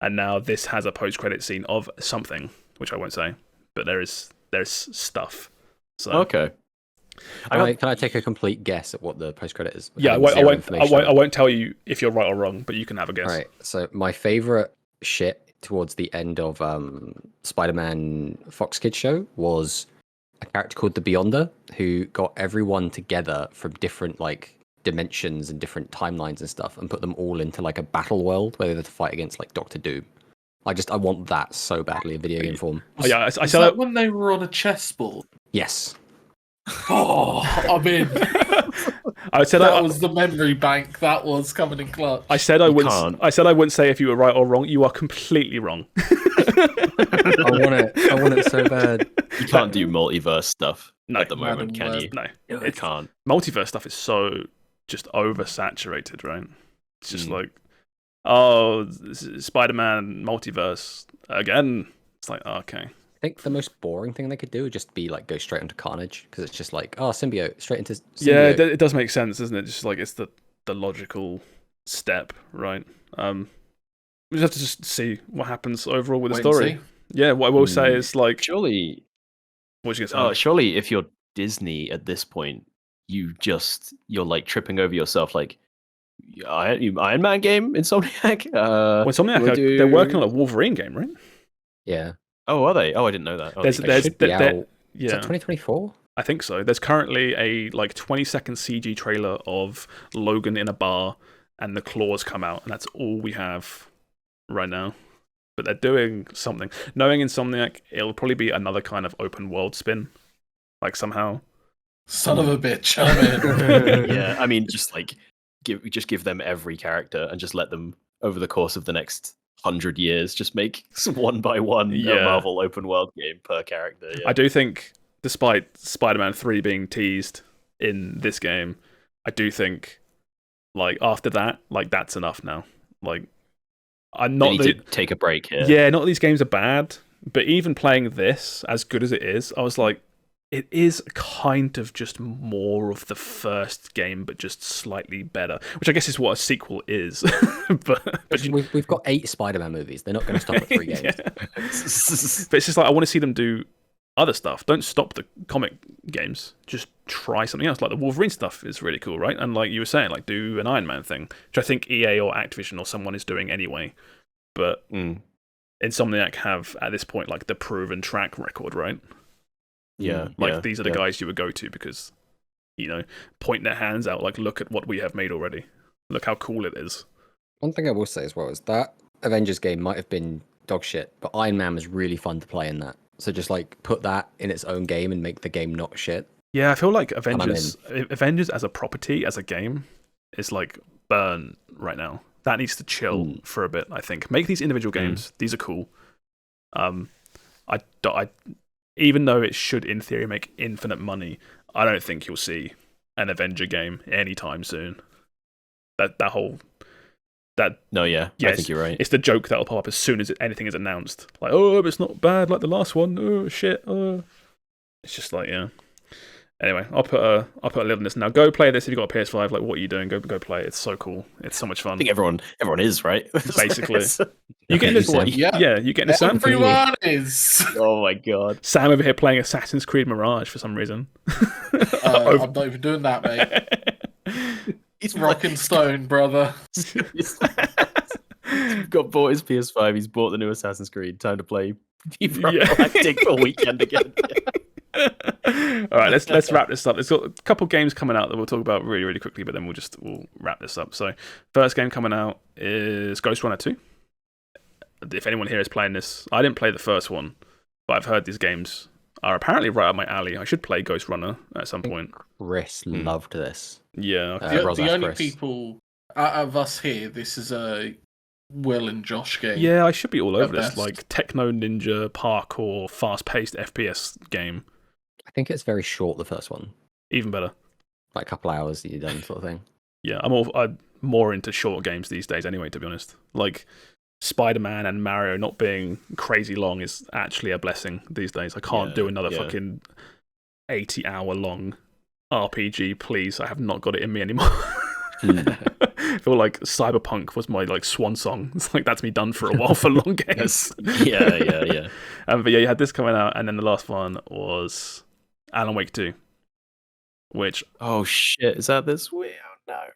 Speaker 1: And now this has a post-credit scene of something, which I won't say, but there's stuff. So
Speaker 2: okay.
Speaker 3: Can I take a complete guess at what the post-credit is?
Speaker 1: Yeah, I won't tell you if you're right or wrong, but you can have a guess.
Speaker 3: All right. So my favorite shit towards the end of Spider-Man Fox Kids show was a character called the Beyonder, who got everyone together from different like dimensions and different timelines and stuff, and put them all into like a battle world where they had to fight against like Doctor Doom. I want that so badly in video game form.
Speaker 1: Oh yeah, I said
Speaker 4: that when they were on a chessboard.
Speaker 3: Yes.
Speaker 4: Oh, I'm in.
Speaker 1: I said
Speaker 4: that was the memory bank. That was coming in clutch.
Speaker 1: I said I wouldn't say if you were right or wrong. You are completely wrong.
Speaker 3: I want it so bad.
Speaker 2: You can't do multiverse stuff
Speaker 1: at
Speaker 2: the moment, can you?
Speaker 1: No,
Speaker 2: it can't.
Speaker 1: Multiverse stuff is so just oversaturated, right? It's just like, oh, Spider-Man multiverse again. It's like, okay.
Speaker 3: I think the most boring thing they could do would just be like go straight into Carnage, because it's just like, oh, symbiote, straight into symbiote.
Speaker 1: Yeah, it does make sense, doesn't it? Just like, it's the logical step, right? We just have to just see what happens overall with the story. Yeah, what I will say is like,
Speaker 2: surely
Speaker 1: What you gonna say?
Speaker 2: Surely if you're Disney at this point, you're like tripping over yourself. Like Iron Man game, Insomniac.
Speaker 1: Well, Insomniac, they're working on a Wolverine game, right?
Speaker 3: Yeah.
Speaker 2: Oh, are they? Oh, I didn't know that. Oh,
Speaker 1: There's
Speaker 3: Should be out. Is
Speaker 1: yeah.
Speaker 3: that 2024?
Speaker 1: I think so. There's currently a like 20-second CG trailer of Logan in a bar, and the claws come out, and that's all we have right now. But they're doing something. Knowing Insomniac, it'll probably be another kind of open world spin, like somehow.
Speaker 4: Son of a bitch! I'm in.
Speaker 2: Yeah, I mean, just like give them every character and just let them over the course of the next 100 years just make one by one a Marvel open world game per character. Yeah.
Speaker 1: I do think, despite Spider-Man 3 being teased in this game, I do think like after that, like that's enough now. Like I'm not
Speaker 2: to take a break here.
Speaker 1: Yeah, not that these games are bad, but even playing this, as good as it is, I was like, it is kind of just more of the first game, but just slightly better, which I guess is what a sequel is. but
Speaker 3: We've got 8 Spider-Man movies. They're not going to stop at 3 games.
Speaker 1: But it's just like I want to see them do other stuff. Don't stop the comic games. Just try something else. Like the Wolverine stuff is really cool, right? And like you were saying, like do an Iron Man thing, which I think EA or Activision or someone is doing anyway. But Insomniac have at this point like the proven track record, right?
Speaker 2: Yeah,
Speaker 1: these are the guys you would go to because, point their hands out, like, look at what we have made already. Look how cool it is.
Speaker 3: One thing I will say as well is that Avengers game might have been dog shit, but Iron Man was really fun to play in that. So just like put that in its own game and make the game not shit.
Speaker 1: Yeah, I feel like Avengers as a property, as a game, is like burn right now. That needs to chill for a bit, I think. Make these individual games. These are cool. Even though it should, in theory, make infinite money, I don't think you'll see an Avenger game anytime soon. I think you're right. It's the joke that'll pop up as soon as anything is announced. Like, oh, it's not bad like the last one. Oh shit. Oh, it's just like Anyway, I'll put a lid on this now. Go play this if you've got a PS5. Like, what are you doing? Go play it. It's so cool. It's so much fun.
Speaker 2: I think everyone is, right?
Speaker 1: Basically. You getting this one? Yeah, you getting this, Sam?
Speaker 4: Everyone is.
Speaker 2: Oh my god.
Speaker 1: Sam over here playing Assassin's Creed Mirage for some reason.
Speaker 4: I'm not even doing that, mate. He's rocking stone, brother.
Speaker 2: He's bought his PS5. He's bought the new Assassin's Creed. Time to play Galactic for weekend again.
Speaker 1: All right, let's wrap this up. There's got a couple games coming out that we'll talk about really, really quickly, but then we'll wrap this up. So, first game coming out is Ghost Runner 2. If anyone here is playing this, I didn't play the first one, but I've heard these games are apparently right up my alley. I should play Ghost Runner at some point.
Speaker 3: Chris loved this.
Speaker 1: Yeah.
Speaker 4: The only people out of us here, this is a Will and Josh game.
Speaker 1: Yeah, I should be all over this. Like Techno Ninja, parkour, fast-paced FPS game.
Speaker 3: I think it's very short, the first one.
Speaker 1: Even better.
Speaker 3: Like a couple hours that you're done, sort of thing.
Speaker 1: Yeah, I'm more into short games these days anyway, to be honest. Like, Spider-Man and Mario not being crazy long is actually a blessing these days. I can't do another fucking 80-hour long RPG, please. I have not got it in me anymore. I feel like Cyberpunk was my like swan song. It's like that's me done for a while for long games.
Speaker 2: Yeah.
Speaker 1: But yeah, you had this coming out, and then the last one was Alan Wake 2, which
Speaker 2: oh shit, is that this week? Oh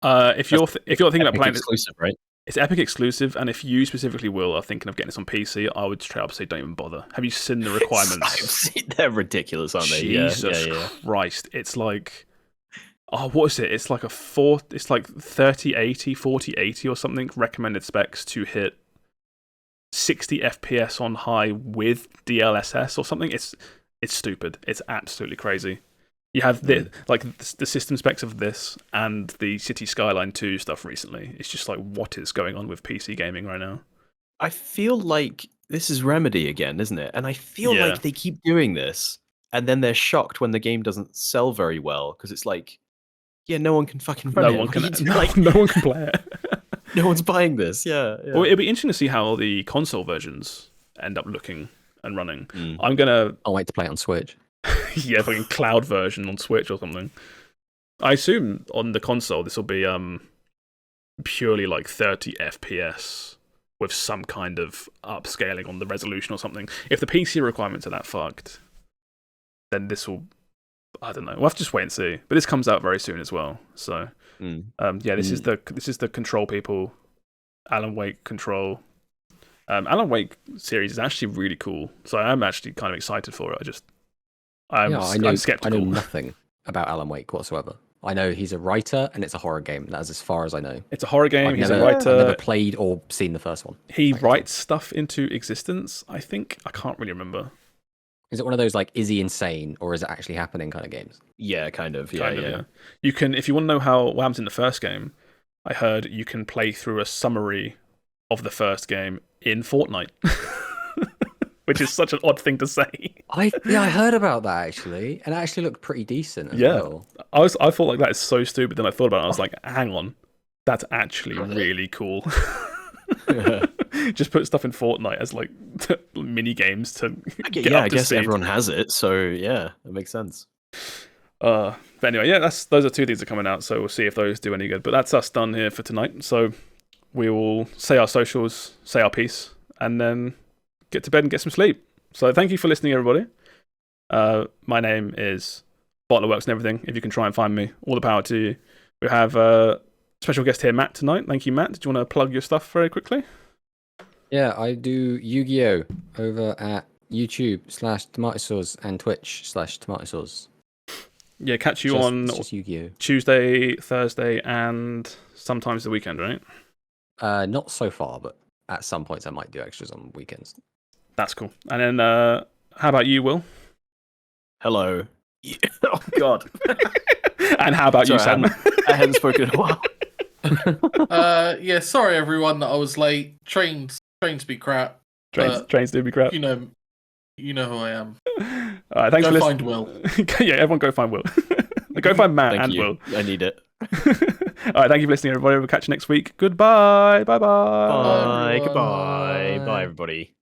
Speaker 2: no.
Speaker 1: If you're thinking about playing
Speaker 2: exclusive, right?
Speaker 1: It's Epic exclusive, and if you specifically are thinking of getting this on PC, I would straight up say don't even bother. Have you seen the requirements?
Speaker 2: They're ridiculous, aren't they?
Speaker 1: Jesus Christ! It's like, what is it? It's like it's like 3080, 4080 or something recommended specs to hit 60 FPS on high with DLSS or something. It's stupid. It's absolutely crazy. You have the system specs of this and the City Skyline 2 stuff recently. It's just like, what is going on with PC gaming right now?
Speaker 2: I feel like this is Remedy again, isn't it? And I feel like they keep doing this, and then they're shocked when the game doesn't sell very well because it's like, no one can fucking run it.
Speaker 1: No one can play it.
Speaker 2: No one's buying this. Yeah.
Speaker 1: Well, it'll be interesting to see how the console versions end up looking and running.
Speaker 3: I'll wait to play it on Switch.
Speaker 1: Yeah, fucking cloud version on Switch or something. I assume on the console this will be purely like 30 FPS with some kind of upscaling on the resolution or something. If the PC requirements are that fucked, then this will. I don't know. We'll have to just wait and see. But this comes out very soon as well. So, this is the Control people. Alan Wake Control. Alan Wake series is actually really cool. So I am actually kind of excited for it. I'm skeptical.
Speaker 3: I know nothing about Alan Wake whatsoever. I know he's a writer and it's a horror game. That is as far as I know.
Speaker 1: It's a horror game. He's a writer.
Speaker 3: I've never played or seen the first one.
Speaker 1: He writes stuff into existence, I think. I can't really remember.
Speaker 3: Is it one of those like, is he insane or is it actually happening kind of games?
Speaker 2: Yeah, kind of. Yeah.
Speaker 1: You can, if you want to know what happens in the first game, I heard you can play through a summary of the first game in Fortnite. Which is such an odd thing to say.
Speaker 3: I heard about that actually, and it actually looked pretty decent as well.
Speaker 1: I thought like that is so stupid. Then I thought about it. I was like, hang on, that's actually really cool. Just put stuff in Fortnite as like mini games to get up to
Speaker 2: I guess
Speaker 1: speed.
Speaker 2: everyone has it, so yeah, that makes sense.
Speaker 1: But anyway, yeah, those are two things that are coming out. So we'll see if those do any good. But that's us done here for tonight. So we will say our socials, say our piece, and then get to bed and get some sleep. So thank you for listening, everybody. My name is BottlerWorks and everything. If you can try and find me, all the power to you. We have a special guest here, Matt, tonight. Thank you, Matt. Did you want to plug your stuff very quickly?
Speaker 3: Yeah, I do Yu-Gi-Oh! Over at YouTube/Tomatosaurs and Twitch/Tomatosaurs.
Speaker 1: Yeah, catch you on
Speaker 3: just Yu-Gi-Oh!
Speaker 1: Tuesday, Thursday, and sometimes the weekend, right?
Speaker 3: Not so far, but at some points I might do extras on weekends.
Speaker 1: That's cool. And then, how about you, Will?
Speaker 2: Hello. Oh, God.
Speaker 1: And how about you, Sam?
Speaker 2: I hadn't spoken in a while.
Speaker 4: Yeah, sorry everyone that I was late. Trains be crap.
Speaker 1: Trains do be crap.
Speaker 4: You know who I am.
Speaker 1: All right, thanks for listening.
Speaker 4: Find Will.
Speaker 1: Yeah, everyone go find Will. Go find Matt and Will.
Speaker 2: I need it.
Speaker 1: All right, thank you for listening, everybody. We'll catch you next week. Goodbye. Bye-bye.
Speaker 2: Bye. Goodbye. Bye, everybody.